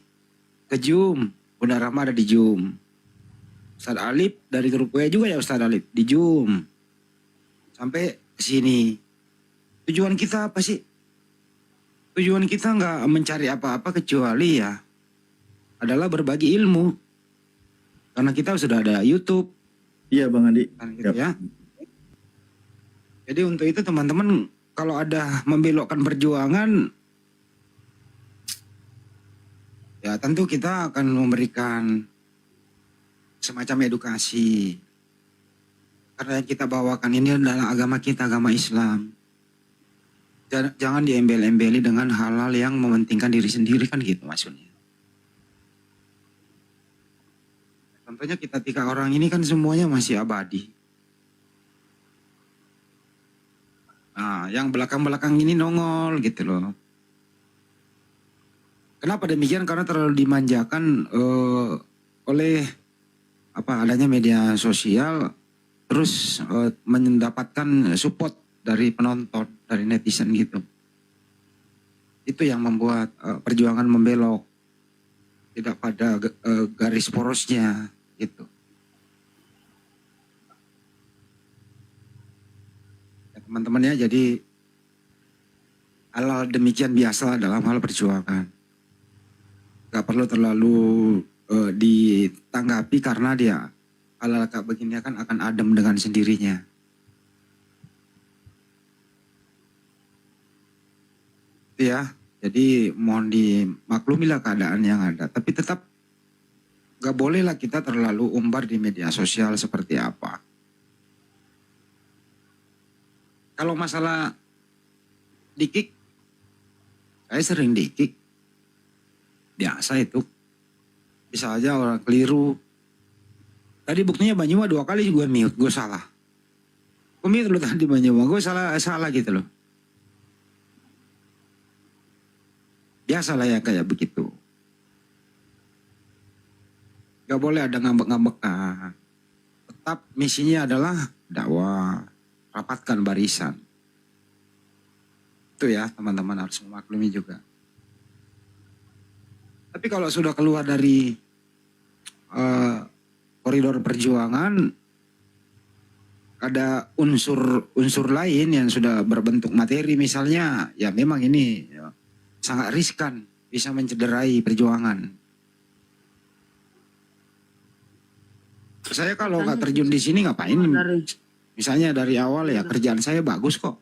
ke Zoom. Bunda Rahma ada di Zoom. Ustaz Alif dari grup WA juga ya Ustaz Alif. Di Zoom. Sampai ke sini. Tujuan kita apa sih? Tujuan kita nggak mencari apa-apa kecuali ya adalah berbagi ilmu. Karena kita sudah ada YouTube. Iya Bang Andi. Kan gitu ya. Jadi untuk itu teman-teman kalau ada membelokkan perjuangan ya tentu kita akan memberikan semacam edukasi. Karena yang kita bawakan ini adalah agama kita, agama Islam. Jangan diembel-embeli dengan hal-hal yang mementingkan diri sendiri kan gitu maksudnya. Contohnya kita 3 orang ini kan semuanya masih abadi. Nah, yang belakang-belakang ini nongol gitu loh. Kenapa demikian? Karena terlalu dimanjakan oleh adanya media sosial, terus mendapatkan support dari penonton, dari netizen gitu. Itu yang membuat perjuangan membelok, tidak pada garis porosnya gitu. Ya, teman-teman ya, jadi hal demikian biasa dalam hal perjuangan. Gak perlu terlalu ditanggapi karena dia hal-hal kayak begini kan akan adem dengan sendirinya. Ya, jadi mohon dimaklumilah keadaan yang ada. Tapi tetap gak bolehlah kita terlalu umbar di media sosial seperti apa. Kalau masalah di-kick, saya sering di-kick. Biasa itu. Bisa aja orang keliru. Tadi buktinya Banyuma 2 kali gue mute, gue salah. Gue mute lu tadi Banyuma, gue salah gitu loh. Biasalah ya kayak begitu. Gak boleh ada ngambek-ngambek. Tetap misinya adalah dakwah, rapatkan barisan. Itu ya teman-teman harus memaklumi juga. Tapi kalau sudah keluar dari koridor perjuangan, ada unsur lain yang sudah berbentuk materi misalnya, ya memang ini ya, sangat riskan, bisa mencederai perjuangan. Saya kalau nggak terjun di sini ngapain? Misalnya dari awal ya kerjaan saya bagus kok,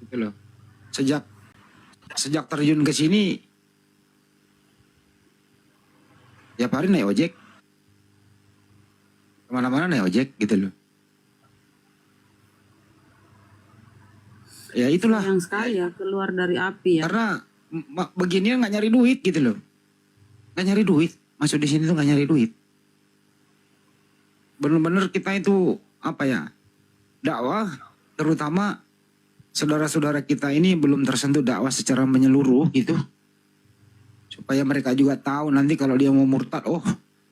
gitu loh. Sejak terjun ke sini, tiap hari naik ojek, kemana-mana naik ojek gitu loh. Ya itulah. Sayang sekali ya keluar dari api ya. Karena beginian nggak nyari duit gitu loh, nggak nyari duit. Masuk di sini tuh nggak nyari duit. Bener-bener kita itu apa ya, dakwah, terutama saudara-saudara kita ini belum tersentuh dakwah secara menyeluruh gitu, supaya mereka juga tahu nanti kalau dia mau murtad, oh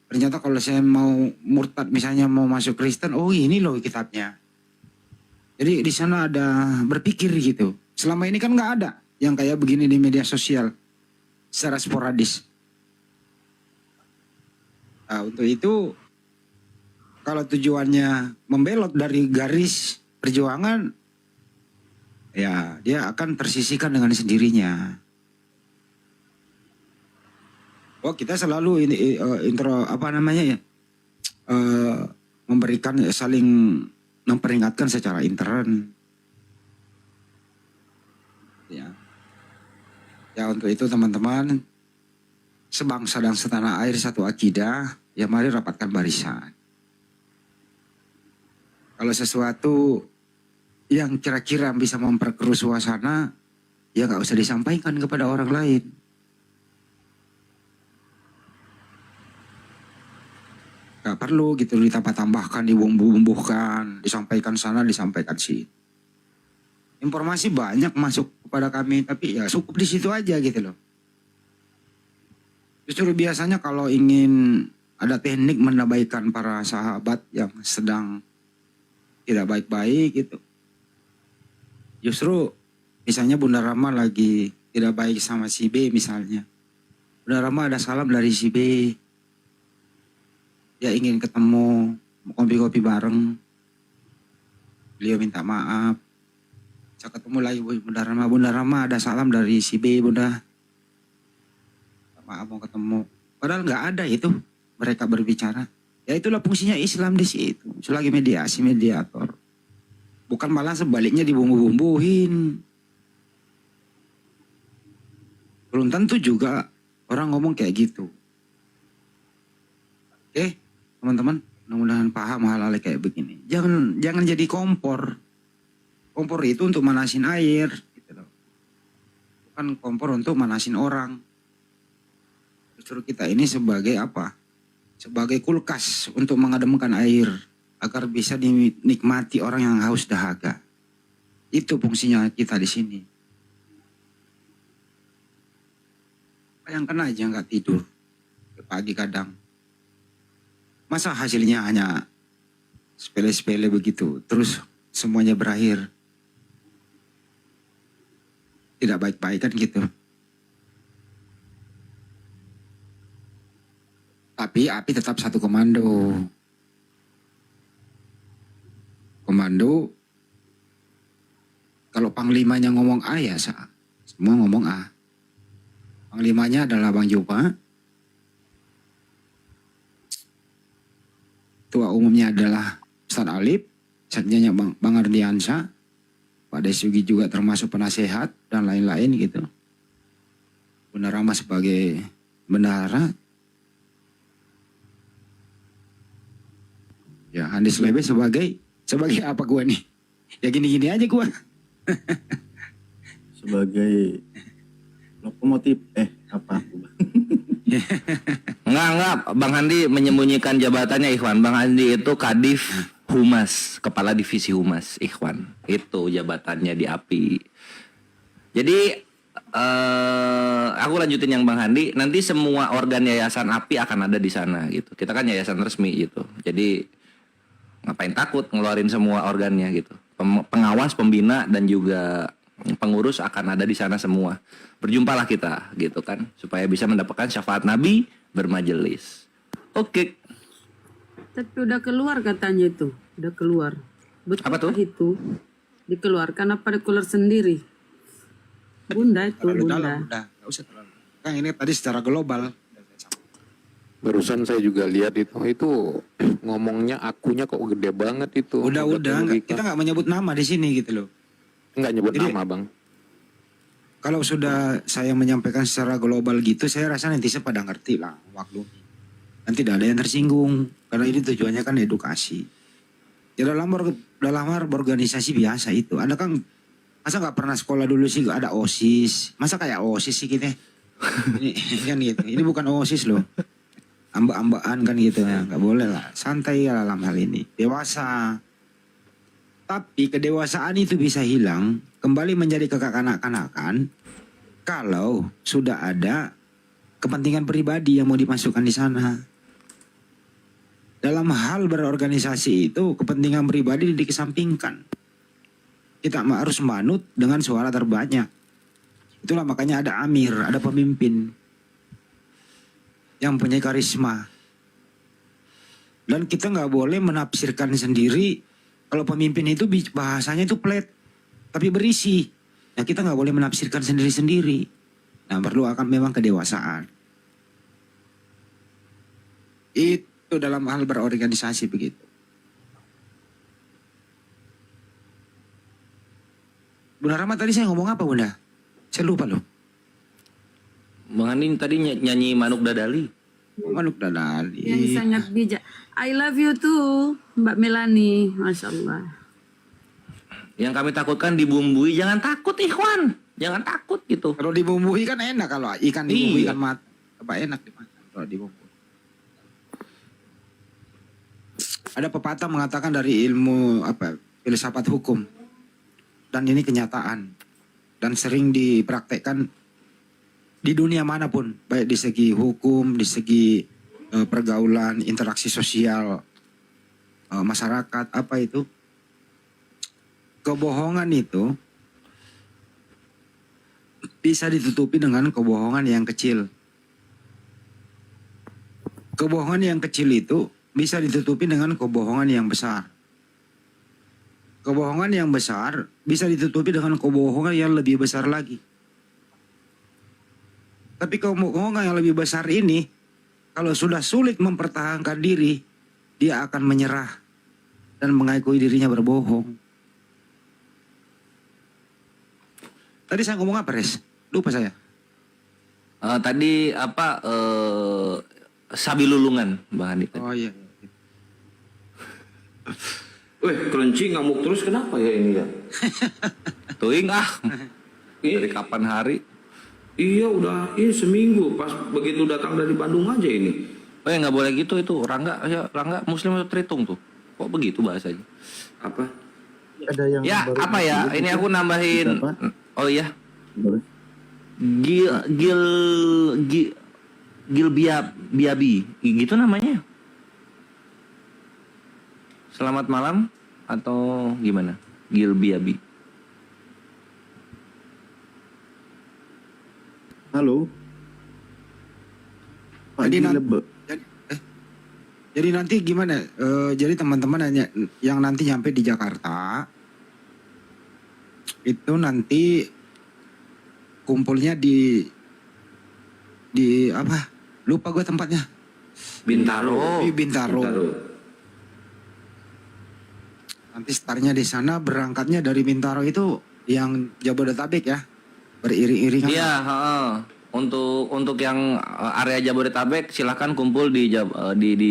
ternyata kalau saya mau murtad misalnya mau masuk Kristen, oh ini loh kitabnya. Jadi di sana ada berpikir gitu. Selama ini kan nggak ada yang kayak begini di media sosial secara sporadis. Nah, untuk itu kalau tujuannya membelot dari garis perjuangan, ya dia akan tersisihkan dengan sendirinya. Oh kita selalu ini memberikan saling memperingatkan secara intern. Ya untuk itu teman-teman, sebangsa dan setanah air satu akidah, ya mari rapatkan barisan. Kalau sesuatu yang kira-kira bisa memperkeruh suasana, ya nggak usah disampaikan kepada orang lain. Gak perlu gitu ditambah-tambahkan, dibumbu-bumbuhkan, disampaikan sana, disampaikan sini. Informasi banyak masuk kepada kami, tapi ya cukup di situ aja gitu loh. Justru biasanya kalau ingin ada teknik menabaikan para sahabat yang sedang tidak baik-baik gitu, justru misalnya Bunda Rama lagi tidak baik sama si B misalnya, Bunda Rama ada salam dari si B, dia ingin ketemu, kopi-kopi bareng. Beliau minta maaf. Saya ketemu lagi Bunda Rama. Bunda Rama ada salam dari si B, Bunda. Maaf mau ketemu. Padahal nggak ada itu. Mereka berbicara. Ya itulah fungsinya Islam di situ. Selagi mediasi, mediator. Bukan malah sebaliknya dibumbu-bumbuhin. Belum tentu juga orang ngomong kayak gitu. Oke? Teman-teman, mudah-mudahan paham hal-hal kayak begini. Jangan jadi kompor. Kompor itu untuk manasin air, gitu loh. Bukan kompor untuk manasin orang. Justru kita ini sebagai apa? Sebagai kulkas untuk mengademkan air agar bisa dinikmati orang yang haus dahaga. Itu fungsinya kita di sini. Bayangkan aja nggak tidur pagi kadang. Masa hasilnya hanya sepele-sepele begitu, terus semuanya berakhir tidak baik-baik kan gitu. Tapi api tetap satu komando. Komando, kalau panglimanya ngomong A ya semua ngomong A. Panglimanya adalah Bang Juba. Ketua umumnya adalah Ustaz Alip, sekjennya Bang Ardiansyah, Pak Desugi juga termasuk penasehat dan lain-lain gitu. Bunda Rama sebagai bendahara. Ya Handis Lebe sebagai apa gua nih? Ya gini-gini aja gua. Sebagai lokomotif apa? Enggak, Bang Handi menyembunyikan jabatannya Ikhwan. Bang Handi itu Kadif Humas, Kepala Divisi Humas Ikhwan. Itu jabatannya di API. Jadi aku lanjutin yang Bang Handi. Nanti semua organ yayasan API akan ada di sana gitu. Kita kan yayasan resmi gitu. Jadi ngapain takut ngeluarin semua organnya gitu. Pengawas, pembina dan juga pengurus akan ada di sana semua. Berjumpalah kita gitu kan, supaya bisa mendapatkan syafaat Nabi bermajelis. Oke. Tapi udah keluar katanya itu. Udah keluar. Betul Apa tuh? itu? Dikeluarkan apa dikeluar sendiri? Bunda itu, Terlalu Bunda. dalam, udah, nggak usah terlalu. Kan ini tadi secara global. Barusan saya juga lihat itu ngomongnya akunya kok gede banget itu. Udah, kita nggak menyebut nama di sini gitu loh. Nggak nyebut Jadi, nama bang. Kalau sudah saya menyampaikan secara global gitu, saya rasa nanti saya pada ngerti lah waktu. Dan tidak ada yang tersinggung karena ini tujuannya kan edukasi. Ya dalam organisasi biasa itu, ada kan masa nggak pernah sekolah dulu sih ada OSIS, masa kayak OSIS sih kita? Ini kan gitu, ini bukan OSIS loh, ambak-ambakan kan gitu ya, nggak boleh lah, santai ya dalam hal ini, dewasa. Tapi kedewasaan itu bisa hilang, kembali menjadi kekanak-kanakan kalau sudah ada kepentingan pribadi yang mau dimasukkan di sana. Dalam hal berorganisasi itu kepentingan pribadi dikesampingkan. Kita harus manut dengan suara terbanyak. Itulah makanya ada amir, ada pemimpin yang punya karisma. Dan kita nggak boleh menafsirkan sendiri. Kalau pemimpin itu bahasanya itu flat, tapi berisi. Nah kita nggak boleh menafsirkan sendiri-sendiri. Nah perlu akan memang kedewasaan. Itu dalam hal berorganisasi begitu. Bunda Rahmat tadi saya ngomong apa Bunda? Saya lupa loh. Bang Andi tadi nyanyi Manuk Dadali. Manuk Dadali. Yang sangat bijak. I love you too, Mbak Melani. Masya Allah. Yang kami takutkan dibumbui, jangan takut Ikhwan. Jangan takut gitu. Kalau dibumbui kan enak, kalau ikan dibumbui kan apa enak dimakan kalau dibumbui. Ada pepatah mengatakan dari ilmu filsafat hukum. Dan ini kenyataan. Dan sering dipraktekkan di dunia manapun, baik di segi hukum, di segi pergaulan, interaksi sosial, masyarakat, apa itu? Kebohongan itu bisa ditutupi dengan kebohongan yang kecil. Kebohongan yang kecil itu bisa ditutupi dengan kebohongan yang besar. Kebohongan yang besar bisa ditutupi dengan kebohongan yang lebih besar lagi. Tapi kebohongan yang lebih besar ini, kalau sudah sulit mempertahankan diri, dia akan menyerah dan mengakui dirinya berbohong. Tadi saya ngomong apa, Res? Lupa saya. Tadi apa? Sabi lulungan, Bang Andi. Oh iya. Weh, kelinci ngamuk terus kenapa ya ini ya? Tuing dari kapan hari? Iya udah, seminggu pas begitu datang dari Bandung aja ini. Nggak boleh gitu itu. Rangga Muslim itu Tritung tuh. Kok begitu bahasanya? Apa? Ada yang ya baru apa ya? Ini aku nambahin. Oh iya. Boleh. Gil biabi gitu namanya. Selamat malam atau gimana? Gil biabi. Halo. Jadi nanti gimana? Jadi teman-teman yang nanti nyampe di Jakarta itu nanti kumpulnya di apa? Lupa gue tempatnya. Bintaro. Di Bintaro. Nanti startnya di sana, berangkatnya dari Bintaro itu yang Jabodetabek ya, beriring-iringan. Iya, untuk yang area Jabodetabek silahkan kumpul di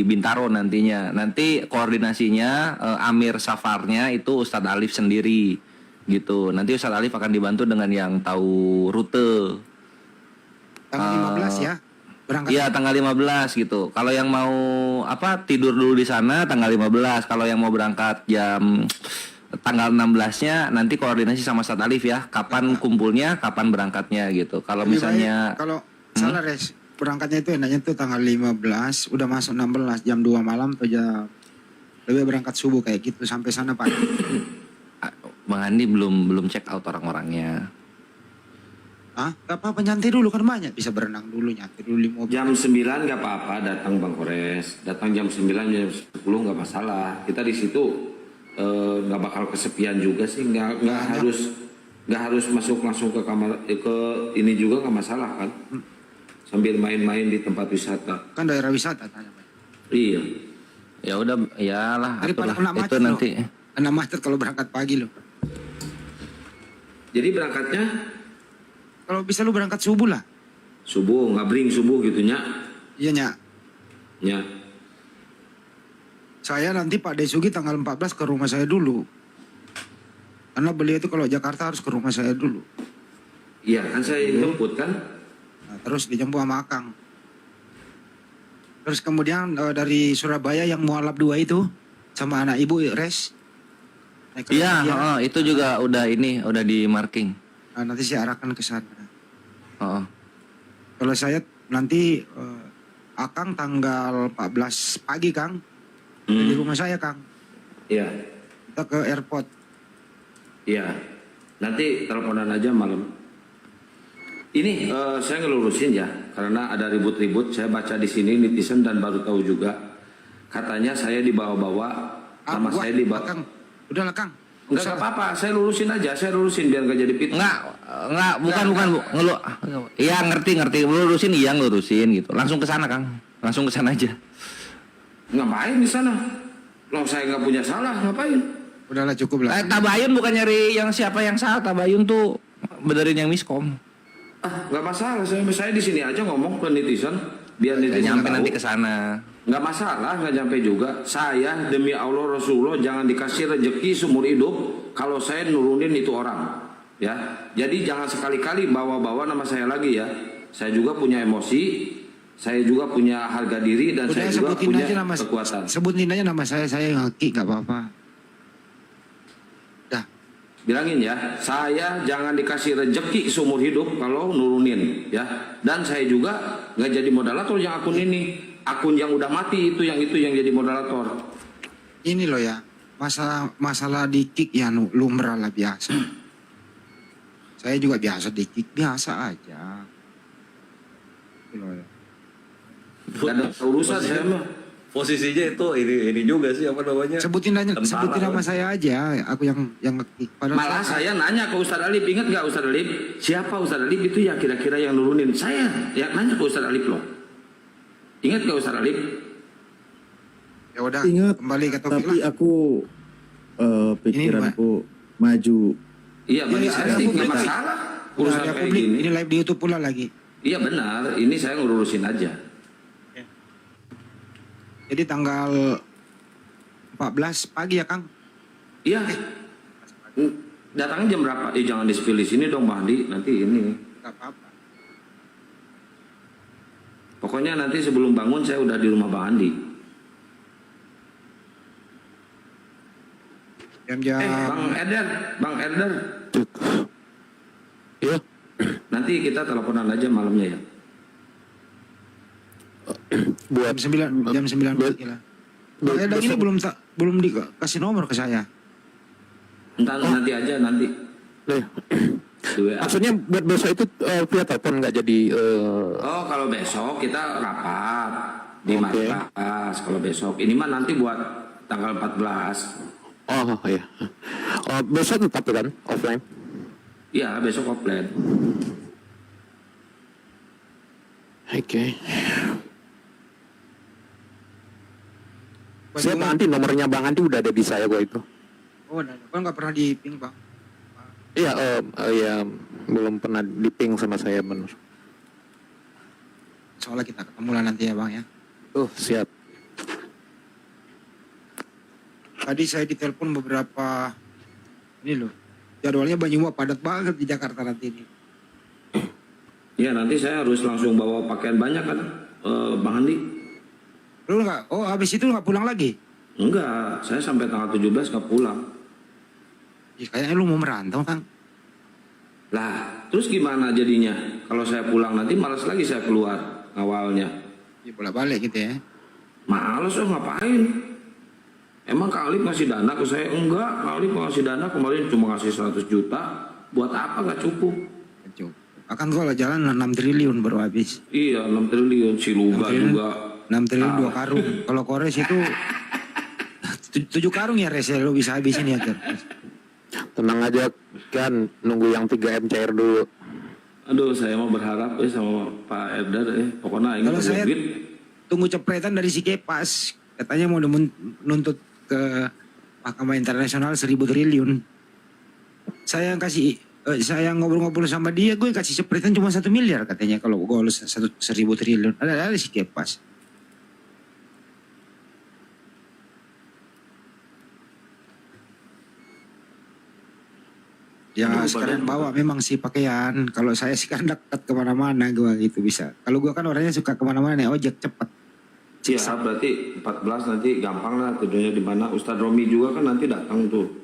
Bintaro nantinya. Nanti koordinasinya Amir Safarnya itu Ustadz Alif sendiri gitu. Nanti Ustadz Alif akan dibantu dengan yang tahu rute. Tanggal 15 ya. Berangkat. Iya, tanggal 15 gitu. Kalau yang mau tidur dulu di sana tanggal 15. Kalau yang mau berangkat tanggal 16-nya nanti koordinasi sama Ustadz Alif ya. Kapan kumpulnya, kapan berangkatnya gitu. Kalau misalnya kalau salah Res, berangkatnya itu enaknya tuh tanggal 15, udah masuk 16 jam 2 malam atau jam lebih berangkat subuh kayak gitu sampai sana pagi. Bang Andi belum check out orang-orangnya. Gak apa-apa, nyantai dulu kan banyak, bisa berenang dulu, nyantai dulu di mobil. Jam 9 gak apa-apa datang Bang Kores. Datang jam 9, jam 10 gak masalah. Kita di situ nggak bakal kesepian juga sih, nggak harus masuk langsung ke kamar ke ini juga nggak masalah kan, sambil main-main di tempat wisata. Kan daerah wisata tanya. Iya. Ya udah, iyalah, Daripada atulah kena itu macet nanti. Kena macet kalau berangkat pagi loh. Jadi berangkatnya Kalau bisa lu berangkat subuh lah. subuh, ngabring subuh gitunya. Iya Nyak. Ya. Saya nanti Pak Desugi tanggal 14 ke rumah saya dulu. Karena beliau itu kalau Jakarta harus ke rumah saya dulu. Iya kan saya jemput kan. Nah, terus dijemput sama Akang. Terus kemudian dari Surabaya yang Mualaf 2 itu sama anak ibu Res. Iya, itu juga udah di marking. Nah, nanti saya arahkan ke sana. Oh. Kalau saya nanti Akang tanggal 14 pagi Kang. Di rumah saya Kang. Iya. Kita ke airport. Iya. Nanti teleponan aja malam. Ini saya ngelurusin ya, karena ada ribut-ribut. Saya baca di sini netizen dan baru tahu juga. Katanya saya dibawa-bawa, nama saya dibawa. Kang, udahlah Kang. Enggak apa-apa, saya lurusin aja, biar nggak jadi fitnah. Enggak, bukan Bu. Iya, ngerti. Lurusin gitu. Langsung ke sana Kang. Langsung ke sana aja. Ngapain di sana? Loh saya nggak punya salah, ngapain? Udahlah cukup lah. Tabayun bukan nyari yang siapa yang salah, Tabayun tuh benerin yang miskom. Nggak masalah, saya di sini aja ngomong ke netizen, biar netizen nyampe tahu. nanti ke sana. Nggak masalah, nggak nyampe juga. Saya demi Allah Rasulullah jangan dikasih rezeki seumur hidup kalau saya nurunin itu orang, ya. Jadi jangan sekali-kali bawa-bawa nama saya lagi ya. Saya juga punya emosi, saya juga punya harga diri dan saya juga punya kekuatan. Sebutin aja nama saya ngaki nggak apa-apa. Bilangin ya, saya jangan dikasih rezeki seumur hidup kalau nurunin ya. Dan saya juga nggak jadi moderator yang akun ini, akun yang udah mati itu yang jadi moderator. Ini loh ya, masalah di kick ya lumrah lah biasa. Saya juga biasa di kick, biasa aja. Itu loh ya. Gak ada urusan saya mah. Posisinya itu ini juga sih apa namanya? Sebutin nama saya aja, aku yang nge-kick. Malah saya nanya ke Ustadz Alif, ingat gak Ustadz Alif? Siapa Ustadz Alif itu ya kira-kira yang nurunin? Saya yang nanya ke Ustadz Alif loh. Ingat gak Ustadz Alif? Ya udah, ingat, kembali ke topik tapi lah. aku pikiranku maju. Iya, bagi saya sih nggak masalah. Urusan kayak gini. Ini live di YouTube pula lagi. Iya benar, ini saya ngurusin aja. Jadi tanggal 14 pagi ya Kang? Iya. Datangnya jam berapa? Jangan di-spill di sini dong Bang Andi, nanti ini. Gak apa-apa. Pokoknya nanti sebelum bangun saya udah di rumah Bang Andi. Bang Erder. Iya. Nanti kita teleponan aja malamnya ya. Buat jam 9 pagi lah. Bang ini belum dikasih nomor ke saya. Nanti aja nanti. Maksudnya buat besok itu via telepon nggak jadi? Oh kalau besok kita rapat di markas. Kalau besok ini mah nanti buat tanggal 14. Oh iya. Besok tetap kan offline? Iya besok offline. Oke. Saya Bang Andi, nomornya Bang Andi udah ada di saya gua itu. Oh, kan nggak pernah di ping Bang. Iya, ya belum pernah di ping sama saya benar. Soalnya kita ketemu lah nanti ya Bang ya. Siap. Tadi saya ditelepon beberapa ini loh. Jadwalnya Banyumas padat banget di Jakarta nanti ini. Ya nanti saya harus langsung bawa pakaian banyak kan, Bang Andi. Lu nggak? Oh habis itu nggak pulang lagi? Enggak, saya sampai tanggal 17 nggak pulang. Ya, kayaknya lu mau merantau Kang. Lah, terus gimana jadinya? Kalau saya pulang nanti malas lagi saya keluar awalnya. Ya bolak-balik gitu ya. Males ngapain? Emang Kang Alif ngasih dana ke saya? Enggak, Kang Alif ngasih dana kemarin cuma ngasih 100 juta. Buat apa nggak cukup? Akan kalau jalan 6 triliun baru habis. Iya 6 triliun, si Luga juga. 6 triliun 2 karung. Kalau Kores itu 7 karung ya Res, lo bisa habisin ya kan. Tenang aja kan, nunggu yang 3M cair dulu. Aduh, saya mau berharap sama Pak Edar pokoknya Kalau ingat saya duit. tunggu cepretan dari si Kepas, katanya mau nuntut ke Mahkamah Internasional 1.000 triliun. Saya yang kasih, saya ngobrol-ngobrol sama dia, gue kasih cepretan cuma 1 miliar katanya kalau gue lulus 1.000 triliun. Ada si Kepas. Ya sekarang bawa memang sih pakaian. Kalau saya sih kan dekat kemana-mana gue gitu bisa. Kalau gue kan orangnya suka kemana-mana nih ojek cepet. Iya, berarti 14 nanti gampang lah tujuannya di mana. Ustadz Romi juga kan nanti datang tuh.